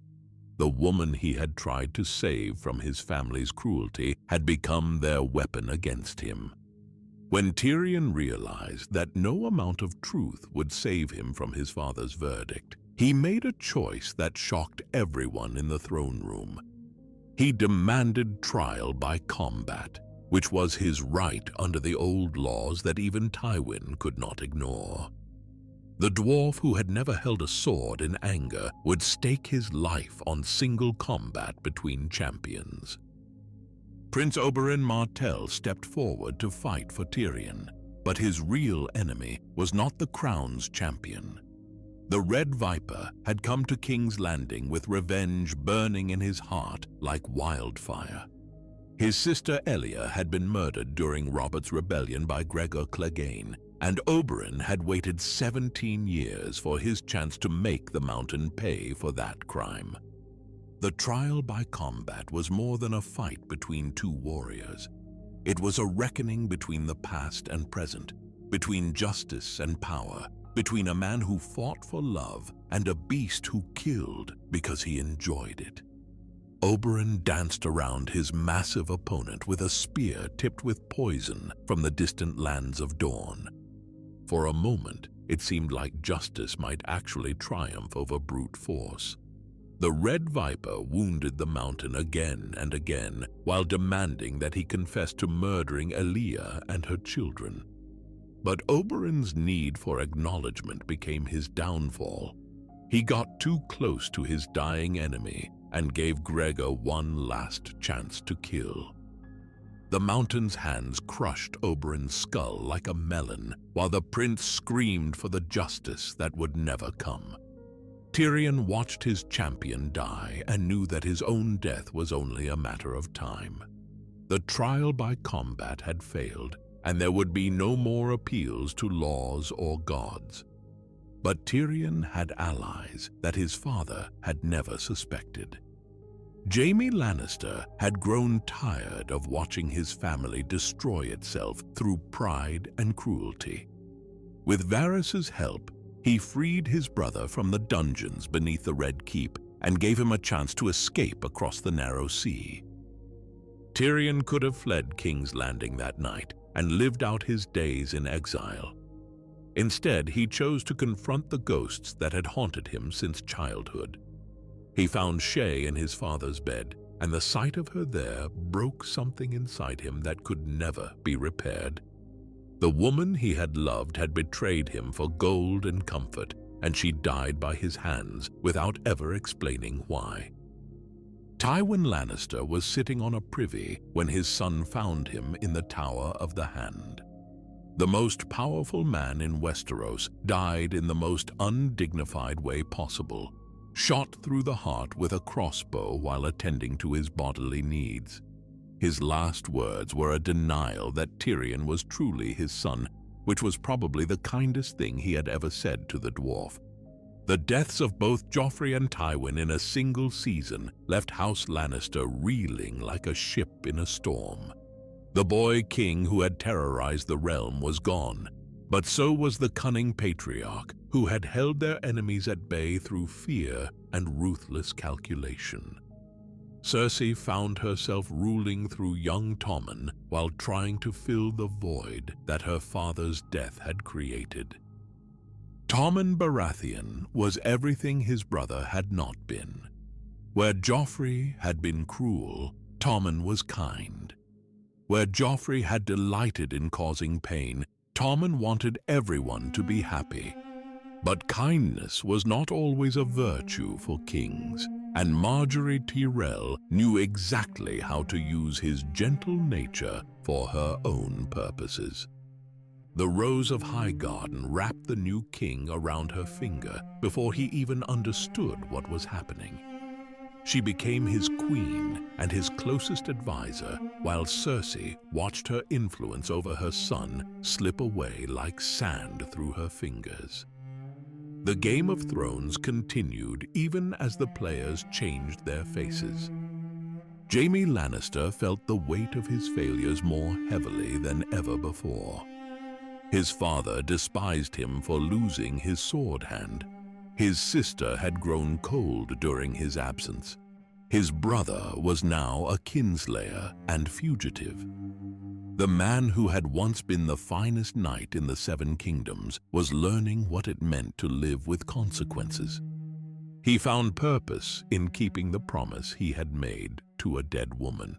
The woman he had tried to save from his family's cruelty had become their weapon against him. When Tyrion realized that no amount of truth would save him from his father's verdict, he made a choice that shocked everyone in the throne room. He demanded trial by combat, which was his right under the old laws that even Tywin could not ignore. The dwarf who had never held a sword in anger would stake his life on single combat between champions. Prince Oberyn Martell stepped forward to fight for Tyrion, but his real enemy was not the crown's champion. The Red Viper had come to King's Landing with revenge burning in his heart like wildfire. His sister Elia had been murdered during Robert's rebellion by Gregor Clegane, and Oberyn had waited 17 years for his chance to make the Mountain pay for that crime. The trial by combat was more than a fight between two warriors. It was a reckoning between the past and present, between justice and power, between a man who fought for love and a beast who killed because he enjoyed it. Oberyn danced around his massive opponent with a spear tipped with poison from the distant lands of Dorne. For a moment, it seemed like justice might actually triumph over brute force. The Red Viper wounded the Mountain again and again while demanding that he confess to murdering Elia and her children. But Oberyn's need for acknowledgement became his downfall. He got too close to his dying enemy and gave Gregor one last chance to kill. The Mountain's hands crushed Oberyn's skull like a melon, while the prince screamed for the justice that would never come. Tyrion watched his champion die and knew that his own death was only a matter of time. The trial by combat had failed, and there would be no more appeals to laws or gods. But Tyrion had allies that his father had never suspected. Jaime Lannister had grown tired of watching his family destroy itself through pride and cruelty. With Varys's help, he freed his brother from the dungeons beneath the Red Keep and gave him a chance to escape across the narrow sea. Tyrion could have fled King's Landing that night and lived out his days in exile. Instead, he chose to confront the ghosts that had haunted him since childhood. He found Shae in his father's bed, and the sight of her there broke something inside him that could never be repaired. The woman he had loved had betrayed him for gold and comfort, and she died by his hands without ever explaining why. Tywin Lannister was sitting on a privy when his son found him in the Tower of the Hand. The most powerful man in Westeros died in the most undignified way possible, shot through the heart with a crossbow while attending to his bodily needs. His last words were a denial that Tyrion was truly his son, which was probably the kindest thing he had ever said to the dwarf. The deaths of both Joffrey and Tywin in a single season left House Lannister reeling like a ship in a storm. The boy king who had terrorized the realm was gone, but so was the cunning patriarch who had held their enemies at bay through fear and ruthless calculation. Cersei found herself ruling through young Tommen while trying to fill the void that her father's death had created. Tommen Baratheon was everything his brother had not been. Where Joffrey had been cruel, Tommen was kind. Where Joffrey had delighted in causing pain, Tommen wanted everyone to be happy. But kindness was not always a virtue for kings, and Margaery Tyrell knew exactly how to use his gentle nature for her own purposes. The Rose of Highgarden wrapped the new king around her finger before he even understood what was happening. She became his queen and his closest advisor, while Cersei watched her influence over her son slip away like sand through her fingers. The Game of Thrones continued even as the players changed their faces. Jaime Lannister felt the weight of his failures more heavily than ever before. His father despised him for losing his sword hand. His sister had grown cold during his absence. His brother was now a kinslayer and fugitive. The man who had once been the finest knight in the Seven Kingdoms was learning what it meant to live with consequences. He found purpose in keeping the promise he had made to a dead woman.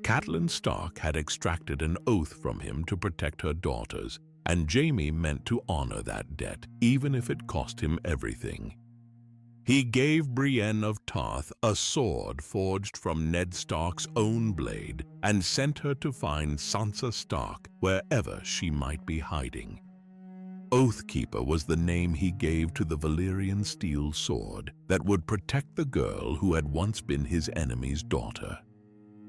Catelyn Stark had extracted an oath from him to protect her daughters, and Jaime meant to honor that debt, even if it cost him everything. He gave Brienne of Tarth a sword forged from Ned Stark's own blade and sent her to find Sansa Stark wherever she might be hiding. Oathkeeper was the name he gave to the Valyrian steel sword that would protect the girl who had once been his enemy's daughter.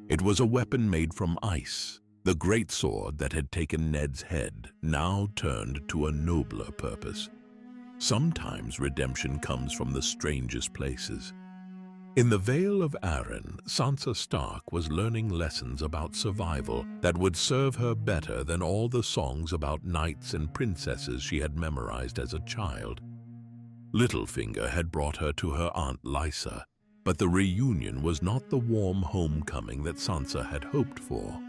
It was a weapon made from ice, the great sword that had taken Ned's head, now turned to a nobler purpose. Sometimes redemption comes from the strangest places. In the Vale of Arryn, Sansa Stark was learning lessons about survival that would serve her better than all the songs about knights and princesses she had memorized as a child. Littlefinger had brought her to her Aunt Lysa, but the reunion was not the warm homecoming that Sansa had hoped for.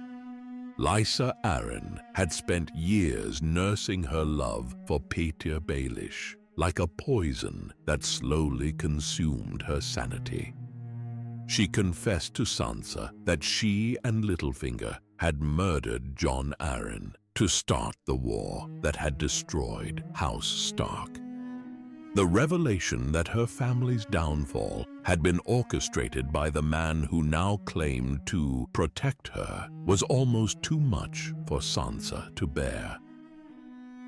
Lysa Arryn had spent years nursing her love for Petyr Baelish, like a poison that slowly consumed her sanity. She confessed to Sansa that she and Littlefinger had murdered Jon Arryn to start the war that had destroyed House Stark. The revelation that her family's downfall had been orchestrated by the man who now claimed to protect her was almost too much for Sansa to bear.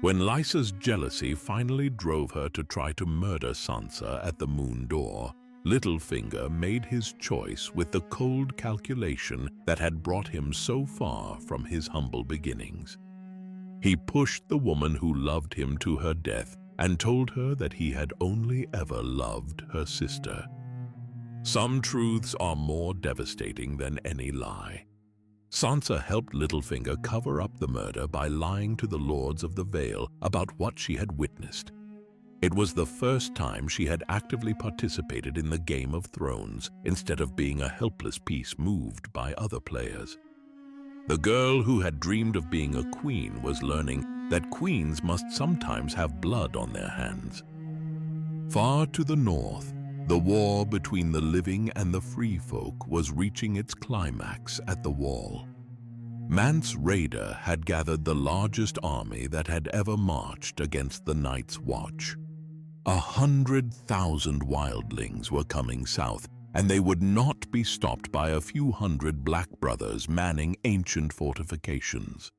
When Lysa's jealousy finally drove her to try to murder Sansa at the Moon Door, Littlefinger made his choice with the cold calculation that had brought him so far from his humble beginnings. He pushed the woman who loved him to her death and told her that he had only ever loved her sister. Some truths are more devastating than any lie. Sansa helped Littlefinger cover up the murder by lying to the Lords of the Vale about what she had witnessed. It was the first time she had actively participated in the Game of Thrones instead of being a helpless piece moved by other players. The girl who had dreamed of being a queen was learning that queens must sometimes have blood on their hands. Far to the north, the war between the living and the free folk was reaching its climax at the Wall. Mance Rayder had gathered the largest army that had ever marched against the Night's Watch. 100,000 wildlings were coming south, and they would not be stopped by a few hundred Black brothers manning ancient fortifications.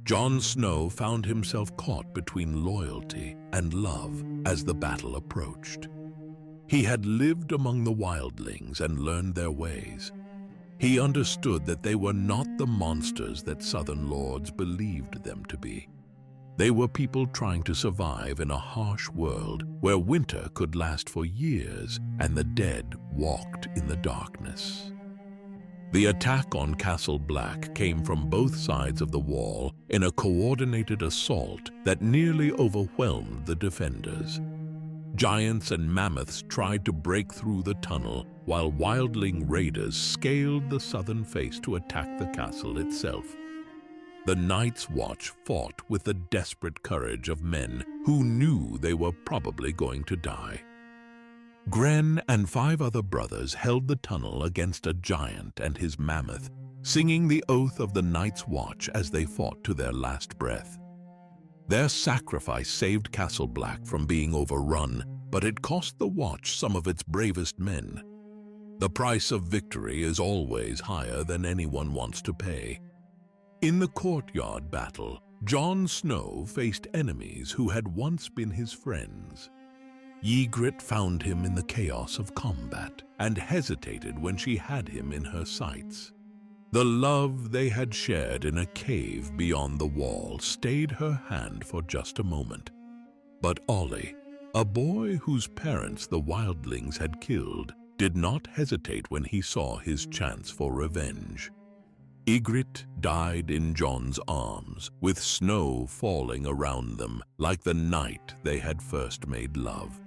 Jon Snow found himself caught between loyalty and love as the battle approached. He had lived among the wildlings and learned their ways. He understood that they were not the monsters that Southern lords believed them to be. They were people trying to survive in a harsh world where winter could last for years and the dead walked in the darkness. The attack on Castle Black came from both sides of the wall in a coordinated assault that nearly overwhelmed the defenders. Giants and mammoths tried to break through the tunnel, while wildling raiders scaled the southern face to attack the castle itself. The Night's Watch fought with the desperate courage of men who knew they were probably going to die. Gren and 5 other brothers held the tunnel against a giant and his mammoth, singing the oath of the Night's Watch as they fought to their last breath. Their sacrifice saved Castle Black from being overrun, but it cost the Watch some of its bravest men. The price of victory is always higher than anyone wants to pay. In the courtyard battle, Jon Snow faced enemies who had once been his friends. Ygritte found him in the chaos of combat and hesitated when she had him in her sights. The love they had shared in a cave beyond the wall stayed her hand for just a moment. But Ollie, a boy whose parents the wildlings had killed, did not hesitate when he saw his chance for revenge. Ygritte died in Jon's arms, with snow falling around them like the night they had first made love.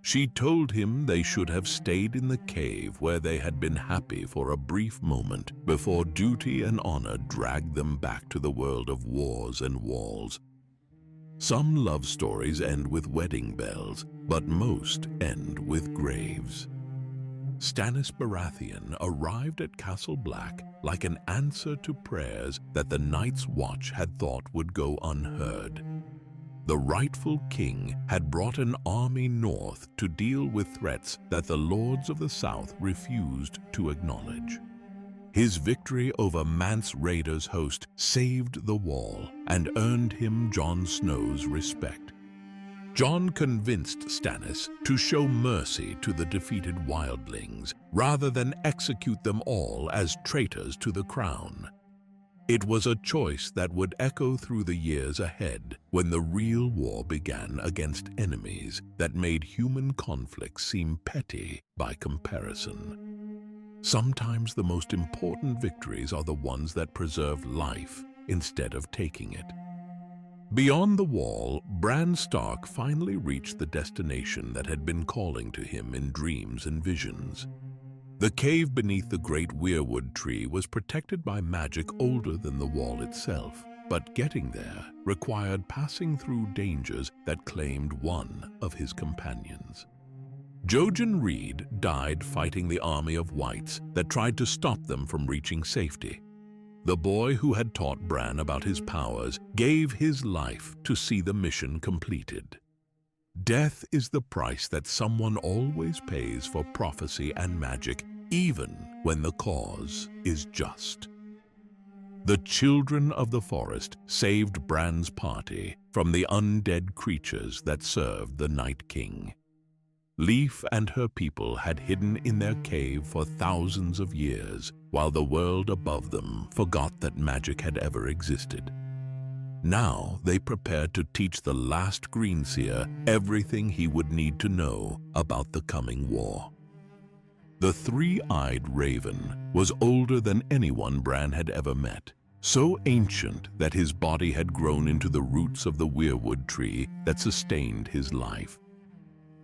She told him they should have stayed in the cave where they had been happy for a brief moment before duty and honor dragged them back to the world of wars and walls. Some love stories end with wedding bells, but most end with graves. Stannis Baratheon arrived at Castle Black like an answer to prayers that the Night's Watch had thought would go unheard. The rightful king had brought an army north to deal with threats that the lords of the south refused to acknowledge. His victory over Mance Rayder's host saved the wall and earned him Jon Snow's respect. Jon convinced Stannis to show mercy to the defeated wildlings rather than execute them all as traitors to the crown. It was a choice that would echo through the years ahead when the real war began against enemies that made human conflict seem petty by comparison. Sometimes the most important victories are the ones that preserve life instead of taking it. Beyond the wall, Bran Stark finally reached the destination that had been calling to him in dreams and visions. The cave beneath the great weirwood tree was protected by magic older than the wall itself, but getting there required passing through dangers that claimed one of his companions. Jojen Reed died fighting the army of whites that tried to stop them from reaching safety. The boy who had taught Bran about his powers gave his life to see the mission completed. Death is the price that someone always pays for prophecy and magic, even when the cause is just. The children of the forest saved Bran's party from the undead creatures that served the Night King. Leaf and her people had hidden in their cave for thousands of years, while the world above them forgot that magic had ever existed. Now they prepared to teach the last Greenseer everything he would need to know about the coming war. The three-eyed raven was older than anyone Bran had ever met, so ancient that his body had grown into the roots of the weirwood tree that sustained his life.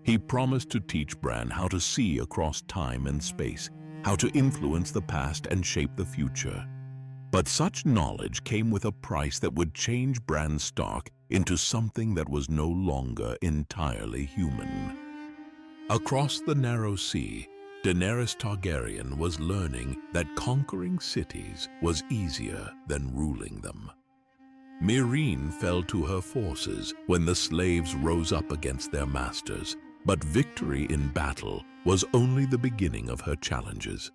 He promised to teach Bran how to see across time and space, how to influence the past and shape the future. But such knowledge came with a price that would change Bran Stark into something that was no longer entirely human. Across the narrow sea, Daenerys Targaryen was learning that conquering cities was easier than ruling them. Meereen fell to her forces when the slaves rose up against their masters, but victory in battle was only the beginning of her challenges.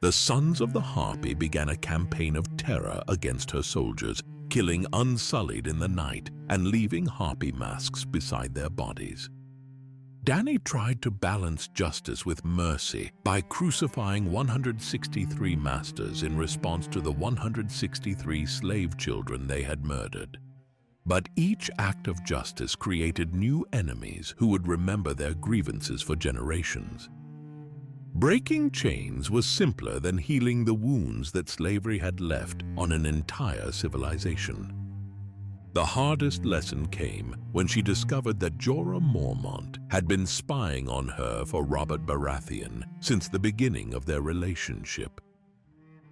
The Sons of the Harpy began a campaign of terror against her soldiers, killing unsullied in the night and leaving harpy masks beside their bodies. Dany tried to balance justice with mercy by crucifying 163 masters in response to the 163 slave children they had murdered. But each act of justice created new enemies who would remember their grievances for generations. Breaking chains was simpler than healing the wounds that slavery had left on an entire civilization. The hardest lesson came when she discovered that Jorah Mormont had been spying on her for Robert Baratheon since the beginning of their relationship.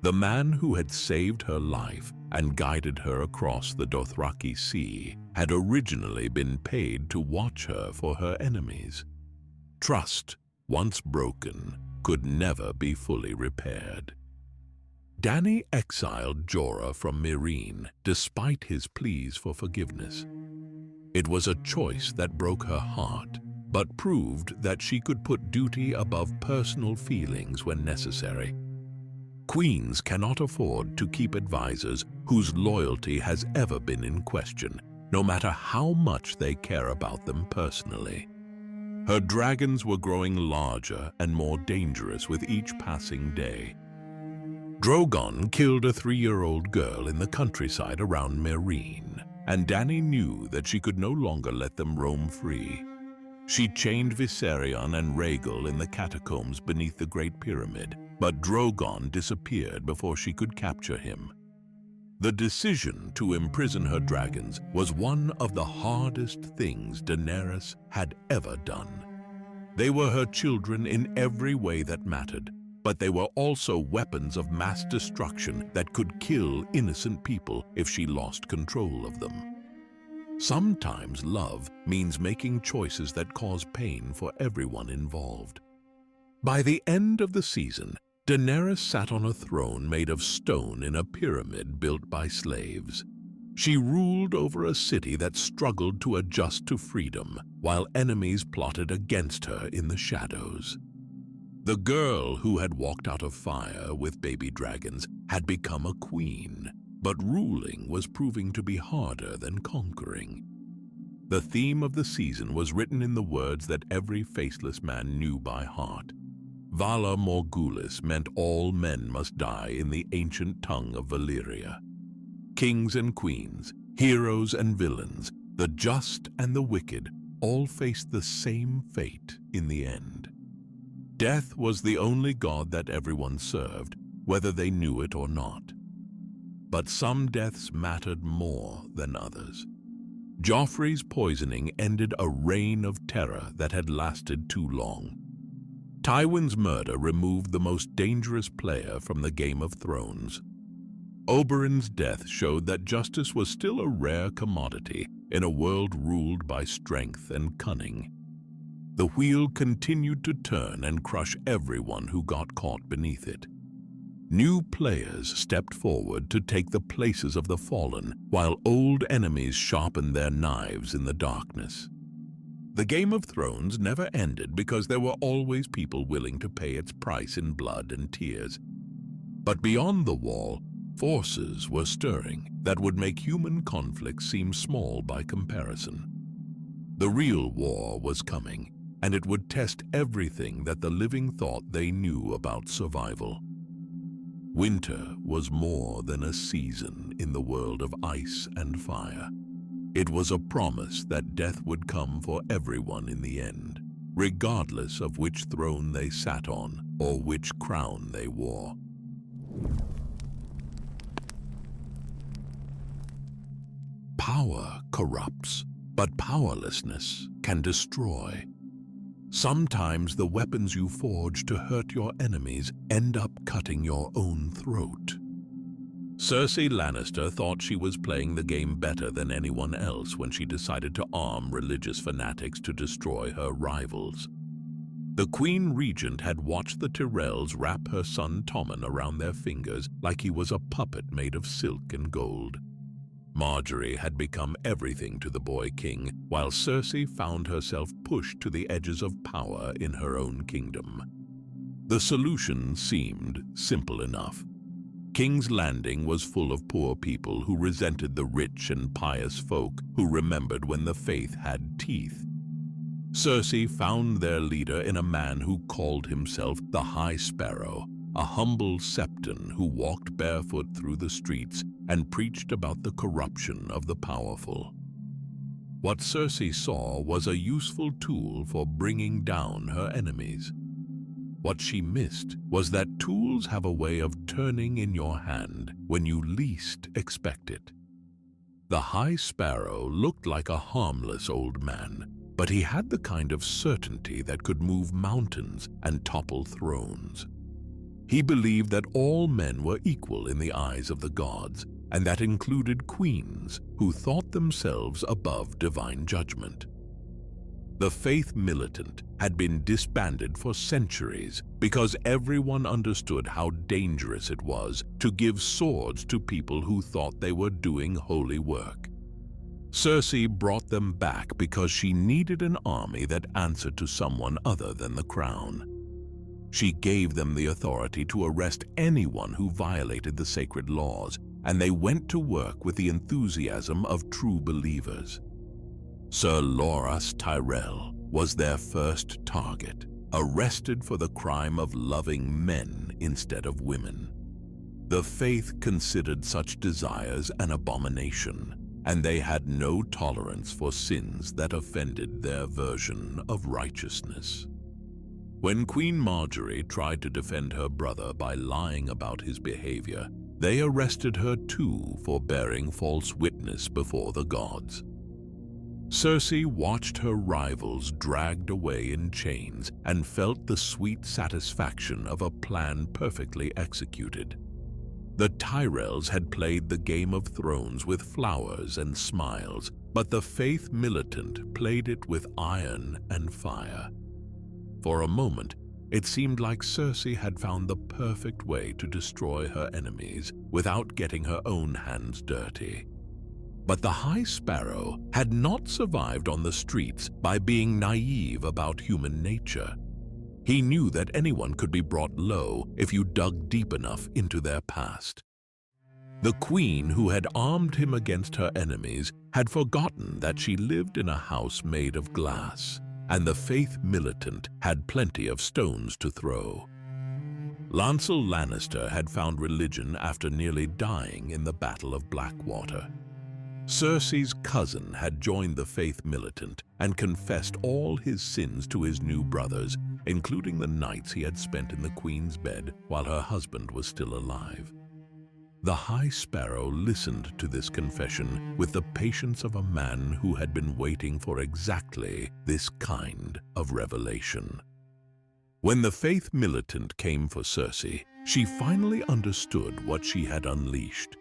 The man who had saved her life and guided her across the Dothraki Sea had originally been paid to watch her for her enemies. Trust, once broken, could never be fully repaired. Dany exiled Jorah from Meereen despite his pleas for forgiveness. It was a choice that broke her heart, but proved that she could put duty above personal feelings when necessary. Queens cannot afford to keep advisors whose loyalty has ever been in question, no matter how much they care about them personally. Her dragons were growing larger and more dangerous with each passing day. Drogon killed a 3-year-old girl in the countryside around Meereen, and Dany knew that she could no longer let them roam free. She chained Viserion and Rhaegal in the catacombs beneath the Great Pyramid, but Drogon disappeared before she could capture him. The decision to imprison her dragons was one of the hardest things Daenerys had ever done. They were her children in every way that mattered, but they were also weapons of mass destruction that could kill innocent people if she lost control of them. Sometimes love means making choices that cause pain for everyone involved. By the end of the season, Daenerys sat on a throne made of stone in a pyramid built by slaves. She ruled over a city that struggled to adjust to freedom, while enemies plotted against her in the shadows. The girl who had walked out of fire with baby dragons had become a queen, but ruling was proving to be harder than conquering. The theme of the season was written in the words that every faceless man knew by heart. Vala Morghulis meant all men must die in the ancient tongue of Valyria. Kings and queens, heroes and villains, the just and the wicked all faced the same fate in the end. Death was the only god that everyone served, whether they knew it or not. But some deaths mattered more than others. Joffrey's poisoning ended a reign of terror that had lasted too long. Tywin's murder removed the most dangerous player from the Game of Thrones. Oberyn's death showed that justice was still a rare commodity in a world ruled by strength and cunning. The wheel continued to turn and crush everyone who got caught beneath it. New players stepped forward to take the places of the fallen, while old enemies sharpened their knives in the darkness. The Game of Thrones never ended because there were always people willing to pay its price in blood and tears. But beyond the wall, forces were stirring that would make human conflict seem small by comparison. The real war was coming, and it would test everything that the living thought they knew about survival. Winter was more than a season in the world of ice and fire. It was a promise that death would come for everyone in the end, regardless of which throne they sat on or which crown they wore. Power corrupts, but powerlessness can destroy. Sometimes the weapons you forge to hurt your enemies end up cutting your own throat. Cersei Lannister thought she was playing the game better than anyone else when she decided to arm religious fanatics to destroy her rivals. The Queen Regent had watched the Tyrells wrap her son Tommen around their fingers like he was a puppet made of silk and gold. Margaery had become everything to the boy king, while Cersei found herself pushed to the edges of power in her own kingdom. The solution seemed simple enough. King's Landing was full of poor people who resented the rich and pious folk who remembered when the faith had teeth. Cersei found their leader in a man who called himself the High Sparrow, a humble septon who walked barefoot through the streets and preached about the corruption of the powerful. What Cersei saw was a useful tool for bringing down her enemies. What she missed was that tools have a way of turning in your hand when you least expect it. The High Sparrow looked like a harmless old man, but he had the kind of certainty that could move mountains and topple thrones. He believed that all men were equal in the eyes of the gods, and that included queens who thought themselves above divine judgment. The faith militant had been disbanded for centuries because everyone understood how dangerous it was to give swords to people who thought they were doing holy work. Cersei brought them back because she needed an army that answered to someone other than the crown. She gave them the authority to arrest anyone who violated the sacred laws, and they went to work with the enthusiasm of true believers. Sir Loras Tyrell was their first target, arrested for the crime of loving men instead of women. The faith considered such desires an abomination, and they had no tolerance for sins that offended their version of righteousness. When Queen Margaery tried to defend her brother by lying about his behavior, they arrested her too for bearing false witness before the gods. Cersei watched her rivals dragged away in chains and felt the sweet satisfaction of a plan perfectly executed. The Tyrells had played the Game of Thrones with flowers and smiles, but the faith militant played it with iron and fire. For a moment, it seemed like Cersei had found the perfect way to destroy her enemies without getting her own hands dirty. But the High Sparrow had not survived on the streets by being naive about human nature. He knew that anyone could be brought low if you dug deep enough into their past. The queen who had armed him against her enemies had forgotten that she lived in a house made of glass, and the faith militant had plenty of stones to throw. Lancel Lannister had found religion after nearly dying in the Battle of Blackwater. Cersei's cousin had joined the faith militant and confessed all his sins to his new brothers, including the nights he had spent in the queen's bed while her husband was still alive. The High Sparrow listened to this confession with the patience of a man who had been waiting for exactly this kind of revelation. When the faith militant came for Cersei, she finally understood what she had unleashed.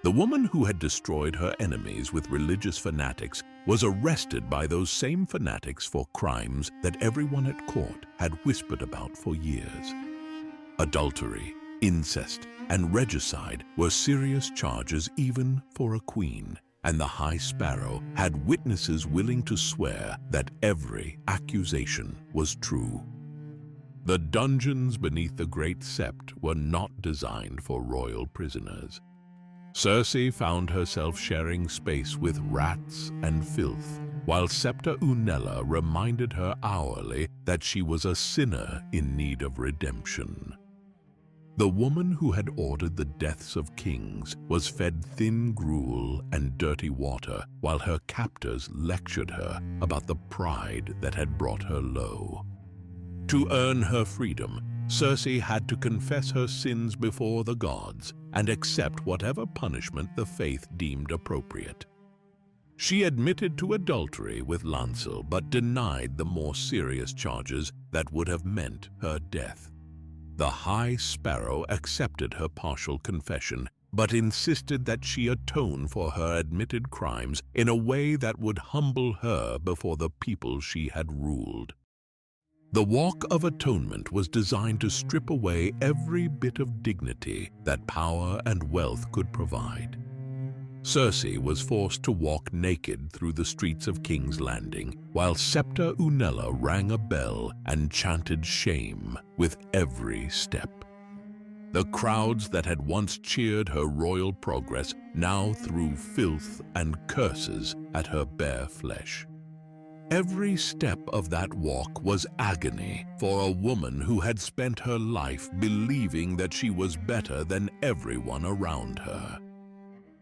The woman who had destroyed her enemies with religious fanatics was arrested by those same fanatics for crimes that everyone at court had whispered about for years. Adultery, incest, and regicide were serious charges even for a queen, and the High Sparrow had witnesses willing to swear that every accusation was true. The dungeons beneath the Great Sept were not designed for royal prisoners. Cersei found herself sharing space with rats and filth, while Septa Unella reminded her hourly that she was a sinner in need of redemption. The woman who had ordered the deaths of kings was fed thin gruel and dirty water, while her captors lectured her about the pride that had brought her low. To earn her freedom, Cersei had to confess her sins before the gods and accept whatever punishment the faith deemed appropriate. She admitted to adultery with Lancel, but denied the more serious charges that would have meant her death. The High Sparrow accepted her partial confession, but insisted that she atone for her admitted crimes in a way that would humble her before the people she had ruled. The Walk of Atonement was designed to strip away every bit of dignity that power and wealth could provide. Cersei was forced to walk naked through the streets of King's Landing, while Septa Unella rang a bell and chanted shame with every step. The crowds that had once cheered her royal progress now threw filth and curses at her bare flesh. Every step of that walk was agony for a woman who had spent her life believing that she was better than everyone around her.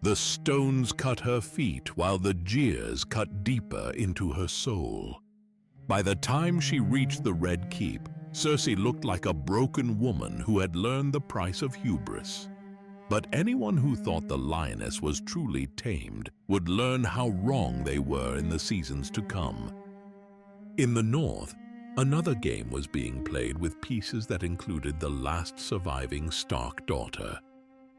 The stones cut her feet while the jeers cut deeper into her soul. By the time she reached the Red Keep, Cersei looked like a broken woman who had learned the price of hubris. But anyone who thought the lioness was truly tamed would learn how wrong they were in the seasons to come. In the north, another game was being played with pieces that included the last surviving Stark daughter.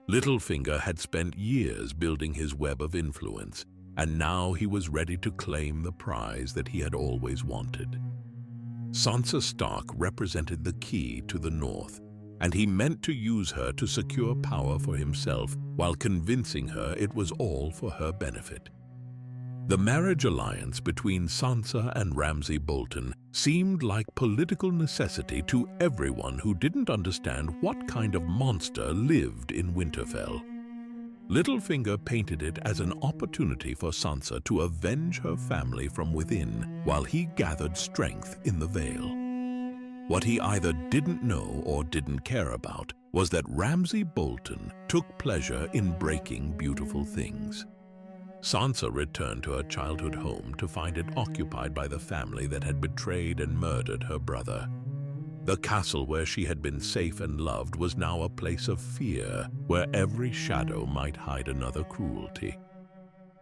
Littlefinger had spent years building his web of influence, and now he was ready to claim the prize that he had always wanted. Sansa Stark represented the key to the north, and he meant to use her to secure power for himself while convincing her it was all for her benefit. The marriage alliance between Sansa and Ramsay Bolton seemed like political necessity to everyone who didn't understand what kind of monster lived in Winterfell. Littlefinger painted it as an opportunity for Sansa to avenge her family from within while he gathered strength in the Vale. What he either didn't know or didn't care about was that Ramsay Bolton took pleasure in breaking beautiful things. Sansa returned to her childhood home to find it occupied by the family that had betrayed and murdered her brother. The castle where she had been safe and loved was now a place of fear, where every shadow might hide another cruelty.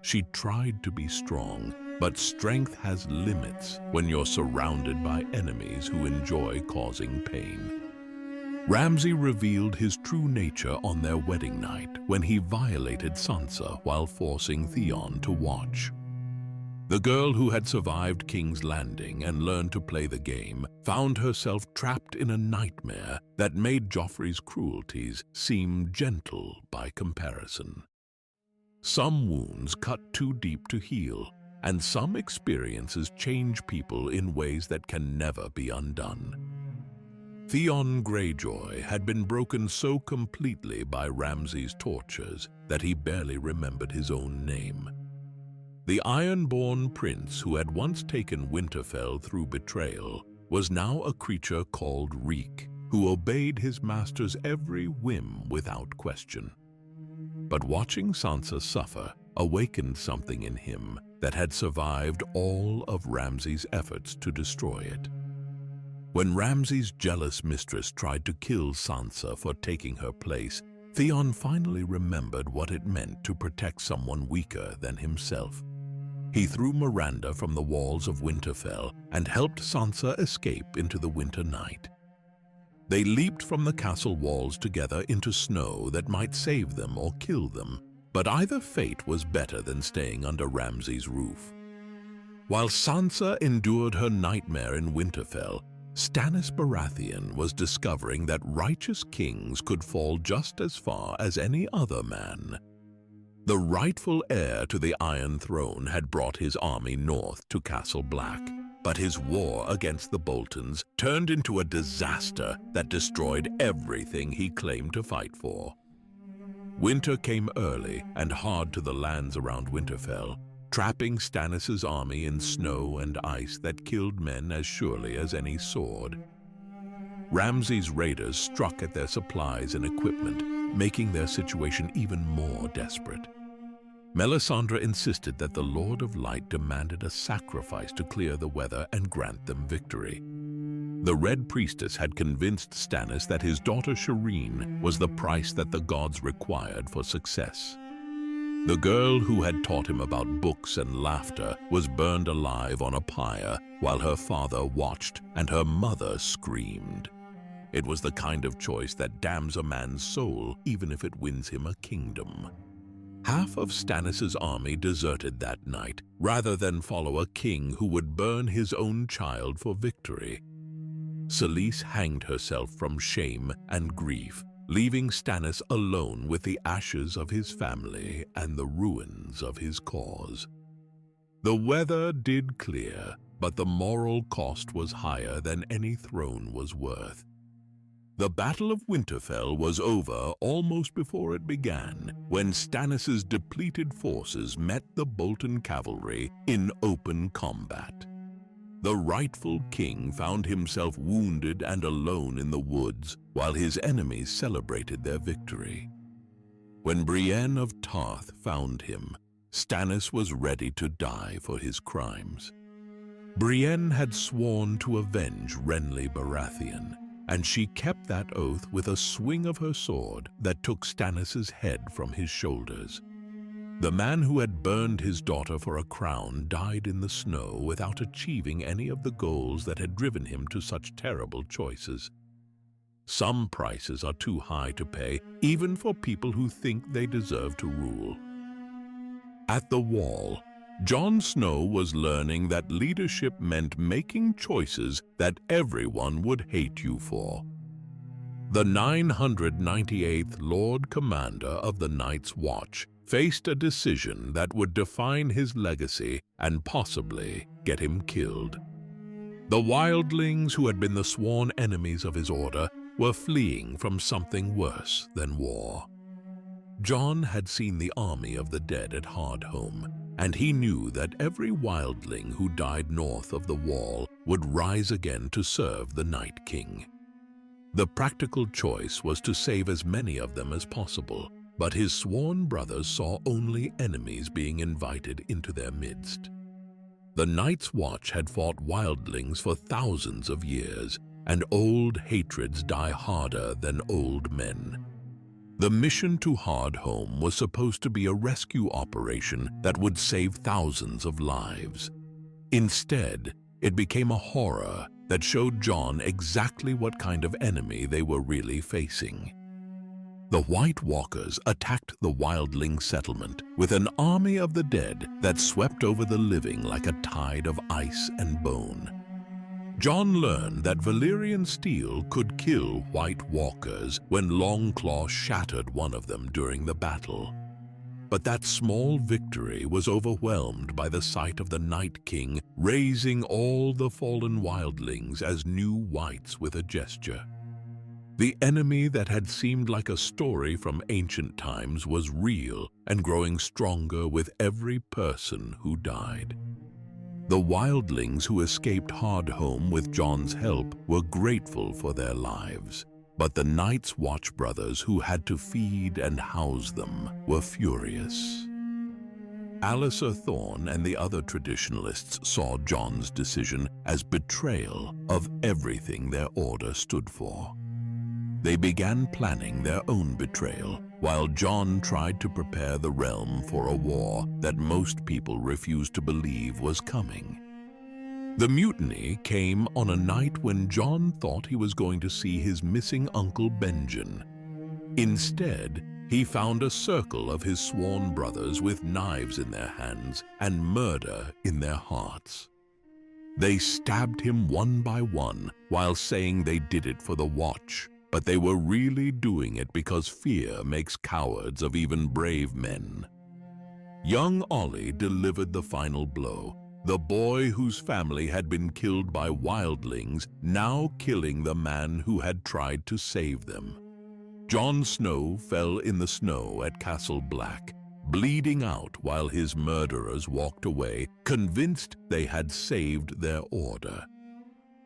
She tried to be strong, but strength has limits when you're surrounded by enemies who enjoy causing pain. Ramsay revealed his true nature on their wedding night when he violated Sansa while forcing Theon to watch. The girl who had survived King's Landing and learned to play the game found herself trapped in a nightmare that made Joffrey's cruelties seem gentle by comparison. Some wounds cut too deep to heal, and some experiences change people in ways that can never be undone. Theon Greyjoy had been broken so completely by Ramsay's tortures that he barely remembered his own name. The Ironborn prince who had once taken Winterfell through betrayal was now a creature called Reek, who obeyed his master's every whim without question. But watching Sansa suffer awakened something in him that had survived all of Ramsay's efforts to destroy it. When Ramsay's jealous mistress tried to kill Sansa for taking her place, Theon finally remembered what it meant to protect someone weaker than himself. He threw Miranda from the walls of Winterfell and helped Sansa escape into the winter night. They leaped from the castle walls together into snow that might save them or kill them, but either fate was better than staying under Ramsay's roof. While Sansa endured her nightmare in Winterfell, Stannis Baratheon was discovering that righteous kings could fall just as far as any other man. The rightful heir to the Iron Throne had brought his army north to Castle Black, but his war against the Boltons turned into a disaster that destroyed everything he claimed to fight for. Winter came early and hard to the lands around Winterfell, trapping Stannis' army in snow and ice that killed men as surely as any sword. Ramsay's raiders struck at their supplies and equipment, making their situation even more desperate. Melisandre insisted that the Lord of Light demanded a sacrifice to clear the weather and grant them victory. The Red Priestess had convinced Stannis that his daughter Shireen was the price that the gods required for success. The girl who had taught him about books and laughter was burned alive on a pyre while her father watched and her mother screamed. It was the kind of choice that damns a man's soul even if it wins him a kingdom. Half of Stannis' army deserted that night rather than follow a king who would burn his own child for victory. Selyse hanged herself from shame and grief, leaving Stannis alone with the ashes of his family and the ruins of his cause. The weather did clear, but the moral cost was higher than any throne was worth. The Battle of Winterfell was over almost before it began, when Stannis's depleted forces met the Bolton cavalry in open combat. The rightful king found himself wounded and alone in the woods while his enemies celebrated their victory. When Brienne of Tarth found him, Stannis was ready to die for his crimes. Brienne had sworn to avenge Renly Baratheon, and she kept that oath with a swing of her sword that took Stannis's head from his shoulders. The man who had burned his daughter for a crown died in the snow without achieving any of the goals that had driven him to such terrible choices. Some prices are too high to pay, even for people who think they deserve to rule. At the Wall, Jon Snow was learning that leadership meant making choices that everyone would hate you for. The 998th Lord Commander of the Night's Watch faced a decision that would define his legacy and possibly get him killed. The wildlings who had been the sworn enemies of his order were fleeing from something worse than war. Jon had seen the army of the dead at Hardhome, and he knew that every wildling who died north of the Wall would rise again to serve the Night King. The practical choice was to save as many of them as possible, but his sworn brothers saw only enemies being invited into their midst. The Night's Watch had fought wildlings for thousands of years, and old hatreds die harder than old men. The mission to Hardhome was supposed to be a rescue operation that would save thousands of lives. Instead, it became a horror that showed Jon exactly what kind of enemy they were really facing. The White Walkers attacked the wildling settlement with an army of the dead that swept over the living like a tide of ice and bone. Jon learned that Valyrian steel could kill White Walkers when Longclaw shattered one of them during the battle. But that small victory was overwhelmed by the sight of the Night King raising all the fallen wildlings as new whites with a gesture. The enemy that had seemed like a story from ancient times was real and growing stronger with every person who died. The wildlings who escaped Hardhome with Jon's help were grateful for their lives, but the Night's Watch brothers who had to feed and house them were furious. Alliser Thorne and the other traditionalists saw Jon's decision as betrayal of everything their order stood for. They began planning their own betrayal, while Jon tried to prepare the realm for a war that most people refused to believe was coming. The mutiny came on a night when Jon thought he was going to see his missing uncle Benjen. Instead, he found a circle of his sworn brothers with knives in their hands and murder in their hearts. They stabbed him one by one while saying they did it for the Watch, but they were really doing it because fear makes cowards of even brave men. Young Ollie delivered the final blow, the boy whose family had been killed by wildlings now killing the man who had tried to save them. Jon Snow fell in the snow at Castle Black, bleeding out while his murderers walked away, convinced they had saved their order.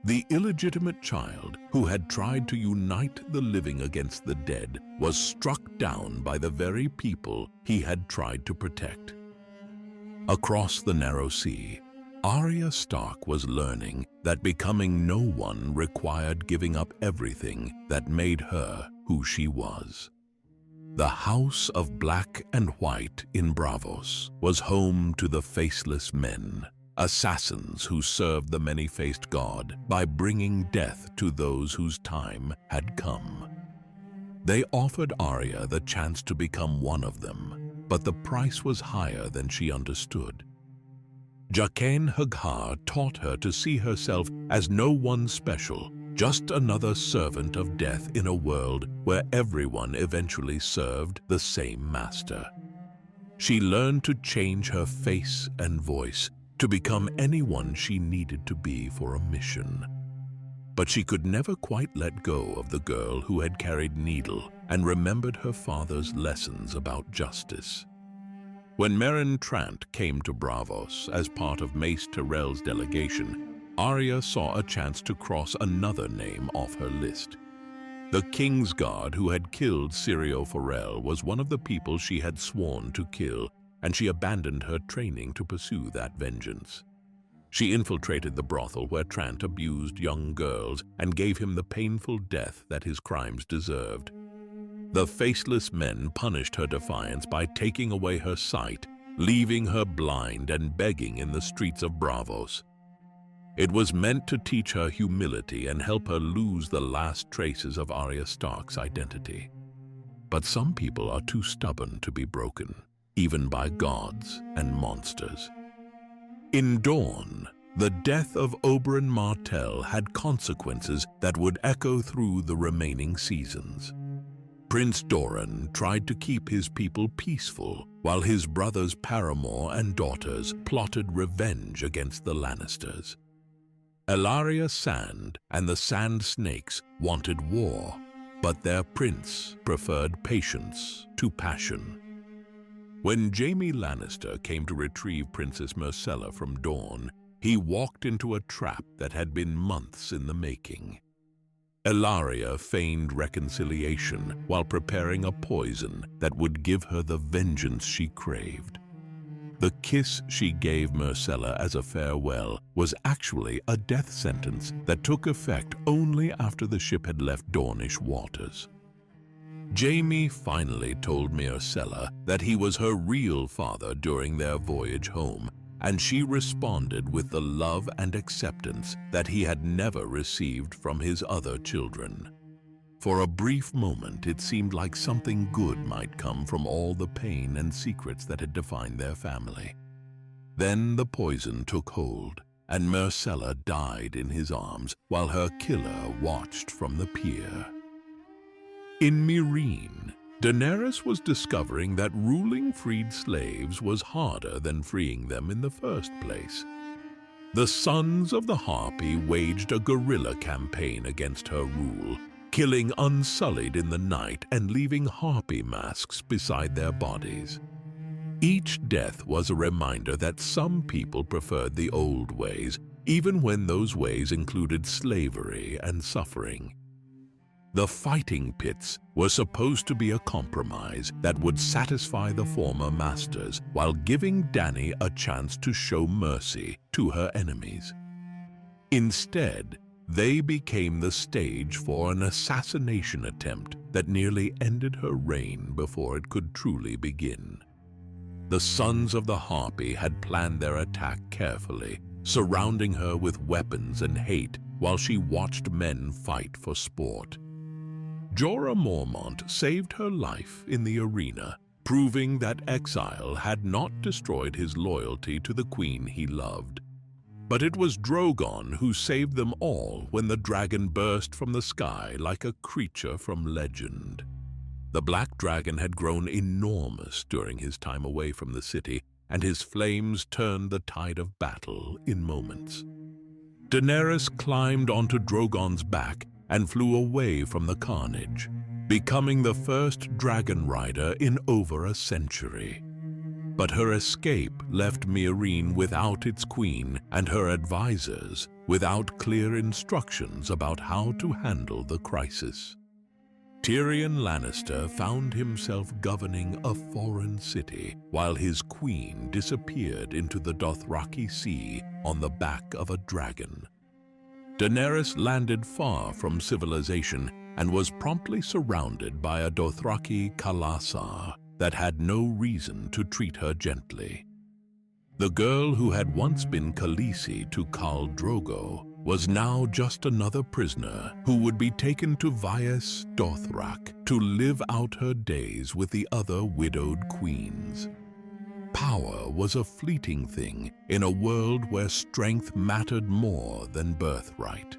The illegitimate child who had tried to unite the living against the dead was struck down by the very people he had tried to protect. Across the narrow sea, Arya Stark was learning that becoming no one required giving up everything that made her who she was. The House of Black and White in Braavos was home to the Faceless Men, assassins who served the many-faced god by bringing death to those whose time had come. They offered Arya the chance to become one of them, but the price was higher than she understood. Jaqen H'ghar taught her to see herself as no one special, just another servant of death in a world where everyone eventually served the same master. She learned to change her face and voice to become anyone she needed to be for a mission. But she could never quite let go of the girl who had carried Needle and remembered her father's lessons about justice. When Meryn Trant came to Braavos as part of Mace Tyrell's delegation, Arya saw a chance to cross another name off her list. The Kingsguard who had killed Syrio Forel was one of the people she had sworn to kill, and she abandoned her training to pursue that vengeance. She infiltrated the brothel where Trant abused young girls and gave him the painful death that his crimes deserved. The faceless men punished her defiance by taking away her sight, leaving her blind and begging in the streets of Braavos. It was meant to teach her humility and help her lose the last traces of Arya Stark's identity. But some people are too stubborn to be broken, even by gods and monsters. In Dawn, the death of Oberyn Martell had consequences that would echo through the remaining seasons. Prince Doran tried to keep his people peaceful, while his brother's paramour and daughters plotted revenge against the Lannisters. Ellaria Sand and the Sand Snakes wanted war, but their prince preferred patience to passion. When Jaime Lannister came to retrieve Princess Myrcella from Dorne, he walked into a trap that had been months in the making. Ellaria feigned reconciliation while preparing a poison that would give her the vengeance she craved. The kiss she gave Myrcella as a farewell was actually a death sentence that took effect only after the ship had left Dornish waters. Jaime finally told Myrcella that he was her real father during their voyage home, and she responded with the love and acceptance that he had never received from his other children. For a brief moment, it seemed like something good might come from all the pain and secrets that had defined their family. Then the poison took hold, and Myrcella died in his arms while her killer watched from the pier. In Meereen, Daenerys was discovering that ruling freed slaves was harder than freeing them in the first place. The Sons of the Harpy waged a guerrilla campaign against her rule, killing unsullied in the night and leaving harpy masks beside their bodies. Each death was a reminder that some people preferred the old ways, even when those ways included slavery and suffering. The fighting pits were supposed to be a compromise that would satisfy the former masters while giving Dany a chance to show mercy to her enemies. Instead, they became the stage for an assassination attempt that nearly ended her reign before it could truly begin. The Sons of the Harpy had planned their attack carefully, surrounding her with weapons and hate while she watched men fight for sport. Jorah Mormont saved her life in the arena, proving that exile had not destroyed his loyalty to the queen he loved. But it was Drogon who saved them all when the dragon burst from the sky like a creature from legend. The black dragon had grown enormous during his time away from the city, and his flames turned the tide of battle in moments. Daenerys climbed onto Drogon's back and flew away from the carnage, becoming the first dragon rider in over a century. But her escape left Meereen without its queen and her advisors without clear instructions about how to handle the crisis. Tyrion Lannister found himself governing a foreign city while his queen disappeared into the Dothraki Sea on the back of a dragon. Daenerys landed far from civilization and was promptly surrounded by a Dothraki Khalasar that had no reason to treat her gently. The girl who had once been Khaleesi to Khal Drogo was now just another prisoner who would be taken to Vaes Dothrak to live out her days with the other widowed queens. Power was a fleeting thing in a world where strength mattered more than birthright.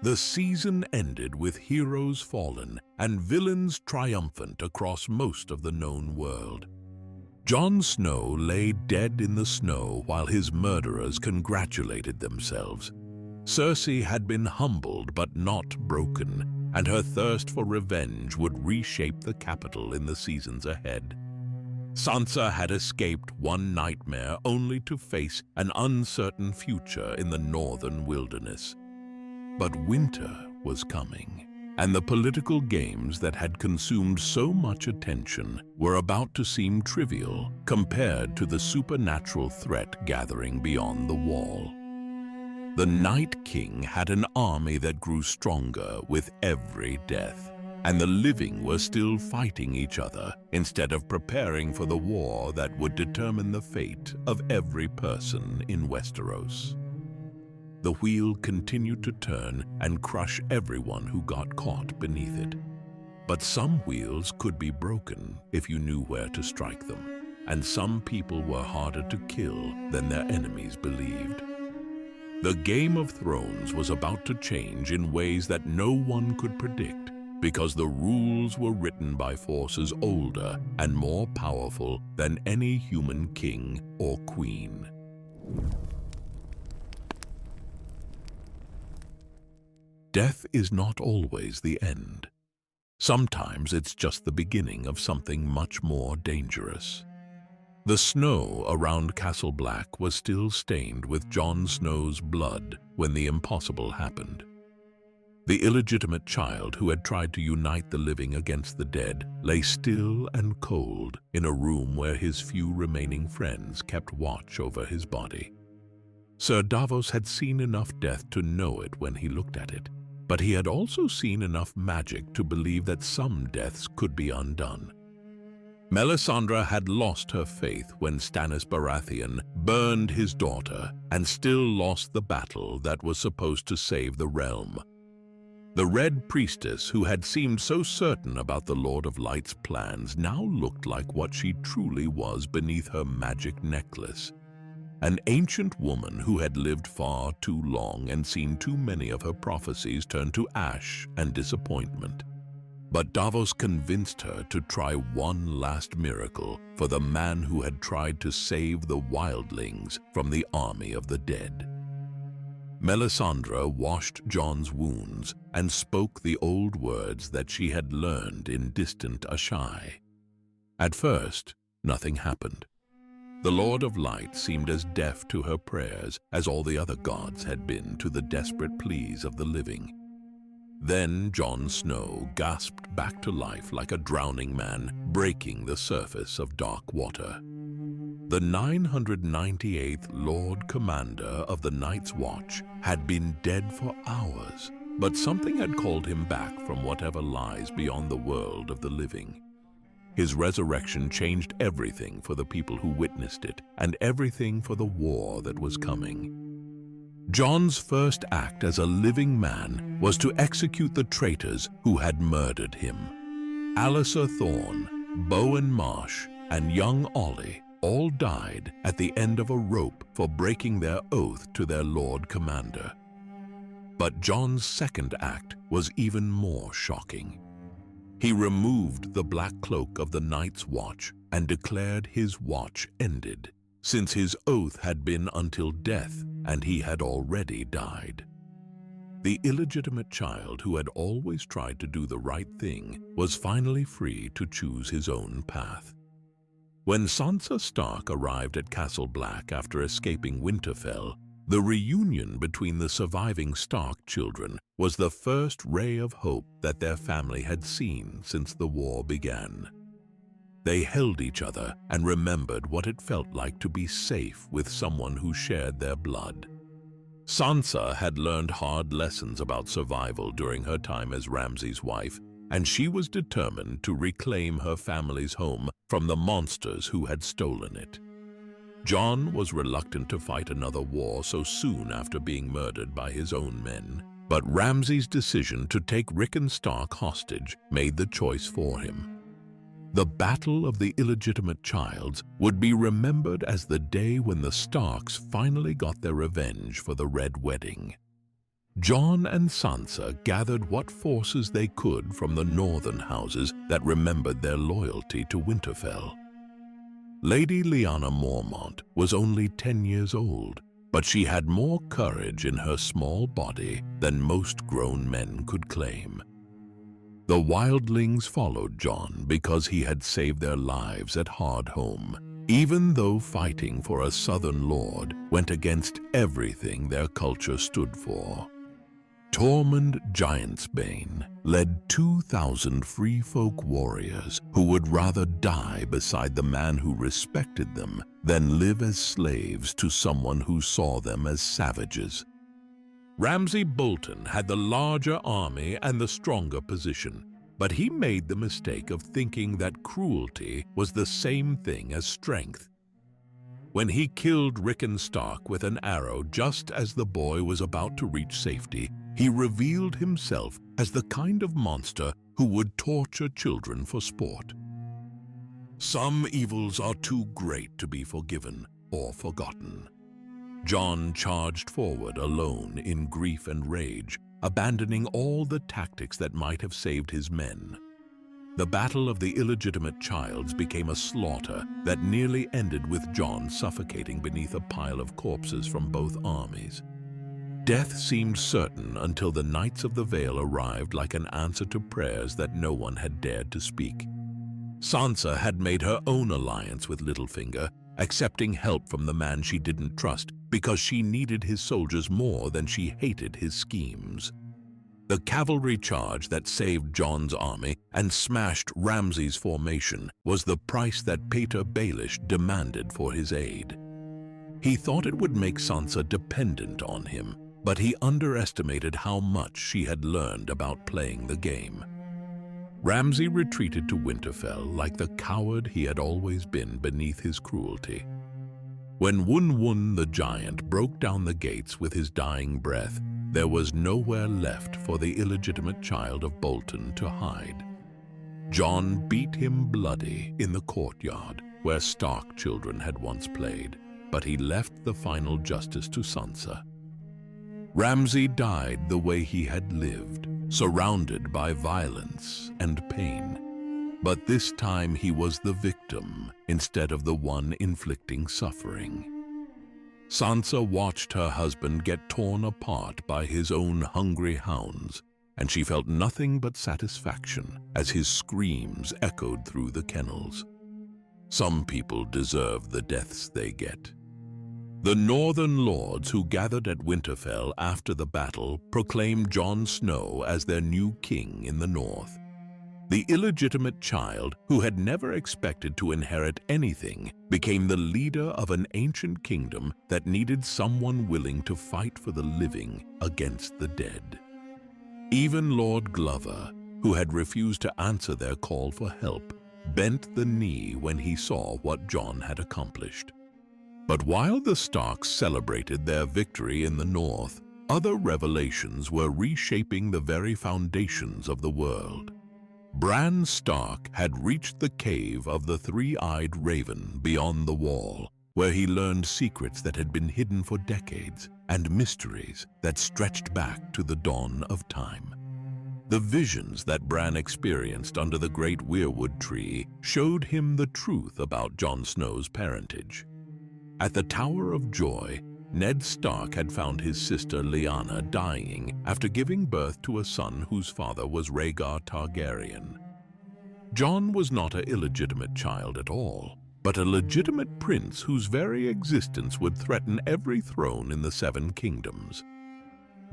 The season ended with heroes fallen and villains triumphant across most of the known world. Jon Snow lay dead in the snow while his murderers congratulated themselves. Cersei had been humbled but not broken, and her thirst for revenge would reshape the capital in the seasons ahead. Sansa had escaped one nightmare only to face an uncertain future in the northern wilderness. But winter was coming, and the political games that had consumed so much attention were about to seem trivial compared to the supernatural threat gathering beyond the wall. The Night King had an army that grew stronger with every death, and the living were still fighting each other instead of preparing for the war that would determine the fate of every person in Westeros. The wheel continued to turn and crush everyone who got caught beneath it. But some wheels could be broken if you knew where to strike them, and some people were harder to kill than their enemies believed. The Game of Thrones was about to change in ways that no one could predict, because the rules were written by forces older and more powerful than any human king or queen. Death is not always the end. Sometimes it's just the beginning of something much more dangerous. The snow around Castle Black was still stained with Jon Snow's blood when the impossible happened. The illegitimate child who had tried to unite the living against the dead lay still and cold in a room where his few remaining friends kept watch over his body. Sir Davos had seen enough death to know it when he looked at it, but he had also seen enough magic to believe that some deaths could be undone. Melisandre had lost her faith when Stannis Baratheon burned his daughter and still lost the battle that was supposed to save the realm. The Red Priestess, who had seemed so certain about the Lord of Light's plans, now looked like what she truly was beneath her magic necklace. An ancient woman who had lived far too long and seen too many of her prophecies turn to ash and disappointment. But Davos convinced her to try one last miracle for the man who had tried to save the wildlings from the army of the dead. Melisandre washed Jon's wounds and spoke the old words that she had learned in distant Ashai. At first, nothing happened. The Lord of Light seemed as deaf to her prayers as all the other gods had been to the desperate pleas of the living. Then Jon Snow gasped back to life like a drowning man breaking the surface of dark water. The 998th Lord Commander of the Night's Watch had been dead for hours, but something had called him back from whatever lies beyond the world of the living. His resurrection changed everything for the people who witnessed it, and everything for the war that was coming. Jon's first act as a living man was to execute the traitors who had murdered him. Alliser Thorne, Bowen Marsh, and young Ollie all died at the end of a rope for breaking their oath to their Lord Commander. But Jon's second act was even more shocking. He removed the black cloak of the Night's Watch and declared his watch ended, since his oath had been until death and he had already died. The illegitimate child who had always tried to do the right thing was finally free to choose his own path. When Sansa Stark arrived at Castle Black after escaping Winterfell, the reunion between the surviving Stark children was the first ray of hope that their family had seen since the war began. They held each other and remembered what it felt like to be safe with someone who shared their blood. Sansa had learned hard lessons about survival during her time as Ramsay's wife, and she was determined to reclaim her family's home from the monsters who had stolen it. Jon was reluctant to fight another war so soon after being murdered by his own men, but Ramsay's decision to take Rickon Stark hostage made the choice for him. The Battle of the Illegitimate Childs would be remembered as the day when the Starks finally got their revenge for the Red Wedding. Jon and Sansa gathered what forces they could from the northern houses that remembered their loyalty to Winterfell. Lady Lyanna Mormont was only 10 years old, but she had more courage in her small body than most grown men could claim. The wildlings followed Jon because he had saved their lives at Hardhome, even though fighting for a southern lord went against everything their culture stood for. Tormund Giantsbane led 2,000 free folk warriors who would rather die beside the man who respected them than live as slaves to someone who saw them as savages. Ramsay Bolton had the larger army and the stronger position, but he made the mistake of thinking that cruelty was the same thing as strength. When he killed Rickon Stark with an arrow just as the boy was about to reach safety, he revealed himself as the kind of monster who would torture children for sport. Some evils are too great to be forgiven or forgotten. Jon charged forward alone in grief and rage, abandoning all the tactics that might have saved his men. The Battle of the Illegitimate Childs became a slaughter that nearly ended with Jon suffocating beneath a pile of corpses from both armies. Death seemed certain until the Knights of the Vale arrived like an answer to prayers that no one had dared to speak. Sansa had made her own alliance with Littlefinger, accepting help from the man she didn't trust because she needed his soldiers more than she hated his schemes. The cavalry charge that saved Jon's army and smashed Ramsay's formation was the price that Petyr Baelish demanded for his aid. He thought it would make Sansa dependent on him, but he underestimated how much she had learned about playing the game. Ramsay retreated to Winterfell like the coward he had always been beneath his cruelty. When Wun the giant broke down the gates with his dying breath, there was nowhere left for the illegitimate child of Bolton to hide. Jon beat him bloody in the courtyard where Stark children had once played, but he left the final justice to Sansa. Ramsay died the way he had lived, surrounded by violence and pain. But this time he was the victim instead of the one inflicting suffering. Sansa watched her husband get torn apart by his own hungry hounds, and she felt nothing but satisfaction as his screams echoed through the kennels. Some people deserve the deaths they get. The Northern Lords who gathered at Winterfell after the battle proclaimed Jon Snow as their new king in the north. The illegitimate child, who had never expected to inherit anything, became the leader of an ancient kingdom that needed someone willing to fight for the living against the dead. Even Lord Glover, who had refused to answer their call for help, bent the knee when he saw what Jon had accomplished. But while the Starks celebrated their victory in the north, other revelations were reshaping the very foundations of the world. Bran Stark had reached the cave of the three-eyed raven beyond the wall, where he learned secrets that had been hidden for decades and mysteries that stretched back to the dawn of time. The visions that Bran experienced under the great weirwood tree showed him the truth about Jon Snow's parentage. At the Tower of Joy, Ned Stark had found his sister Lyanna dying after giving birth to a son whose father was Rhaegar Targaryen. Jon was not an illegitimate child at all, but a legitimate prince whose very existence would threaten every throne in the Seven Kingdoms.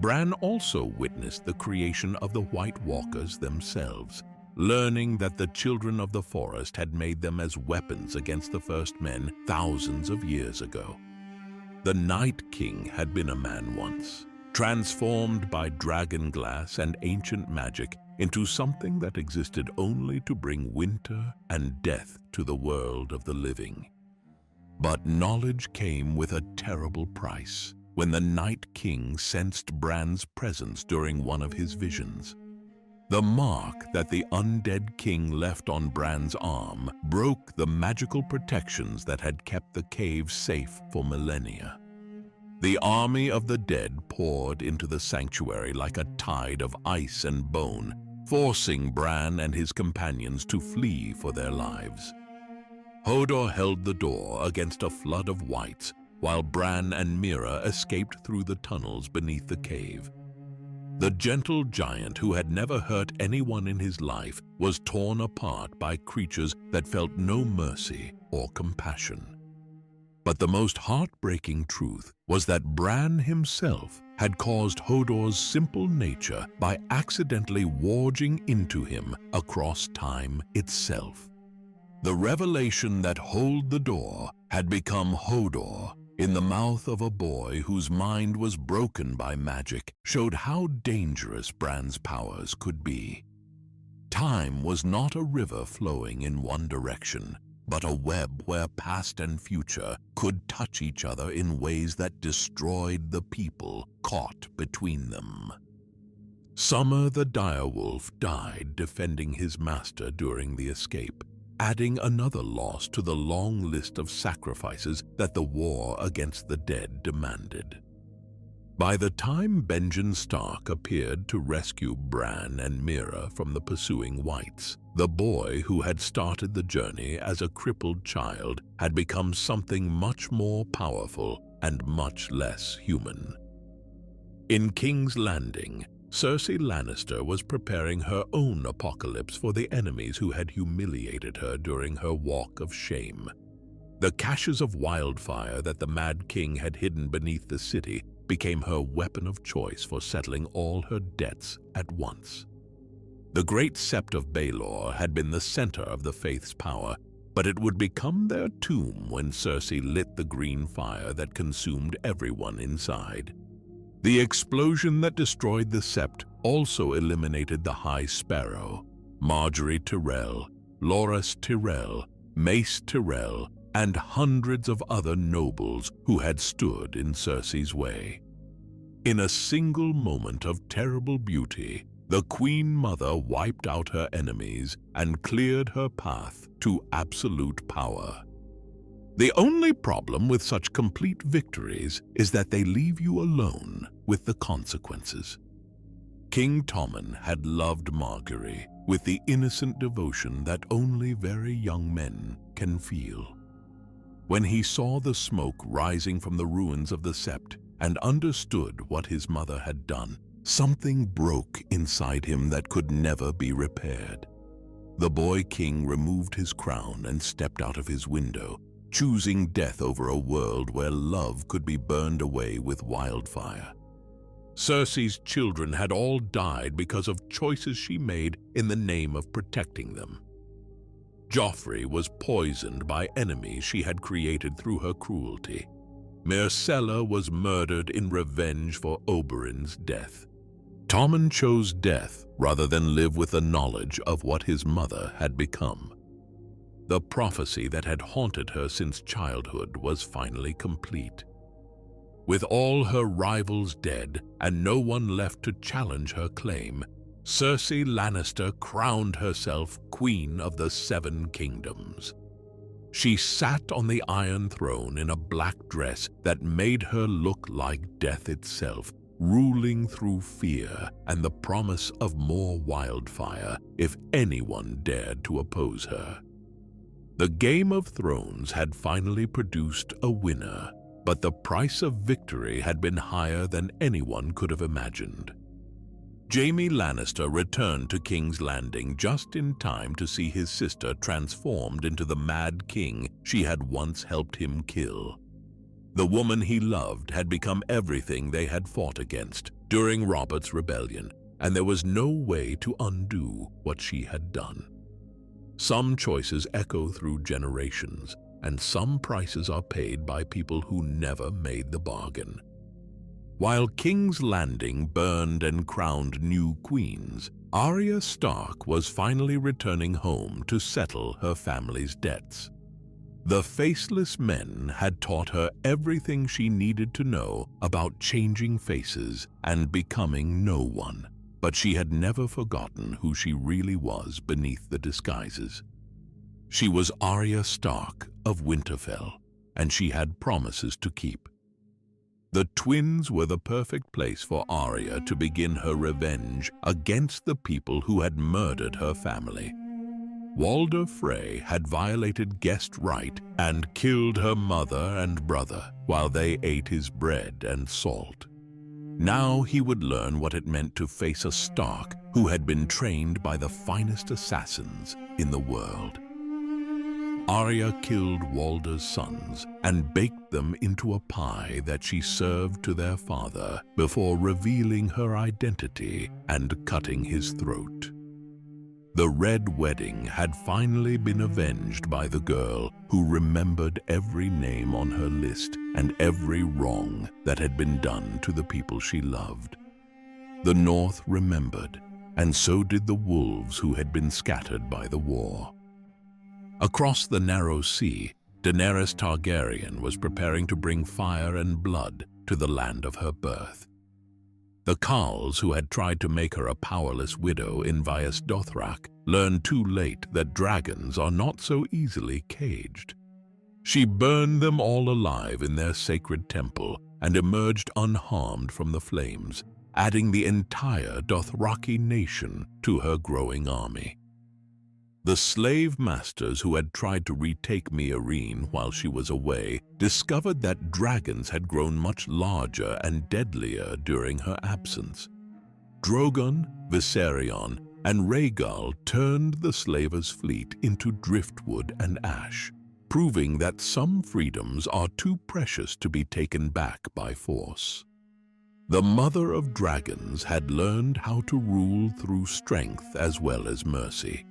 Bran also witnessed the creation of the White Walkers themselves, learning that the children of the forest had made them as weapons against the first men thousands of years ago. The Night King had been a man once, transformed by dragon glass and ancient magic into something that existed only to bring winter and death to the world of the living. But knowledge came with a terrible price when the Night King sensed Bran's presence during one of his visions. The mark that the undead king left on Bran's arm broke the magical protections that had kept the cave safe for millennia. The army of the dead poured into the sanctuary like a tide of ice and bone, forcing Bran and his companions to flee for their lives. Hodor held the door against a flood of whites, while Bran and Meera escaped through the tunnels beneath the cave. The gentle giant who had never hurt anyone in his life was torn apart by creatures that felt no mercy or compassion. But the most heartbreaking truth was that Bran himself had caused Hodor's simple nature by accidentally warging into him across time itself. The revelation that Hold the Door had become Hodor in the mouth of a boy whose mind was broken by magic showed how dangerous Bran's powers could be. Time was not a river flowing in one direction, but a web where past and future could touch each other in ways that destroyed the people caught between them. Summer the direwolf died defending his master during the escape, adding another loss to the long list of sacrifices that the war against the dead demanded. By the time Benjen Stark appeared to rescue Bran and Meera from the pursuing whites, the boy who had started the journey as a crippled child had become something much more powerful and much less human. In King's Landing, Cersei Lannister was preparing her own apocalypse for the enemies who had humiliated her during her walk of shame. The caches of wildfire that the Mad King had hidden beneath the city became her weapon of choice for settling all her debts at once. The Great Sept of Baelor had been the center of the Faith's power, but it would become their tomb when Cersei lit the green fire that consumed everyone inside. The explosion that destroyed the Sept also eliminated the High Sparrow, Margaery Tyrell, Loras Tyrell, Mace Tyrell, and hundreds of other nobles who had stood in Cersei's way. In a single moment of terrible beauty, the Queen Mother wiped out her enemies and cleared her path to absolute power. The only problem with such complete victories is that they leave you alone with the consequences. King Tommen had loved Margaery with the innocent devotion that only very young men can feel. When he saw the smoke rising from the ruins of the Sept and understood what his mother had done, something broke inside him that could never be repaired. The boy king removed his crown and stepped out of his window, choosing death over a world where love could be burned away with wildfire. Cersei's children had all died because of choices she made in the name of protecting them. Joffrey was poisoned by enemies she had created through her cruelty. Myrcella was murdered in revenge for Oberyn's death. Tommen chose death rather than live with the knowledge of what his mother had become. The prophecy that had haunted her since childhood was finally complete. With all her rivals dead and no one left to challenge her claim, Cersei Lannister crowned herself Queen of the Seven Kingdoms. She sat on the Iron Throne in a black dress that made her look like death itself, ruling through fear and the promise of more wildfire if anyone dared to oppose her. The Game of Thrones had finally produced a winner, but the price of victory had been higher than anyone could have imagined. Jaime Lannister returned to King's Landing just in time to see his sister transformed into the Mad King she had once helped him kill. The woman he loved had become everything they had fought against during Robert's rebellion, and there was no way to undo what she had done. Some choices echo through generations, and some prices are paid by people who never made the bargain. While King's Landing burned and crowned new queens, Arya Stark was finally returning home to settle her family's debts. The Faceless Men had taught her everything she needed to know about changing faces and becoming no one, but she had never forgotten who she really was beneath the disguises. She was Arya Stark of Winterfell, and she had promises to keep. The twins were the perfect place for Arya to begin her revenge against the people who had murdered her family. Walder Frey had violated guest right and killed her mother and brother while they ate his bread and salt. Now he would learn what it meant to face a Stark who had been trained by the finest assassins in the world. Arya killed Walder's sons and baked them into a pie that she served to their father before revealing her identity and cutting his throat. The Red Wedding had finally been avenged by the girl who remembered every name on her list and every wrong that had been done to the people she loved. The North remembered, and so did the wolves who had been scattered by the war. Across the narrow sea, Daenerys Targaryen was preparing to bring fire and blood to the land of her birth. The Khals, who had tried to make her a powerless widow in Vaes Dothrak, learned too late that dragons are not so easily caged. She burned them all alive in their sacred temple and emerged unharmed from the flames, adding the entire Dothraki nation to her growing army. The slave masters who had tried to retake Meereen while she was away discovered that dragons had grown much larger and deadlier during her absence. Drogon, Viserion, and Rhaegal turned the slavers' fleet into driftwood and ash, proving that some freedoms are too precious to be taken back by force. The Mother of Dragons had learned how to rule through strength as well as mercy.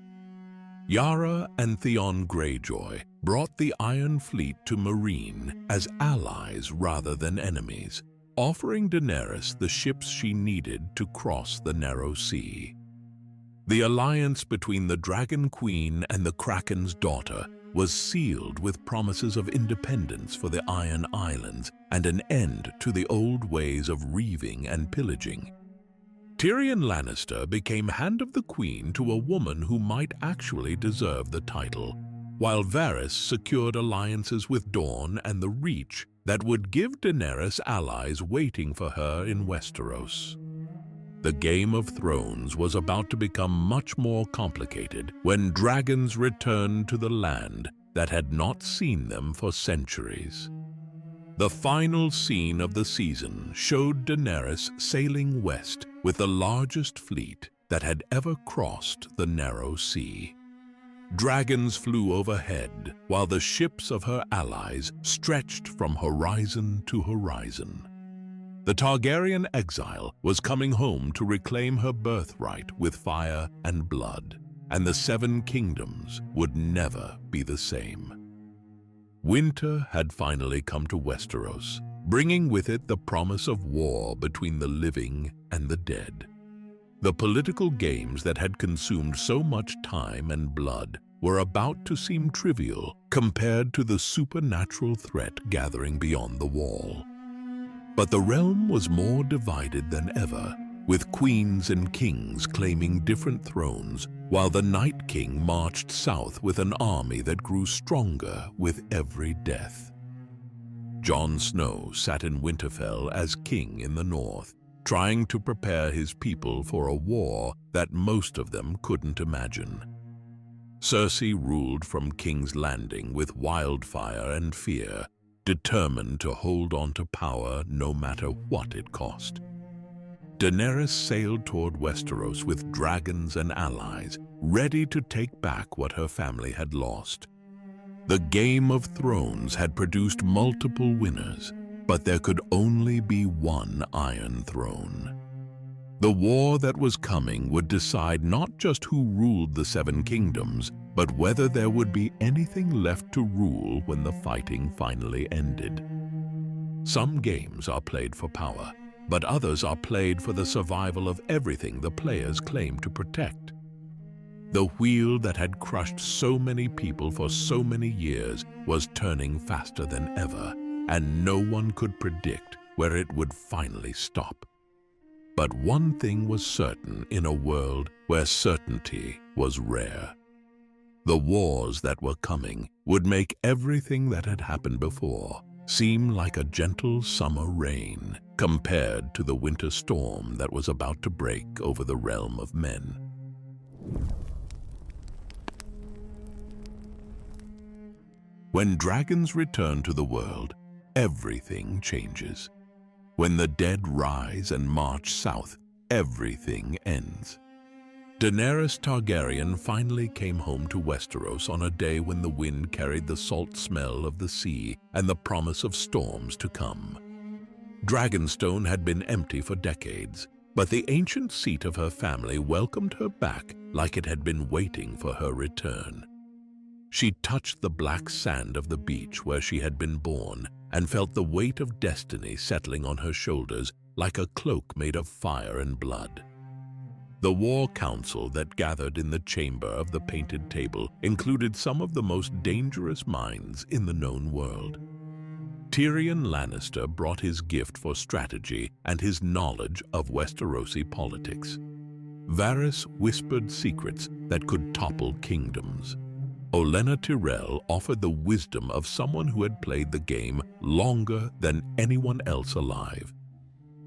Yara and Theon Greyjoy brought the Iron Fleet to Meereen as allies rather than enemies, offering Daenerys the ships she needed to cross the narrow sea. The alliance between the Dragon Queen and the Kraken's daughter was sealed with promises of independence for the Iron Islands and an end to the old ways of reaving and pillaging. Tyrion Lannister became Hand of the Queen to a woman who might actually deserve the title, while Varys secured alliances with Dorne and the Reach that would give Daenerys allies waiting for her in Westeros. The Game of Thrones was about to become much more complicated when dragons returned to the land that had not seen them for centuries. The final scene of the season showed Daenerys sailing west with the largest fleet that had ever crossed the narrow sea. Dragons flew overhead, while the ships of her allies stretched from horizon to horizon. The Targaryen exile was coming home to reclaim her birthright with fire and blood, and the Seven Kingdoms would never be the same. Winter had finally come to Westeros, bringing with it the promise of war between the living and the dead. The political games that had consumed so much time and blood were about to seem trivial compared to the supernatural threat gathering beyond the wall. But the realm was more divided than ever, with queens and kings claiming different thrones, while the Night King marched south with an army that grew stronger with every death. Jon Snow sat in Winterfell as king in the north, trying to prepare his people for a war that most of them couldn't imagine. Cersei ruled from King's Landing with wildfire and fear, determined to hold on to power no matter what it cost. Daenerys sailed toward Westeros with dragons and allies, ready to take back what her family had lost. The Game of Thrones had produced multiple winners, but there could only be one Iron Throne. The war that was coming would decide not just who ruled the Seven Kingdoms, but whether there would be anything left to rule when the fighting finally ended. Some games are played for power, but others are played for the survival of everything the players claim to protect. The wheel that had crushed so many people for so many years was turning faster than ever, and no one could predict where it would finally stop. But one thing was certain in a world where certainty was rare. The wars that were coming would make everything that had happened before seem like a gentle summer rain compared to the winter storm that was about to break over the realm of men. When dragons return to the world, everything changes. When the dead rise and march south, everything ends. Daenerys Targaryen finally came home to Westeros on a day when the wind carried the salt smell of the sea and the promise of storms to come. Dragonstone had been empty for decades, but the ancient seat of her family welcomed her back like it had been waiting for her return. She touched the black sand of the beach where she had been born and felt the weight of destiny settling on her shoulders like a cloak made of fire and blood. The war council that gathered in the chamber of the painted table included some of the most dangerous minds in the known world. Tyrion Lannister brought his gift for strategy and his knowledge of Westerosi politics. Varys whispered secrets that could topple kingdoms. Olenna Tyrell offered the wisdom of someone who had played the game longer than anyone else alive.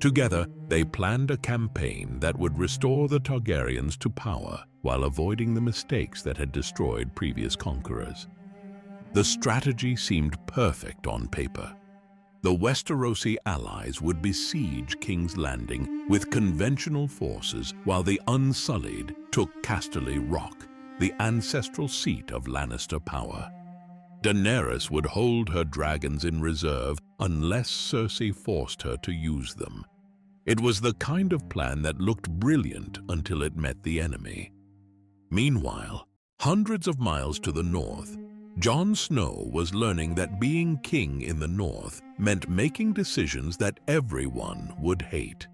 Together, they planned a campaign that would restore the Targaryens to power while avoiding the mistakes that had destroyed previous conquerors. The strategy seemed perfect on paper. The Westerosi allies would besiege King's Landing with conventional forces while the Unsullied took Casterly Rock, the ancestral seat of Lannister power. Daenerys would hold her dragons in reserve unless Cersei forced her to use them. It was the kind of plan that looked brilliant until it met the enemy. Meanwhile, hundreds of miles to the north, Jon Snow was learning that being king in the north meant making decisions that everyone would hate.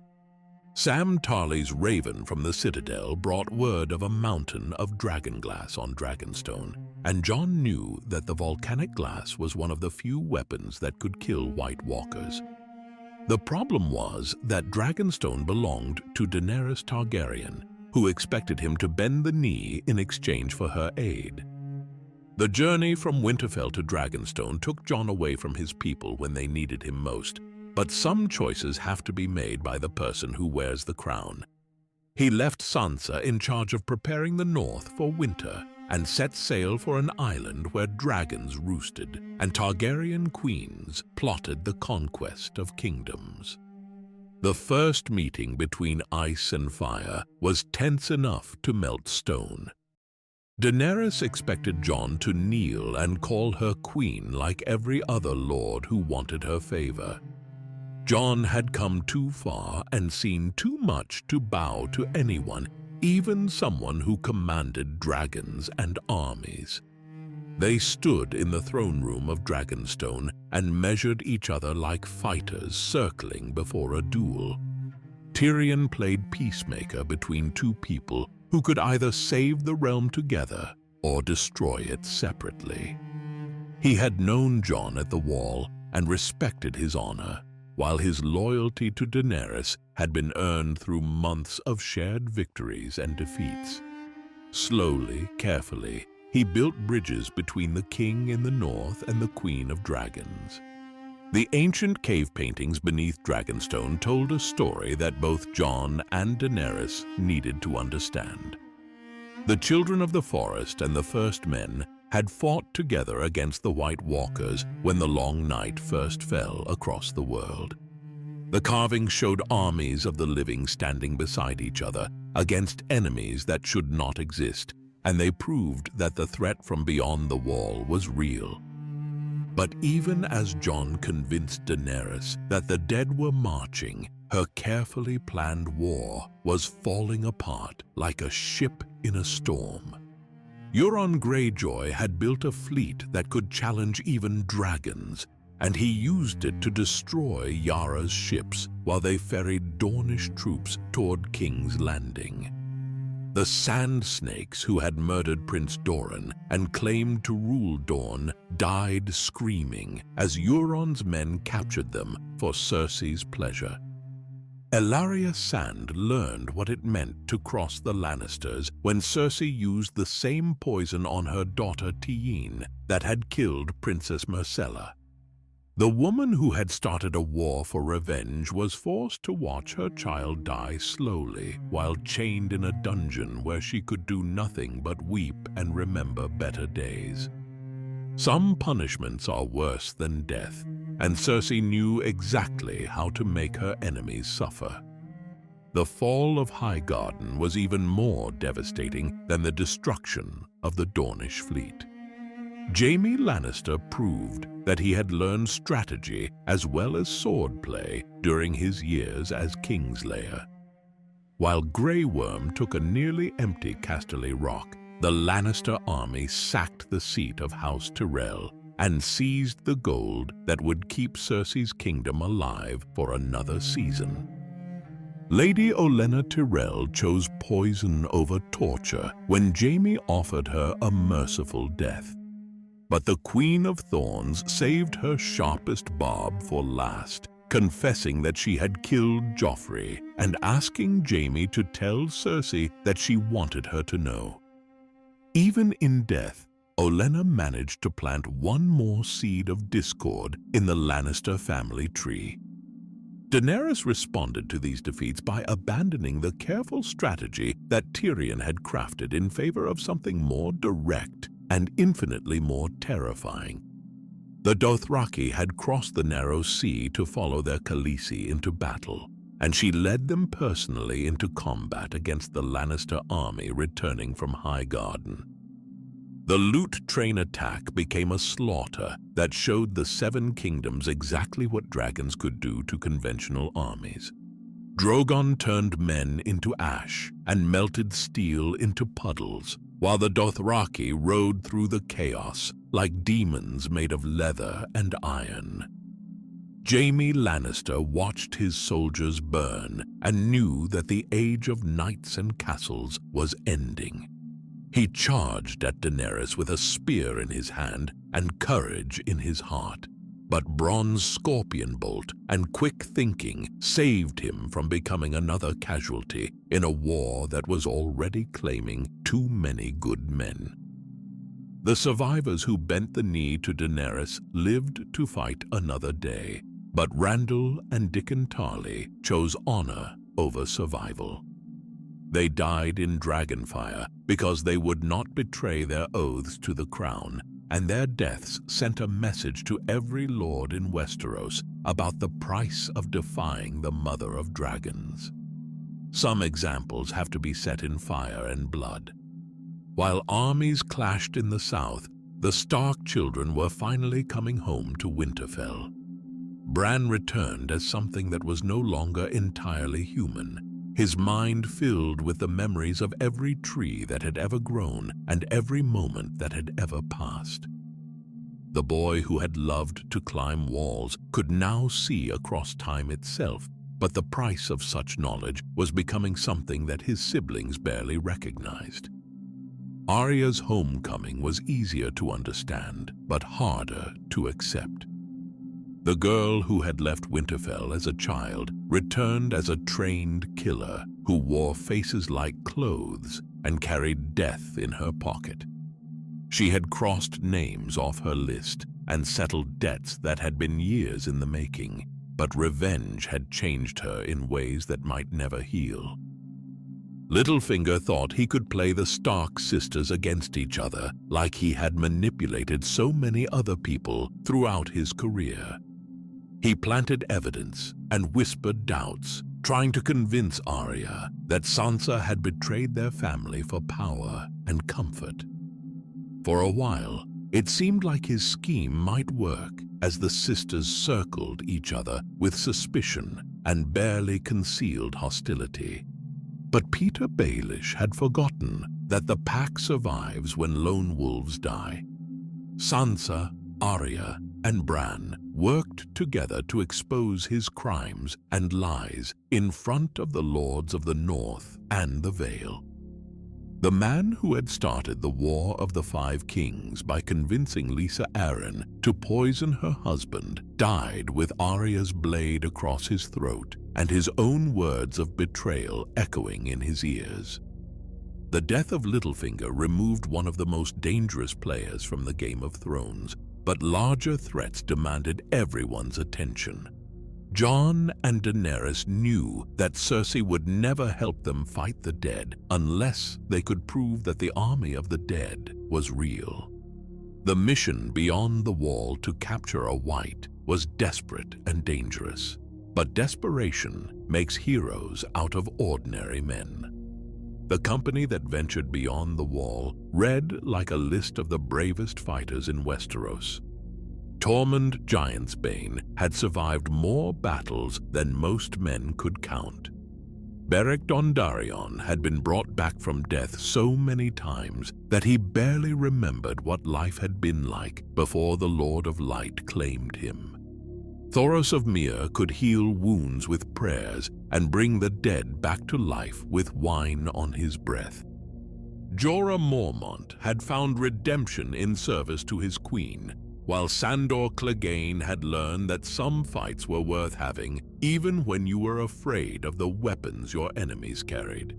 Sam Tarly's raven from the Citadel brought word of a mountain of dragonglass on Dragonstone, and Jon knew that the volcanic glass was one of the few weapons that could kill White Walkers. The problem was that Dragonstone belonged to Daenerys Targaryen, who expected him to bend the knee in exchange for her aid. The journey from Winterfell to Dragonstone took Jon away from his people when they needed him most, but some choices have to be made by the person who wears the crown. He left Sansa in charge of preparing the north for winter and set sail for an island where dragons roosted and Targaryen queens plotted the conquest of kingdoms. The first meeting between ice and fire was tense enough to melt stone. Daenerys expected Jon to kneel and call her queen like every other lord who wanted her favor. Jon had come too far and seen too much to bow to anyone, even someone who commanded dragons and armies. They stood in the throne room of Dragonstone and measured each other like fighters circling before a duel. Tyrion played peacemaker between two people who could either save the realm together or destroy it separately. He had known Jon at the Wall and respected his honor, while his loyalty to Daenerys had been earned through months of shared victories and defeats. Slowly, carefully, he built bridges between the king in the north and the queen of dragons. The ancient cave paintings beneath Dragonstone told a story that both Jon and Daenerys needed to understand. The children of the forest and the first men had fought together against the White Walkers when the long night first fell across the world. The carvings showed armies of the living standing beside each other against enemies that should not exist, and they proved that the threat from beyond the wall was real. But even as Jon convinced Daenerys that the dead were marching, her carefully planned war was falling apart like a ship in a storm. Euron Greyjoy had built a fleet that could challenge even dragons, and he used it to destroy Yara's ships while they ferried Dornish troops toward King's Landing. The Sand Snakes who had murdered Prince Doran and claimed to rule Dorne died screaming as Euron's men captured them for Cersei's pleasure. Ellaria Sand learned what it meant to cross the Lannisters when Cersei used the same poison on her daughter Tiene that had killed Princess Myrcella. The woman who had started a war for revenge was forced to watch her child die slowly while chained in a dungeon where she could do nothing but weep and remember better days. Some punishments are worse than death, and Cersei knew exactly how to make her enemies suffer. The fall of Highgarden was even more devastating than the destruction of the Dornish fleet. Jaime Lannister proved that he had learned strategy as well as swordplay during his years as Kingslayer. While Grey Worm took a nearly empty Casterly Rock, the Lannister army sacked the seat of House Tyrell and seized the gold that would keep Cersei's kingdom alive for another season. Lady Olenna Tyrell chose poison over torture when Jaime offered her a merciful death. But the Queen of Thorns saved her sharpest barb for last, confessing that she had killed Joffrey and asking Jaime to tell Cersei that she wanted her to know. Even in death, Olenna managed to plant one more seed of discord in the Lannister family tree. Daenerys responded to these defeats by abandoning the careful strategy that Tyrion had crafted in favor of something more direct and infinitely more terrifying. The Dothraki had crossed the narrow sea to follow their Khaleesi into battle, and she led them personally into combat against the Lannister army returning from Highgarden. The loot train attack became a slaughter that showed the Seven Kingdoms exactly what dragons could do to conventional armies. Drogon turned men into ash and melted steel into puddles, while the Dothraki rode through the chaos like demons made of leather and iron. Jaime Lannister watched his soldiers burn and knew that the age of knights and castles was ending. He charged at Daenerys with a spear in his hand and courage in his heart. But Bronn's scorpion bolt and quick thinking saved him from becoming another casualty in a war that was already claiming too many good men. The survivors who bent the knee to Daenerys lived to fight another day, but Randall and Dickon Tarly chose honor over survival. They died in Dragonfire because they would not betray their oaths to the crown, and their deaths sent a message to every lord in Westeros about the price of defying the Mother of Dragons. Some examples have to be set in fire and blood. While armies clashed in the south, the Stark children were finally coming home to Winterfell. Bran returned as something that was no longer entirely human, his mind filled with the memories of every tree that had ever grown and every moment that had ever passed. The boy who had loved to climb walls could now see across time itself, but the price of such knowledge was becoming something that his siblings barely recognized. Arya's homecoming was easier to understand, but harder to accept. The girl who had left Winterfell as a child returned as a trained killer who wore faces like clothes and carried death in her pocket. She had crossed names off her list and settled debts that had been years in the making, but revenge had changed her in ways that might never heal. Littlefinger thought he could play the Stark sisters against each other like he had manipulated so many other people throughout his career. He planted evidence and whispered doubts, trying to convince Arya that Sansa had betrayed their family for power and comfort. For a while, it seemed like his scheme might work as the sisters circled each other with suspicion and barely concealed hostility. But Peter Baelish had forgotten that the pack survives when lone wolves die. Sansa, Arya, and Bran worked together to expose his crimes and lies in front of the lords of the North and the Vale. The man who had started the War of the Five Kings by convincing Lysa Arryn to poison her husband died with Arya's blade across his throat and his own words of betrayal echoing in his ears. The death of Littlefinger removed one of the most dangerous players from the Game of Thrones, but larger threats demanded everyone's attention. Jon and Daenerys knew that Cersei would never help them fight the dead unless they could prove that the army of the dead was real. The mission beyond the wall to capture a White was desperate and dangerous, but desperation makes heroes out of ordinary men. The company that ventured beyond the wall read like a list of the bravest fighters in Westeros. Tormund Giantsbane had survived more battles than most men could count. Beric Dondarrion had been brought back from death so many times that he barely remembered what life had been like before the Lord of Light claimed him. Thoros of Myr could heal wounds with prayers and bring the dead back to life with wine on his breath. Jorah Mormont had found redemption in service to his queen, while Sandor Clegane had learned that some fights were worth having even when you were afraid of the weapons your enemies carried.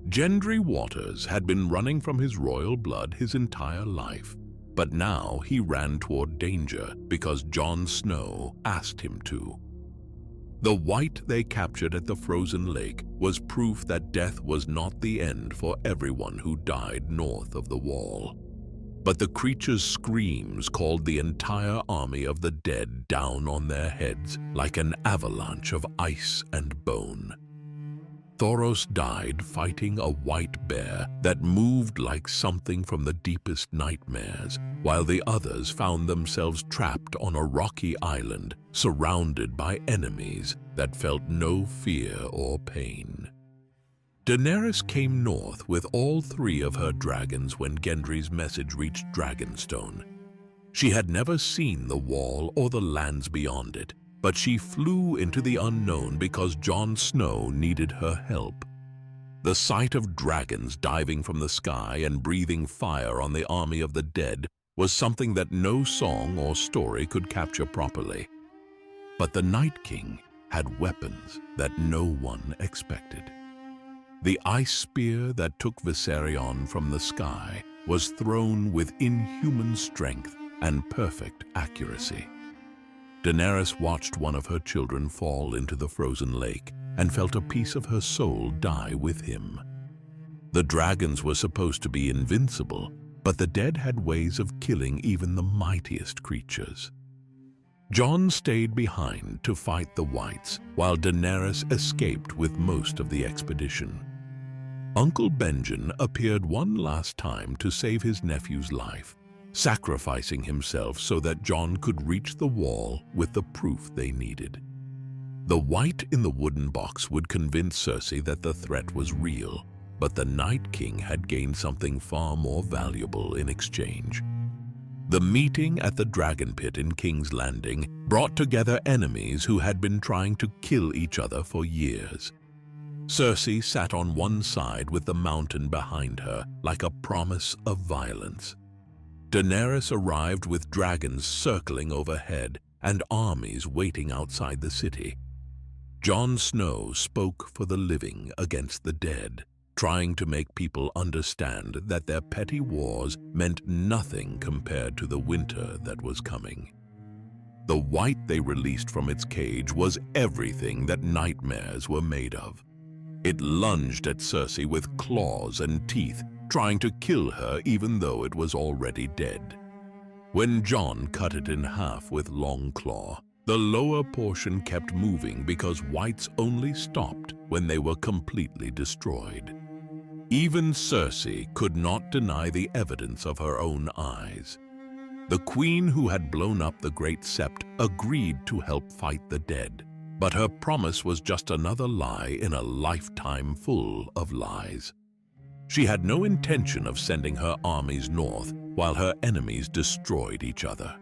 Gendry Waters had been running from his royal blood his entire life, but now he ran toward danger because Jon Snow asked him to. The White they captured at the frozen lake was proof that death was not the end for everyone who died north of the wall. But the creature's screams called the entire army of the dead down on their heads like an avalanche of ice and bone. Thoros died fighting a white bear that moved like something from the deepest nightmares, while the others found themselves trapped on a rocky island surrounded by enemies that felt no fear or pain. Daenerys came north with all 3 of her dragons when Gendry's message reached Dragonstone. She had never seen the wall or the lands beyond it, but she flew into the unknown because Jon Snow needed her help. The sight of dragons diving from the sky and breathing fire on the army of the dead was something that no song or story could capture properly. But the Night King had weapons that no one expected. The ice spear that took Viserion from the sky was thrown with inhuman strength and perfect accuracy. Daenerys watched one of her children fall into the frozen lake and felt a piece of her soul die with him. The dragons were supposed to be invincible, but the dead had ways of killing even the mightiest creatures. Jon stayed behind to fight the Whites, while Daenerys escaped with most of the expedition. Uncle Benjen appeared one last time to save his nephew's life, sacrificing himself so that Jon could reach the wall with the proof they needed. The White in the wooden box would convince Cersei that the threat was real, but the Night King had gained something far more valuable in exchange. The meeting at the Dragon Pit in King's Landing brought together enemies who had been trying to kill each other for years. Cersei sat on one side with the mountain behind her, like a promise of violence. Daenerys arrived with dragons circling overhead and armies waiting outside the city. Jon Snow spoke for the living against the dead, trying to make people understand that their petty wars meant nothing compared to the winter that was coming. The White they released from its cage was everything that nightmares were made of. It lunged at Cersei with claws and teeth, trying to kill her even though it was already dead. When Jon cut it in half with Longclaw, the lower portion kept moving because Whites only stopped when they were completely destroyed. Even Cersei could not deny the evidence of her own eyes. The queen who had blown up the Great Sept agreed to help fight the dead, but her promise was just another lie in a lifetime full of lies. She had no intention of sending her armies north while her enemies destroyed each other.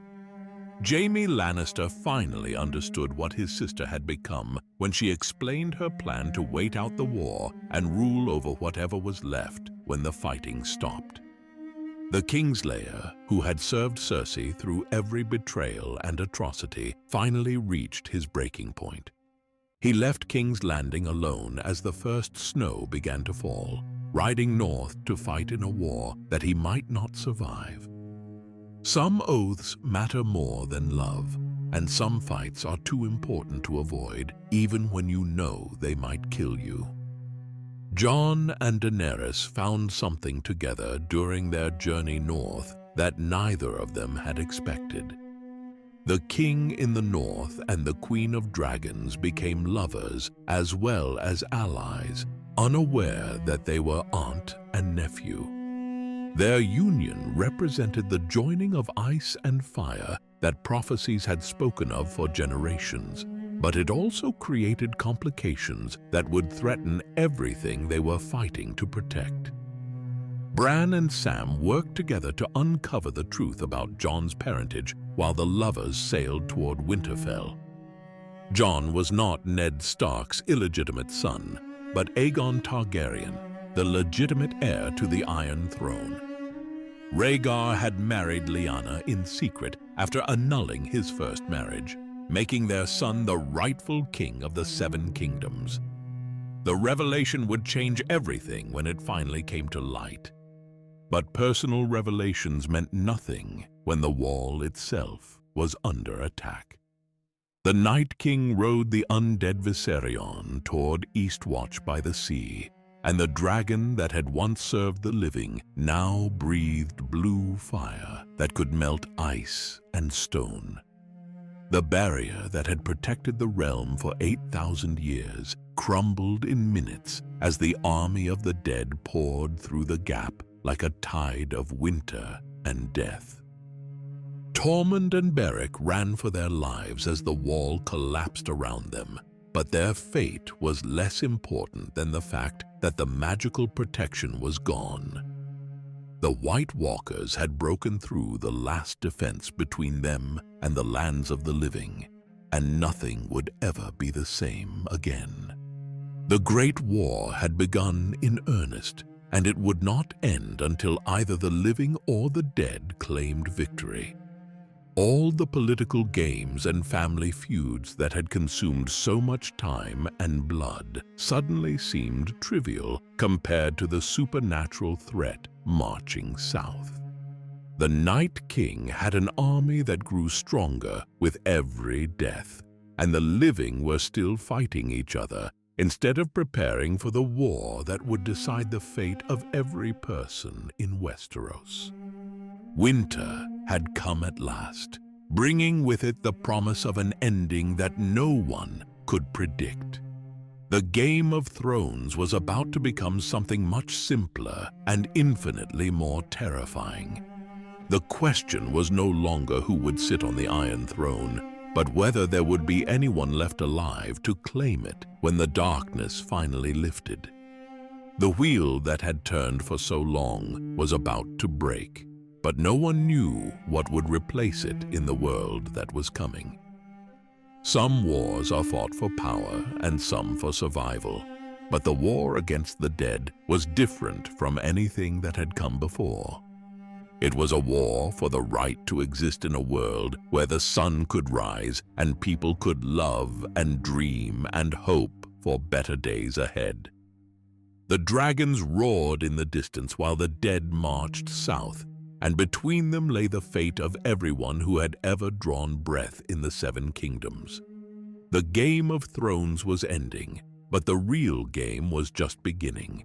Jaime Lannister finally understood what his sister had become when she explained her plan to wait out the war and rule over whatever was left when the fighting stopped. The Kingslayer, who had served Cersei through every betrayal and atrocity, finally reached his breaking point. He left King's Landing alone as the first snow began to fall, riding north to fight in a war that he might not survive. Some oaths matter more than love, and some fights are too important to avoid, even when you know they might kill you. Jon and Daenerys found something together during their journey north that neither of them had expected. The king in the north and the queen of dragons became lovers as well as allies, unaware that they were aunt and nephew. Their union represented the joining of ice and fire that prophecies had spoken of for generations, but it also created complications that would threaten everything they were fighting to protect. Bran and Sam worked together to uncover the truth about Jon's parentage while the lovers sailed toward Winterfell. Jon was not Ned Stark's illegitimate son, but Aegon Targaryen, the legitimate heir to the Iron Throne. Rhaegar had married Lyanna in secret after annulling his first marriage, making their son the rightful king of the Seven Kingdoms. The revelation would change everything when it finally came to light. But personal revelations meant nothing when the wall itself was under attack. The Night King rode the undead Viserion toward Eastwatch by the sea, and the dragon that had once served the living now breathed blue fire that could melt ice and stone. The barrier that had protected the realm for 8,000 years crumbled in minutes as the army of the dead poured through the gap like a tide of winter and death. Tormund and Beric ran for their lives as the wall collapsed around them, but their fate was less important than the fact that the magical protection was gone. The White Walkers had broken through the last defense between them and the lands of the living, and nothing would ever be the same again. The Great War had begun in earnest, and it would not end until either the living or the dead claimed victory. All the political games and family feuds that had consumed so much time and blood suddenly seemed trivial compared to the supernatural threat marching south. The Night King had an army that grew stronger with every death, and the living were still fighting each other instead of preparing for the war that would decide the fate of every person in Westeros. Winter had come at last, bringing with it the promise of an ending that no one could predict. The Game of Thrones was about to become something much simpler and infinitely more terrifying. The question was no longer who would sit on the Iron Throne, but whether there would be anyone left alive to claim it when the darkness finally lifted. The wheel that had turned for so long was about to break, but no one knew what would replace it in the world that was coming. Some wars are fought for power and some for survival, but the war against the dead was different from anything that had come before. It was a war for the right to exist in a world where the sun could rise and people could love and dream and hope for better days ahead. The dragons roared in the distance while the dead marched south, and between them lay the fate of everyone who had ever drawn breath in the Seven Kingdoms. The Game of Thrones was ending, but the real game was just beginning.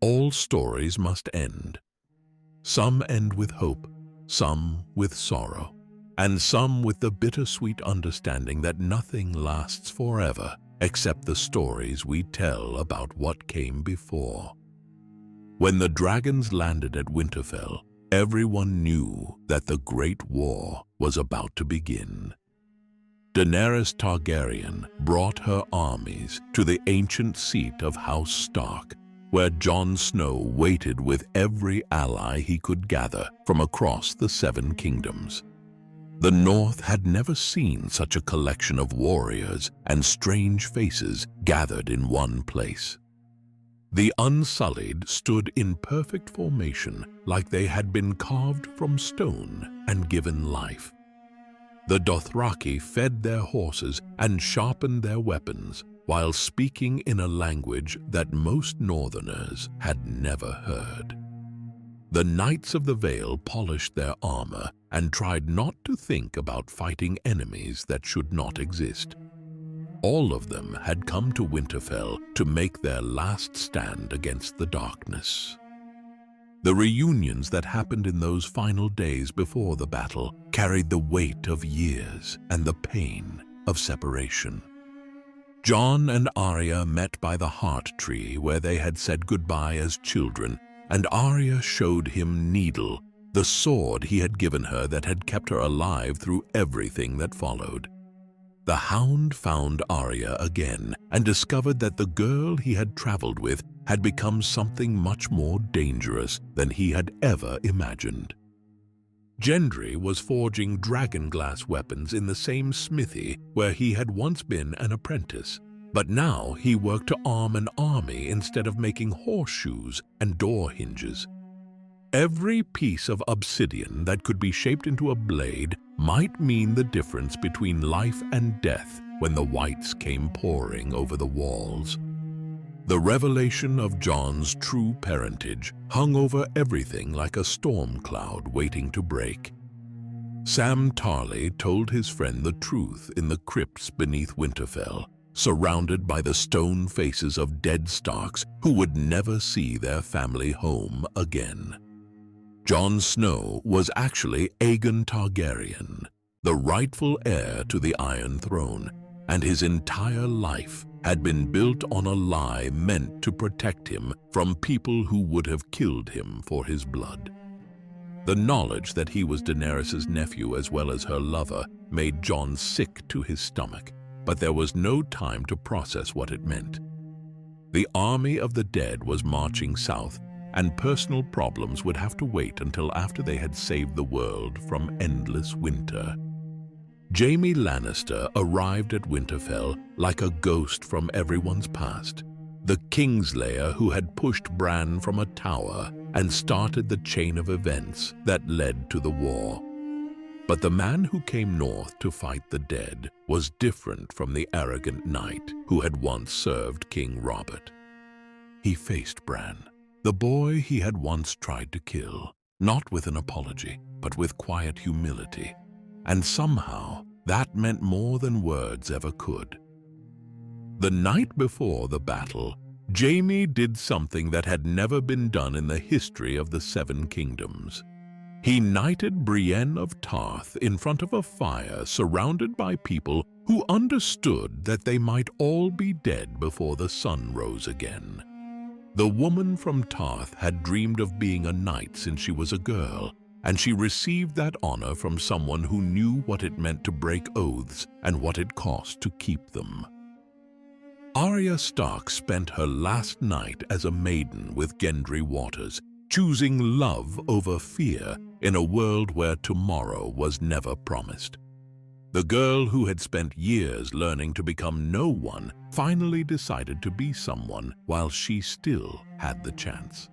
All stories must end. Some end with hope, some with sorrow, and some with the bittersweet understanding that nothing lasts forever except the stories we tell about what came before. When the dragons landed at Winterfell, everyone knew that the Great War was about to begin. Daenerys Targaryen brought her armies to the ancient seat of House Stark, where Jon Snow waited with every ally he could gather from across the Seven Kingdoms. The North had never seen such a collection of warriors and strange faces gathered in one place. The Unsullied stood in perfect formation like they had been carved from stone and given life. The Dothraki fed their horses and sharpened their weapons, while speaking in a language that most northerners had never heard. The Knights of the Vale polished their armor and tried not to think about fighting enemies that should not exist. All of them had come to Winterfell to make their last stand against the darkness. The reunions that happened in those final days before the battle carried the weight of years and the pain of separation. Jon and Arya met by the Heart Tree where they had said goodbye as children, and Arya showed him Needle, the sword he had given her that had kept her alive through everything that followed. The Hound found Arya again and discovered that the girl he had traveled with had become something much more dangerous than he had ever imagined. Gendry was forging dragonglass weapons in the same smithy where he had once been an apprentice, but now he worked to arm an army instead of making horseshoes and door hinges. Every piece of obsidian that could be shaped into a blade might mean the difference between life and death when the Whites came pouring over the walls. The revelation of Jon's true parentage hung over everything like a storm cloud waiting to break. Sam Tarly told his friend the truth in the crypts beneath Winterfell, surrounded by the stone faces of dead Starks who would never see their family home again. Jon Snow was actually Aegon Targaryen, the rightful heir to the Iron Throne, and his entire life had been built on a lie meant to protect him from people who would have killed him for his blood. The knowledge that he was Daenerys' nephew as well as her lover made Jon sick to his stomach, but there was no time to process what it meant. The army of the dead was marching south, and personal problems would have to wait until after they had saved the world from endless winter. Jaime Lannister arrived at Winterfell like a ghost from everyone's past, the Kingslayer who had pushed Bran from a tower and started the chain of events that led to the war. But the man who came north to fight the dead was different from the arrogant knight who had once served King Robert. He faced Bran, the boy he had once tried to kill, not with an apology, but with quiet humility. And somehow, that meant more than words ever could. The night before the battle, Jaime did something that had never been done in the history of the Seven Kingdoms. He knighted Brienne of Tarth in front of a fire surrounded by people who understood that they might all be dead before the sun rose again. The woman from Tarth had dreamed of being a knight since she was a girl, and she received that honor from someone who knew what it meant to break oaths and what it cost to keep them. Arya Stark spent her last night as a maiden with Gendry Waters, choosing love over fear in a world where tomorrow was never promised. The girl who had spent years learning to become no one finally decided to be someone while she still had the chance.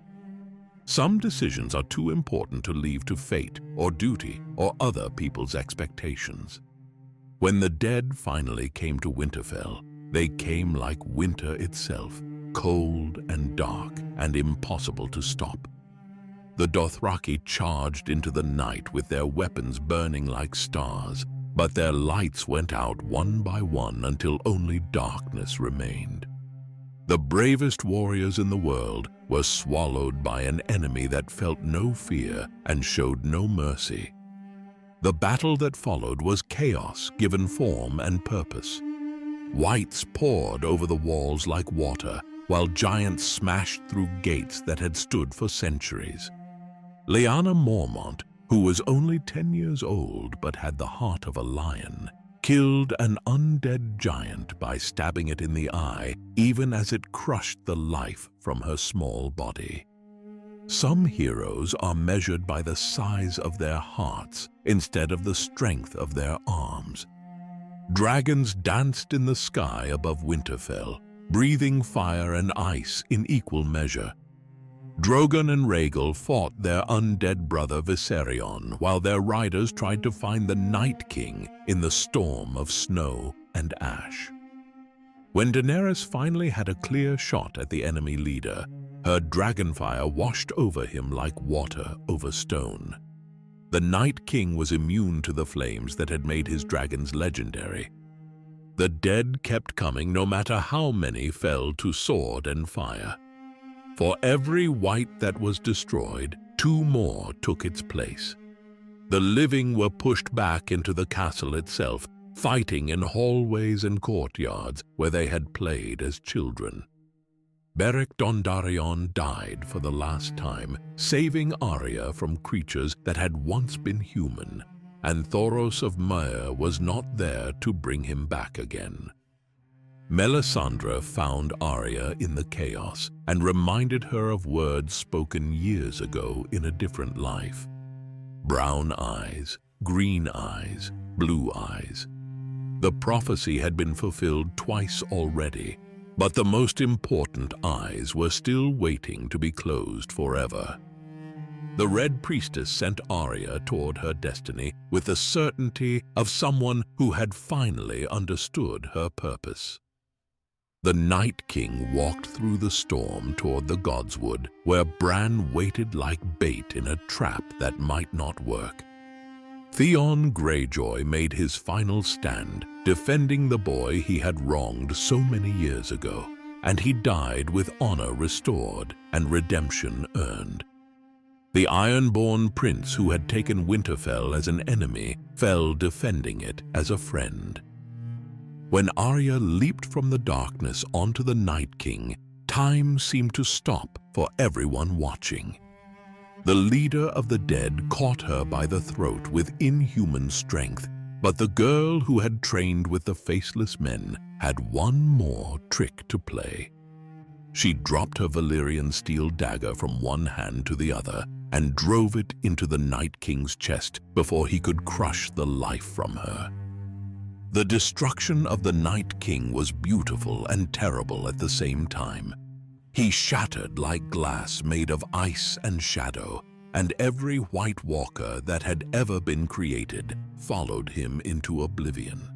Some decisions are too important to leave to fate or duty or other people's expectations. When the dead finally came to Winterfell, they came like winter itself, cold and dark and impossible to stop. The Dothraki charged into the night with their weapons burning like stars, but their lights went out one by one until only darkness remained. The bravest warriors in the world were swallowed by an enemy that felt no fear and showed no mercy. The battle that followed was chaos given form and purpose. Whites poured over the walls like water, while giants smashed through gates that had stood for centuries. Lyanna Mormont, who was only 10 years old but had the heart of a lion, killed an undead giant by stabbing it in the eye, even as it crushed the life from her small body. Some heroes are measured by the size of their hearts instead of the strength of their arms. Dragons danced in the sky above Winterfell, breathing fire and ice in equal measure. Drogon and Rhaegal fought their undead brother Viserion while their riders tried to find the Night King in the storm of snow and ash. When Daenerys finally had a clear shot at the enemy leader, her dragonfire washed over him like water over stone. The Night King was immune to the flames that had made his dragons legendary. The dead kept coming no matter how many fell to sword and fire. For every white that was destroyed, 2 more took its place. The living were pushed back into the castle itself, fighting in hallways and courtyards where they had played as children. Beric Dondarrion died for the last time, saving Arya from creatures that had once been human, and Thoros of Myr was not there to bring him back again. Melisandre found Arya in the chaos and reminded her of words spoken years ago in a different life. Brown eyes, green eyes, blue eyes. The prophecy had been fulfilled twice already, but the most important eyes were still waiting to be closed forever. The Red Priestess sent Arya toward her destiny with the certainty of someone who had finally understood her purpose. The Night King walked through the storm toward the Godswood, where Bran waited like bait in a trap that might not work. Theon Greyjoy made his final stand, defending the boy he had wronged so many years ago, and he died with honor restored and redemption earned. The Ironborn prince who had taken Winterfell as an enemy fell defending it as a friend. When Arya leaped from the darkness onto the Night King, time seemed to stop for everyone watching. The leader of the dead caught her by the throat with inhuman strength, but the girl who had trained with the Faceless Men had one more trick to play. She dropped her Valyrian steel dagger from one hand to the other and drove it into the Night King's chest before he could crush the life from her. The destruction of the Night King was beautiful and terrible at the same time. He shattered like glass made of ice and shadow, and every White Walker that had ever been created followed him into oblivion.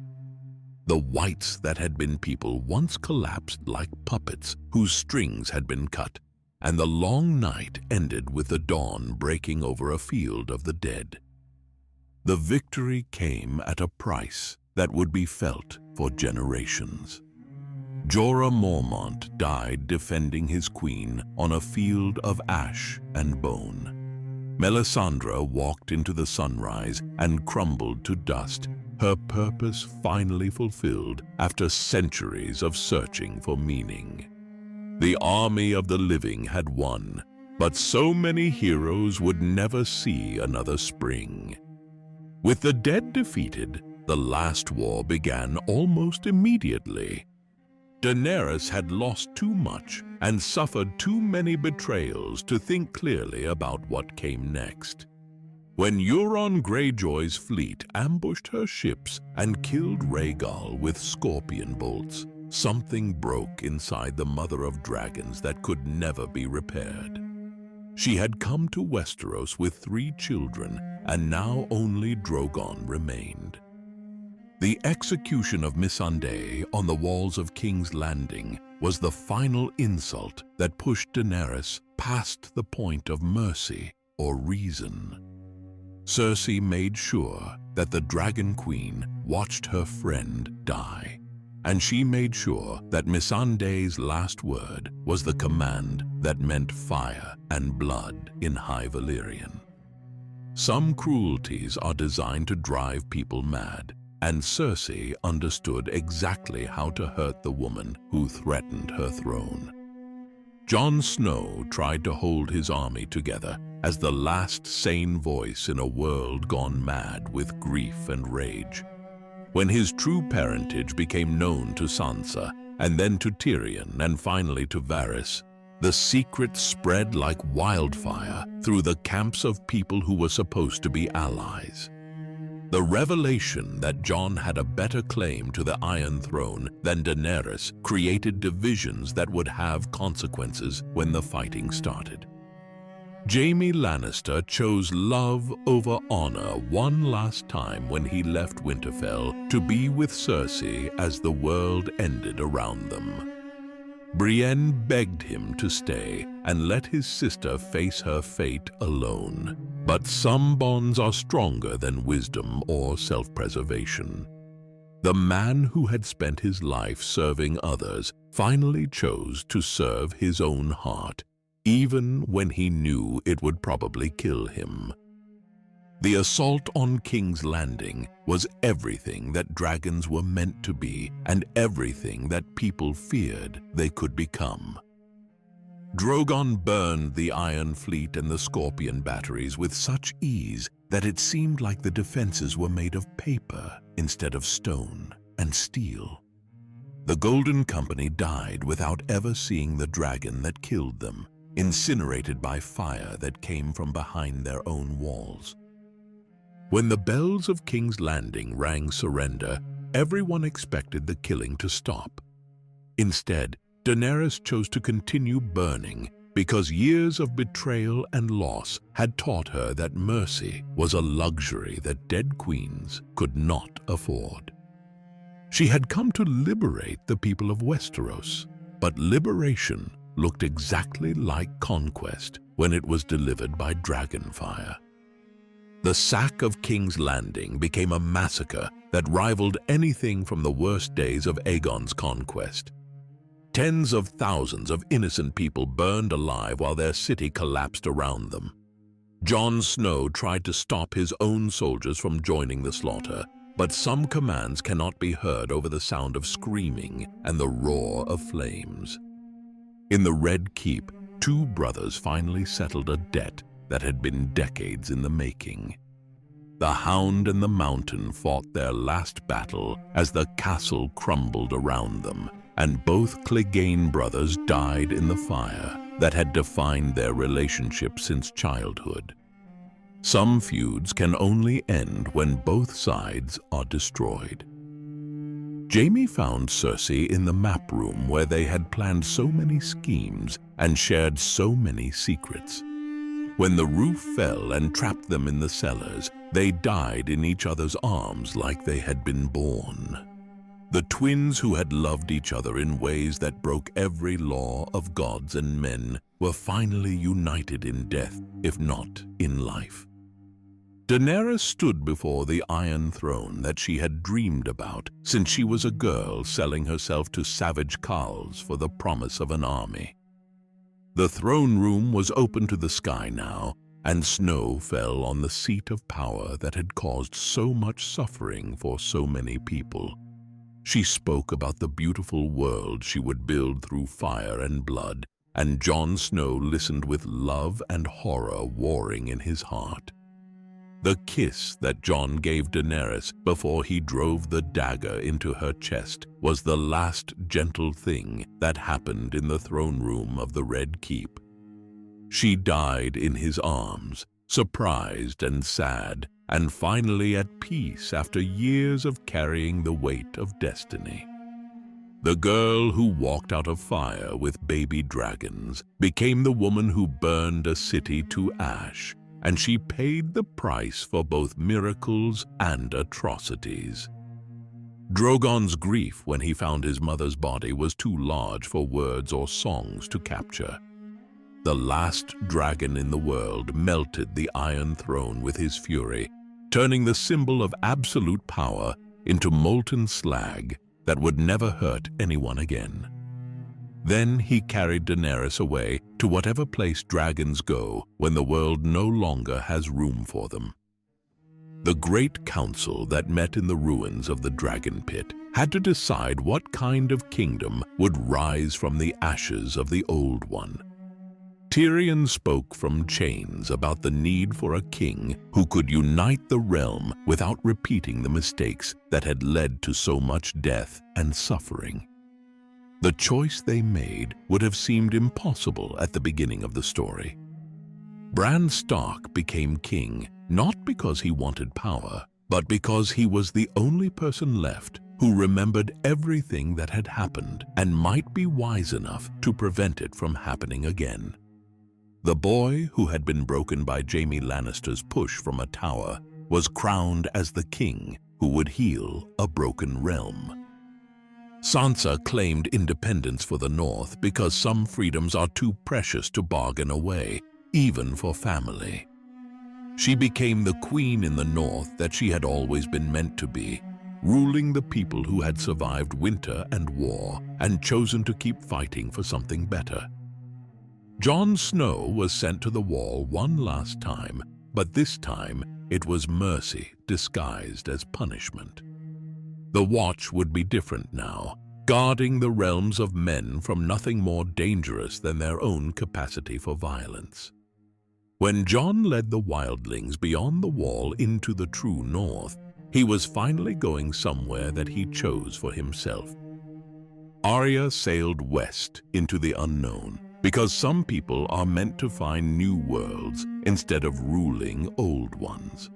The whites that had been people once collapsed like puppets whose strings had been cut, and the long night ended with the dawn breaking over a field of the dead. The victory came at a price that would be felt for generations. Jorah Mormont died defending his queen on a field of ash and bone. Melisandre walked into the sunrise and crumbled to dust, her purpose finally fulfilled after centuries of searching for meaning. The army of the living had won, but so many heroes would never see another spring. With the dead defeated, the last war began almost immediately. Daenerys had lost too much and suffered too many betrayals to think clearly about what came next. When Euron Greyjoy's fleet ambushed her ships and killed Rhaegal with scorpion bolts, something broke inside the Mother of Dragons that could never be repaired. She had come to Westeros with 3 children, and now only Drogon remained. The execution of Missandei on the walls of King's Landing was the final insult that pushed Daenerys past the point of mercy or reason. Cersei made sure that the Dragon Queen watched her friend die, and she made sure that Missandei's last word was the command that meant fire and blood in High Valyrian. Some cruelties are designed to drive people mad, and Cersei understood exactly how to hurt the woman who threatened her throne. Jon Snow tried to hold his army together as the last sane voice in a world gone mad with grief and rage. When his true parentage became known to Sansa, and then to Tyrion, and finally to Varys, the secret spread like wildfire through the camps of people who were supposed to be allies. The revelation that Jon had a better claim to the Iron Throne than Daenerys created divisions that would have consequences when the fighting started. Jaime Lannister chose love over honor one last time when he left Winterfell to be with Cersei as the world ended around them. Brienne begged him to stay and let his sister face her fate alone. But some bonds are stronger than wisdom or self-preservation. The man who had spent his life serving others finally chose to serve his own heart, even when he knew it would probably kill him. The assault on King's Landing was everything that dragons were meant to be and everything that people feared they could become. Drogon burned the Iron Fleet and the Scorpion batteries with such ease that it seemed like the defenses were made of paper instead of stone and steel. The Golden Company died without ever seeing the dragon that killed them, incinerated by fire that came from behind their own walls. When the bells of King's Landing rang surrender, everyone expected the killing to stop. Instead, Daenerys chose to continue burning because years of betrayal and loss had taught her that mercy was a luxury that dead queens could not afford. She had come to liberate the people of Westeros, but liberation looked exactly like conquest when it was delivered by dragonfire. The sack of King's Landing became a massacre that rivaled anything from the worst days of Aegon's conquest. Tens of thousands of innocent people burned alive while their city collapsed around them. Jon Snow tried to stop his own soldiers from joining the slaughter, but some commands cannot be heard over the sound of screaming and the roar of flames. In the Red Keep, two brothers finally settled a debt that had been decades in the making. The Hound and the Mountain fought their last battle as the castle crumbled around them, and both Clegane brothers died in the fire that had defined their relationship since childhood. Some feuds can only end when both sides are destroyed. Jaime found Cersei in the map room where they had planned so many schemes and shared so many secrets. When the roof fell and trapped them in the cellars, they died in each other's arms like they had been born. The twins who had loved each other in ways that broke every law of gods and men were finally united in death, if not in life. Daenerys stood before the Iron Throne that she had dreamed about since she was a girl selling herself to savage khals for the promise of an army. The throne room was open to the sky now, and snow fell on the seat of power that had caused so much suffering for so many people. She spoke about the beautiful world she would build through fire and blood, and Jon Snow listened with love and horror warring in his heart. The kiss that Jon gave Daenerys before he drove the dagger into her chest was the last gentle thing that happened in the throne room of the Red Keep. She died in his arms, surprised and sad, and finally at peace after years of carrying the weight of destiny. The girl who walked out of fire with baby dragons became the woman who burned a city to ash, and she paid the price for both miracles and atrocities. Drogon's grief when he found his mother's body was too large for words or songs to capture. The last dragon in the world melted the Iron Throne with his fury, turning the symbol of absolute power into molten slag that would never hurt anyone again. Then he carried Daenerys away to whatever place dragons go when the world no longer has room for them. The great council that met in the ruins of the Dragon Pit had to decide what kind of kingdom would rise from the ashes of the old one. Tyrion spoke from chains about the need for a king who could unite the realm without repeating the mistakes that had led to so much death and suffering. The choice they made would have seemed impossible at the beginning of the story. Bran Stark became king not because he wanted power, but because he was the only person left who remembered everything that had happened and might be wise enough to prevent it from happening again. The boy, who had been broken by Jaime Lannister's push from a tower, was crowned as the king who would heal a broken realm. Sansa claimed independence for the North because some freedoms are too precious to bargain away, even for family. She became the queen in the North that she had always been meant to be, ruling the people who had survived winter and war and chosen to keep fighting for something better. Jon Snow was sent to the Wall one last time, but this time it was mercy disguised as punishment. The Watch would be different now, guarding the realms of men from nothing more dangerous than their own capacity for violence. When Jon led the wildlings beyond the Wall into the true North, he was finally going somewhere that he chose for himself. Arya sailed west into the unknown, because some people are meant to find new worlds instead of ruling old ones.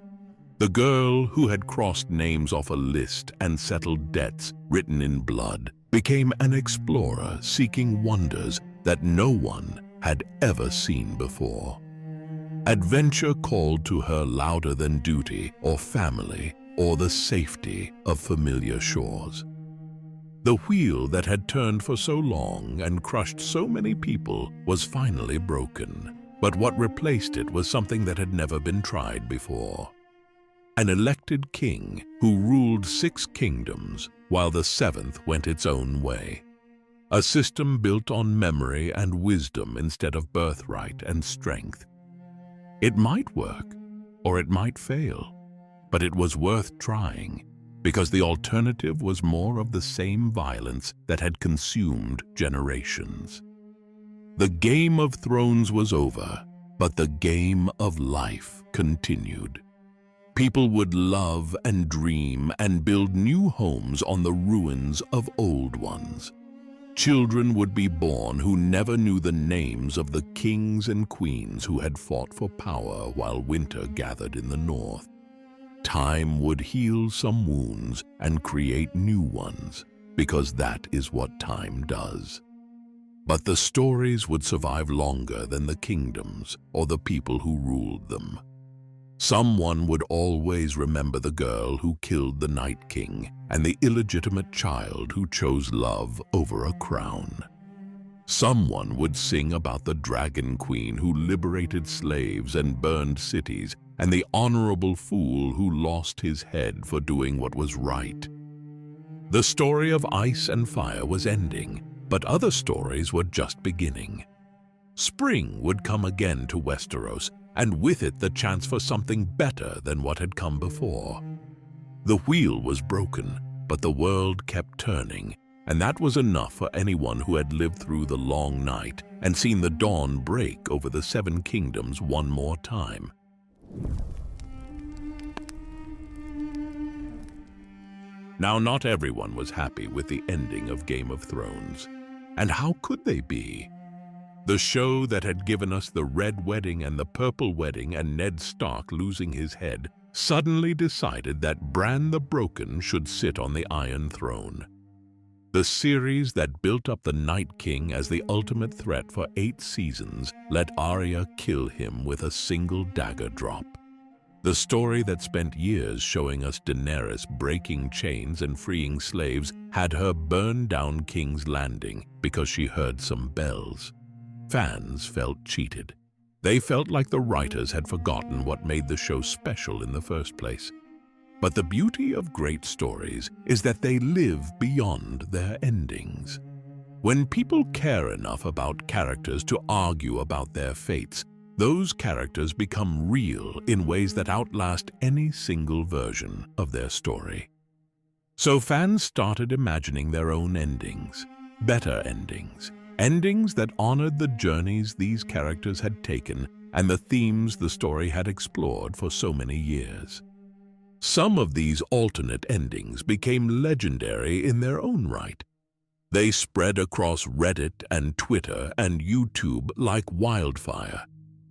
The girl who had crossed names off a list and settled debts written in blood became an explorer seeking wonders that no one had ever seen before. Adventure called to her louder than duty or family or the safety of familiar shores. The wheel that had turned for so long and crushed so many people was finally broken, but what replaced it was something that had never been tried before. An elected king who ruled 6 kingdoms while the 7th went its own way. A system built on memory and wisdom instead of birthright and strength. It might work, or it might fail, but it was worth trying, because the alternative was more of the same violence that had consumed generations. The Game of Thrones was over, but the game of life continued. People would love and dream and build new homes on the ruins of old ones. Children would be born who never knew the names of the kings and queens who had fought for power while winter gathered in the North. Time would heal some wounds and create new ones, because that is what time does. But the stories would survive longer than the kingdoms or the people who ruled them. Someone would always remember the girl who killed the Night King and the illegitimate child who chose love over a crown. Someone would sing about the Dragon Queen who liberated slaves and burned cities, and the honorable fool who lost his head for doing what was right. The story of ice and fire was ending, but other stories were just beginning. Spring would come again to Westeros, and with it the chance for something better than what had come before. The wheel was broken, but the world kept turning, and that was enough for anyone who had lived through the long night and seen the dawn break over the 7 kingdoms one more time. Now, not everyone was happy with the ending of Game of Thrones. And how could they be? The show that had given us the Red Wedding and the Purple Wedding and Ned Stark losing his head suddenly decided that Bran the Broken should sit on the Iron Throne. The series that built up the Night King as the ultimate threat for 8 seasons let Arya kill him with a single dagger drop. The story that spent years showing us Daenerys breaking chains and freeing slaves had her burn down King's Landing because she heard some bells. Fans felt cheated. They felt like the writers had forgotten what made the show special in the first place. But the beauty of great stories is that they live beyond their endings. When people care enough about characters to argue about their fates, those characters become real in ways that outlast any single version of their story. So fans started imagining their own endings, better endings, endings that honored the journeys these characters had taken and the themes the story had explored for so many years. Some of these alternate endings became legendary in their own right. They spread across Reddit and Twitter and YouTube like wildfire.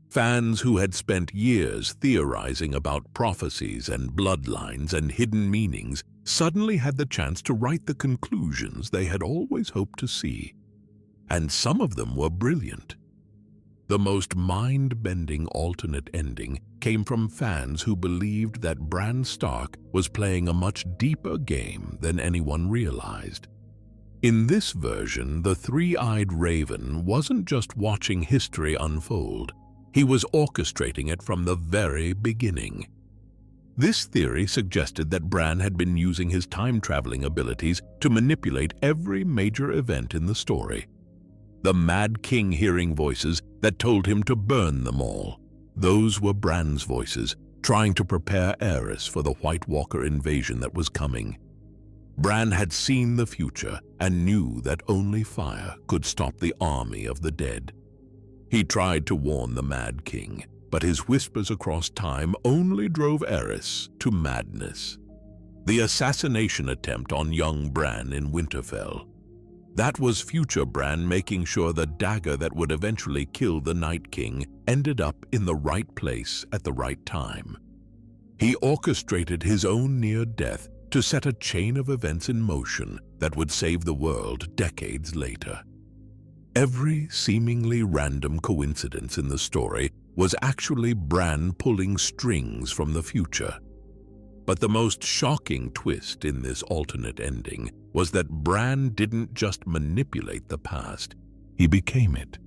Fans who had spent years theorizing about prophecies and bloodlines and hidden meanings suddenly had the chance to write the conclusions they had always hoped to see. And some of them were brilliant. The most mind-bending alternate ending came from fans who believed that Bran Stark was playing a much deeper game than anyone realized. In this version, the three-eyed raven wasn't just watching history unfold, he was orchestrating it from the very beginning. This theory suggested that Bran had been using his time-traveling abilities to manipulate every major event in the story. The Mad King hearing voices that told him to burn them all. Those were Bran's voices, trying to prepare Aerys for the White Walker invasion that was coming. Bran had seen the future and knew that only fire could stop the army of the dead. He tried to warn the Mad King, but his whispers across time only drove Aerys to madness. The assassination attempt on young Bran in Winterfell. That was future Bran making sure the dagger that would eventually kill the Night King ended up in the right place at the right time. He orchestrated his own near death to set a chain of events in motion that would save the world decades later. Every seemingly random coincidence in the story was actually Bran pulling strings from the future. But the most shocking twist in this alternate ending was that Bran didn't just manipulate the past, he became it.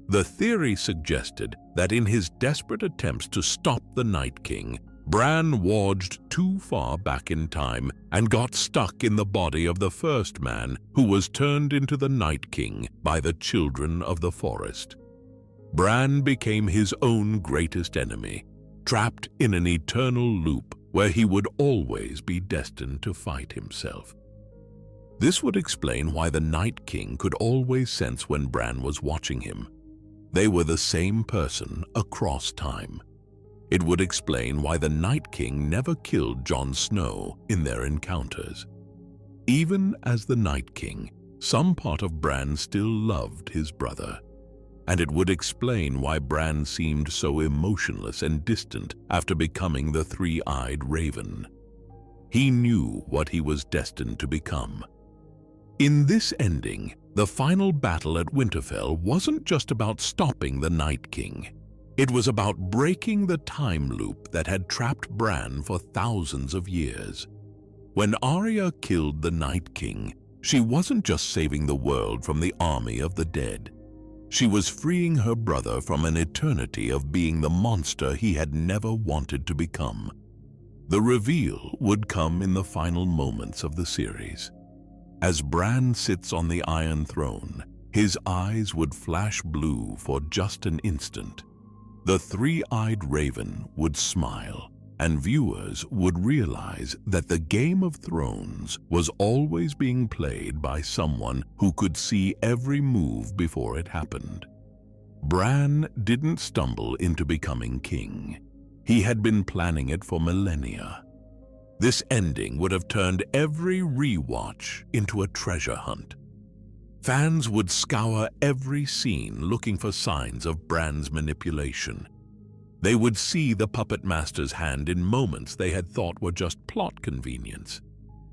The theory suggested that in his desperate attempts to stop the Night King, Bran warged too far back in time and got stuck in the body of the first man who was turned into the Night King by the Children of the Forest. Bran became his own greatest enemy, trapped in an eternal loop where he would always be destined to fight himself. This would explain why the Night King could always sense when Bran was watching him. They were the same person across time. It would explain why the Night King never killed Jon Snow in their encounters. Even as the Night King, some part of Bran still loved his brother. And it would explain why Bran seemed so emotionless and distant after becoming the three-eyed raven. He knew what he was destined to become. In this ending, the final battle at Winterfell wasn't just about stopping the Night King. It was about breaking the time loop that had trapped Bran for thousands of years. When Arya killed the Night King, she wasn't just saving the world from the army of the dead. She was freeing her brother from an eternity of being the monster he had never wanted to become. The reveal would come in the final moments of the series. As Bran sits on the Iron Throne, his eyes would flash blue for just an instant. The three-eyed raven would smile, and viewers would realize that the Game of Thrones was always being played by someone who could see every move before it happened. Bran didn't stumble into becoming king. He had been planning it for millennia. This ending would have turned every rewatch into a treasure hunt. Fans would scour every scene looking for signs of Bran's manipulation. They would see the puppet master's hand in moments they had thought were just plot convenience.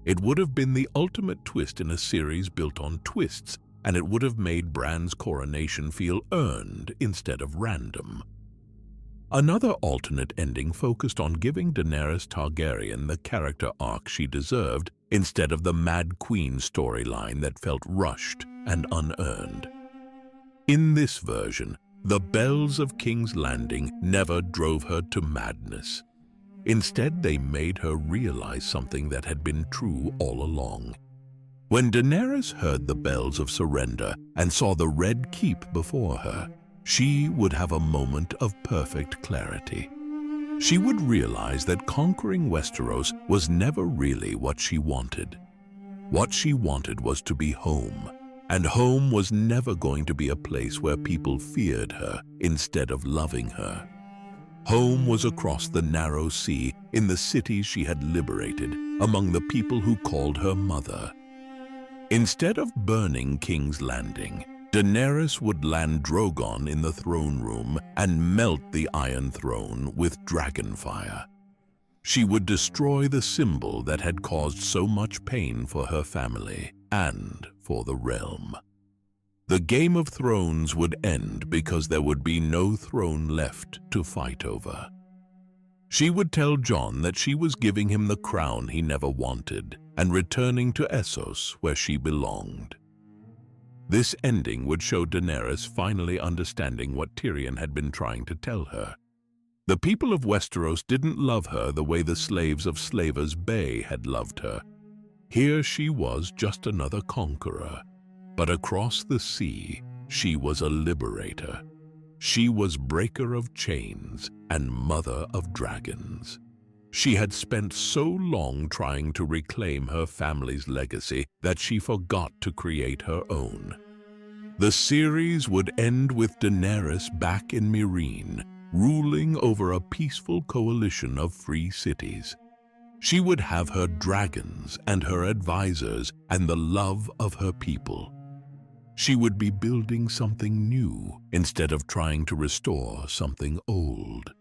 It would have been the ultimate twist in a series built on twists, and it would have made Bran's coronation feel earned instead of random. Another alternate ending focused on giving Daenerys Targaryen the character arc she deserved instead of the Mad Queen storyline that felt rushed and unearned. In this version, the bells of King's Landing never drove her to madness. Instead, they made her realize something that had been true all along. When Daenerys heard the bells of surrender and saw the Red Keep before her, she would have a moment of perfect clarity. She would realize that conquering Westeros was never really what she wanted. What she wanted was to be home, and home was never going to be a place where people feared her instead of loving her. Home was across the narrow sea in the cities she had liberated, among the people who called her mother. Instead of burning King's Landing, Daenerys would land Drogon in the throne room and melt the Iron Throne with dragonfire. She would destroy the symbol that had caused so much pain for her family and for the realm. The Game of Thrones would end because there would be no throne left to fight over. She would tell Jon that she was giving him the crown he never wanted and returning to Essos where she belonged. This ending would show Daenerys finally understanding what Tyrion had been trying to tell her. The people of Westeros didn't love her the way the slaves of Slavers Bay had loved her. Here she was just another conqueror, but across the sea, she was a liberator. She was breaker of chains and mother of dragons. She had spent so long trying to reclaim her family's legacy that she forgot to create her own. The series would end with Daenerys back in Meereen, ruling over a peaceful coalition of free cities. She would have her dragons and her advisors and the love of her people. She would be building something new instead of trying to restore something old.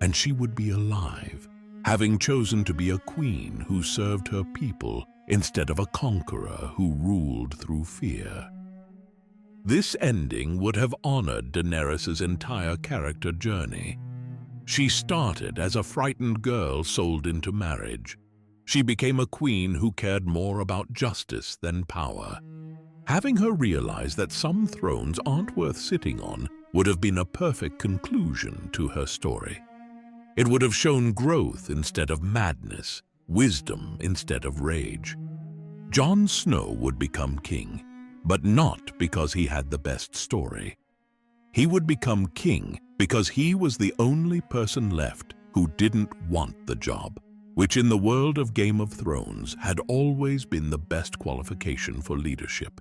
And she would be alive, having chosen to be a queen who served her people instead of a conqueror who ruled through fear. This ending would have honored Daenerys' entire character journey. She started as a frightened girl sold into marriage. She became a queen who cared more about justice than power. Having her realize that some thrones aren't worth sitting on would have been a perfect conclusion to her story. It would have shown growth instead of madness, wisdom instead of rage. Jon Snow would become king, but not because he had the best story. He would become king because he was the only person left who didn't want the job, which in the world of Game of Thrones had always been the best qualification for leadership.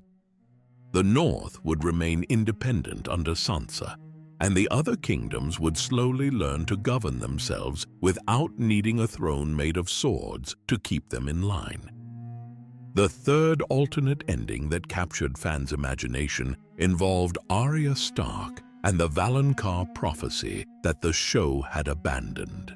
The North would remain independent under Sansa, and the other kingdoms would slowly learn to govern themselves without needing a throne made of swords to keep them in line. The third alternate ending that captured fans' imagination involved Arya Stark and the Valonqar prophecy that the show had abandoned.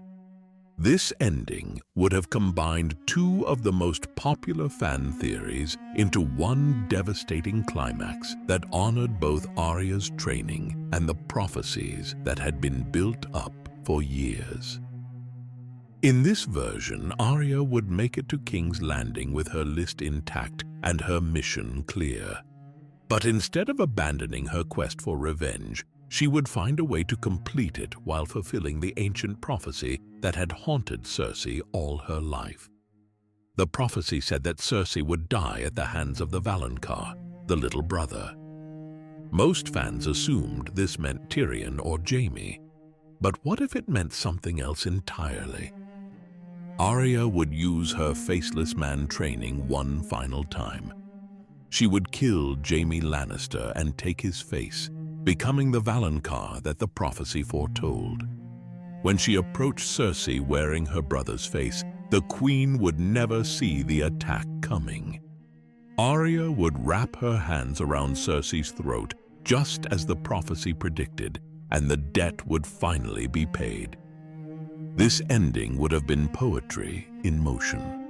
This ending would have combined two of the most popular fan theories into one devastating climax that honored both Arya's training and the prophecies that had been built up for years. In this version, Arya would make it to King's Landing with her list intact and her mission clear. But instead of abandoning her quest for revenge, she would find a way to complete it while fulfilling the ancient prophecy that had haunted Cersei all her life. The prophecy said that Cersei would die at the hands of the Valonqar, the little brother. Most fans assumed this meant Tyrion or Jaime, but what if it meant something else entirely? Arya would use her faceless man training one final time. She would kill Jaime Lannister and take his face, becoming the Valonqar that the prophecy foretold. When she approached Cersei wearing her brother's face, the queen would never see the attack coming. Arya would wrap her hands around Cersei's throat just as the prophecy predicted, and the debt would finally be paid. This ending would have been poetry in motion.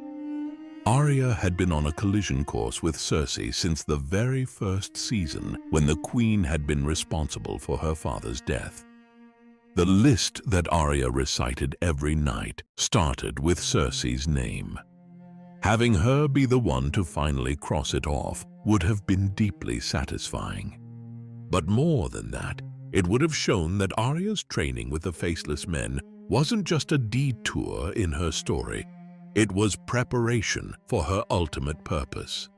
Arya had been on a collision course with Cersei since the very first season when the queen had been responsible for her father's death. The list that Arya recited every night started with Cersei's name. Having her be the one to finally cross it off would have been deeply satisfying. But more than that, it would have shown that Arya's training with the Faceless Men wasn't just a detour in her story. It was preparation for her ultimate purpose.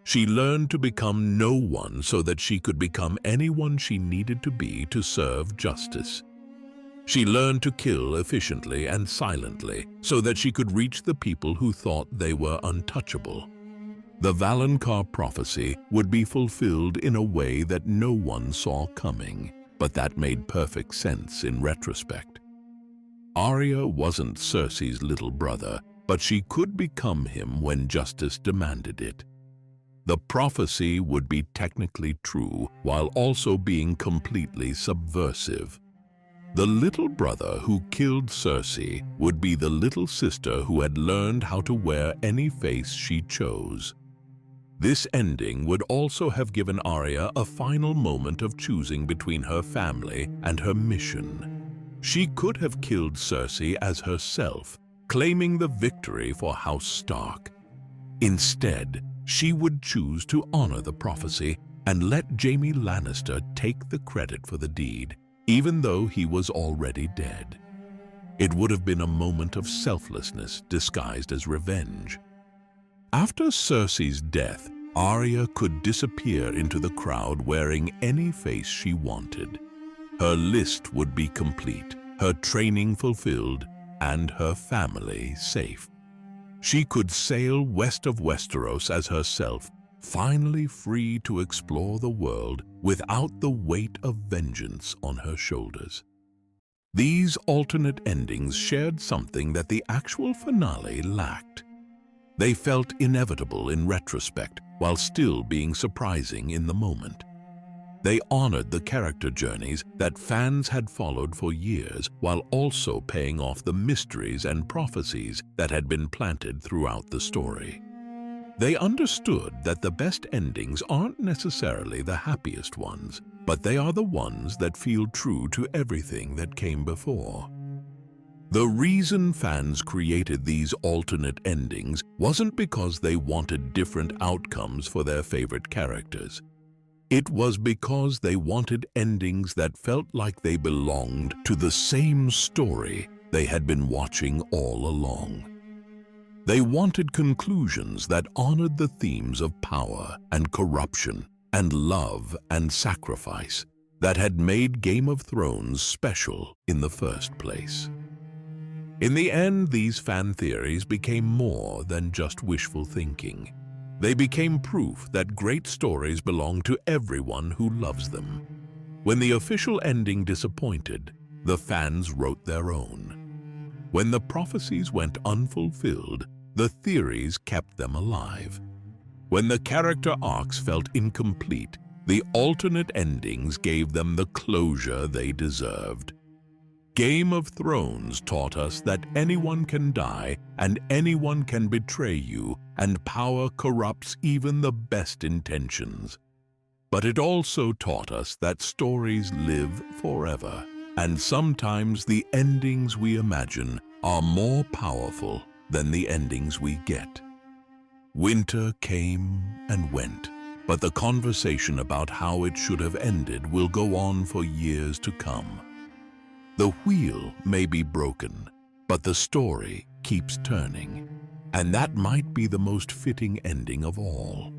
She learned to become no one so that she could become anyone she needed to be to serve justice. She learned to kill efficiently and silently so that she could reach the people who thought they were untouchable. The Valonqar prophecy would be fulfilled in a way that no one saw coming, but that made perfect sense in retrospect. Arya wasn't Cersei's little brother, but she could become him when justice demanded it. The prophecy would be technically true while also being completely subversive. The little brother who killed Cersei would be the little sister who had learned how to wear any face she chose. This ending would also have given Arya a final moment of choosing between her family and her mission. She could have killed Cersei as herself, claiming the victory for House Stark. Instead, she would choose to honor the prophecy and let Jaime Lannister take the credit for the deed, even though he was already dead. It would have been a moment of selflessness disguised as revenge. After Cersei's death, Arya could disappear into the crowd wearing any face she wanted. Her list would be complete, her training fulfilled, and her family safe. She could sail west of Westeros as herself, finally free to explore the world without the weight of vengeance on her shoulders. These alternate endings shared something that the actual finale lacked. They felt inevitable in retrospect, while still being surprising in the moment. They honored the character journeys that fans had followed for years, while also paying off the mysteries and prophecies that had been planted throughout the story. They understood that the best endings aren't necessarily the happiest ones, but they are the ones that feel true to everything that came before. The reason fans created these alternate endings wasn't because they wanted different outcomes for their favorite characters. It was because they wanted endings that felt like they belonged to the same story they had been watching all along. They wanted conclusions that honored the themes of power and corruption and love and sacrifice that had made Game of Thrones special in the first place. In the end, these fan theories became more than just wishful thinking. They became proof that great stories belong to everyone who loves them. When the official ending disappointed, the fans wrote their own. When the prophecies went unfulfilled, the theories kept them alive. When the character arcs felt incomplete, the alternate endings gave them the closure they deserved. Game of Thrones taught us that anyone can die and anyone can betray you, and power corrupts even the best intentions. But it also taught us that stories live forever, and sometimes the endings we imagine are more powerful than the endings we get. Winter came and went, but the conversation about how it should have ended will go on for years to come. The wheel may be broken, but the story keeps turning, and that might be the most fitting ending of all.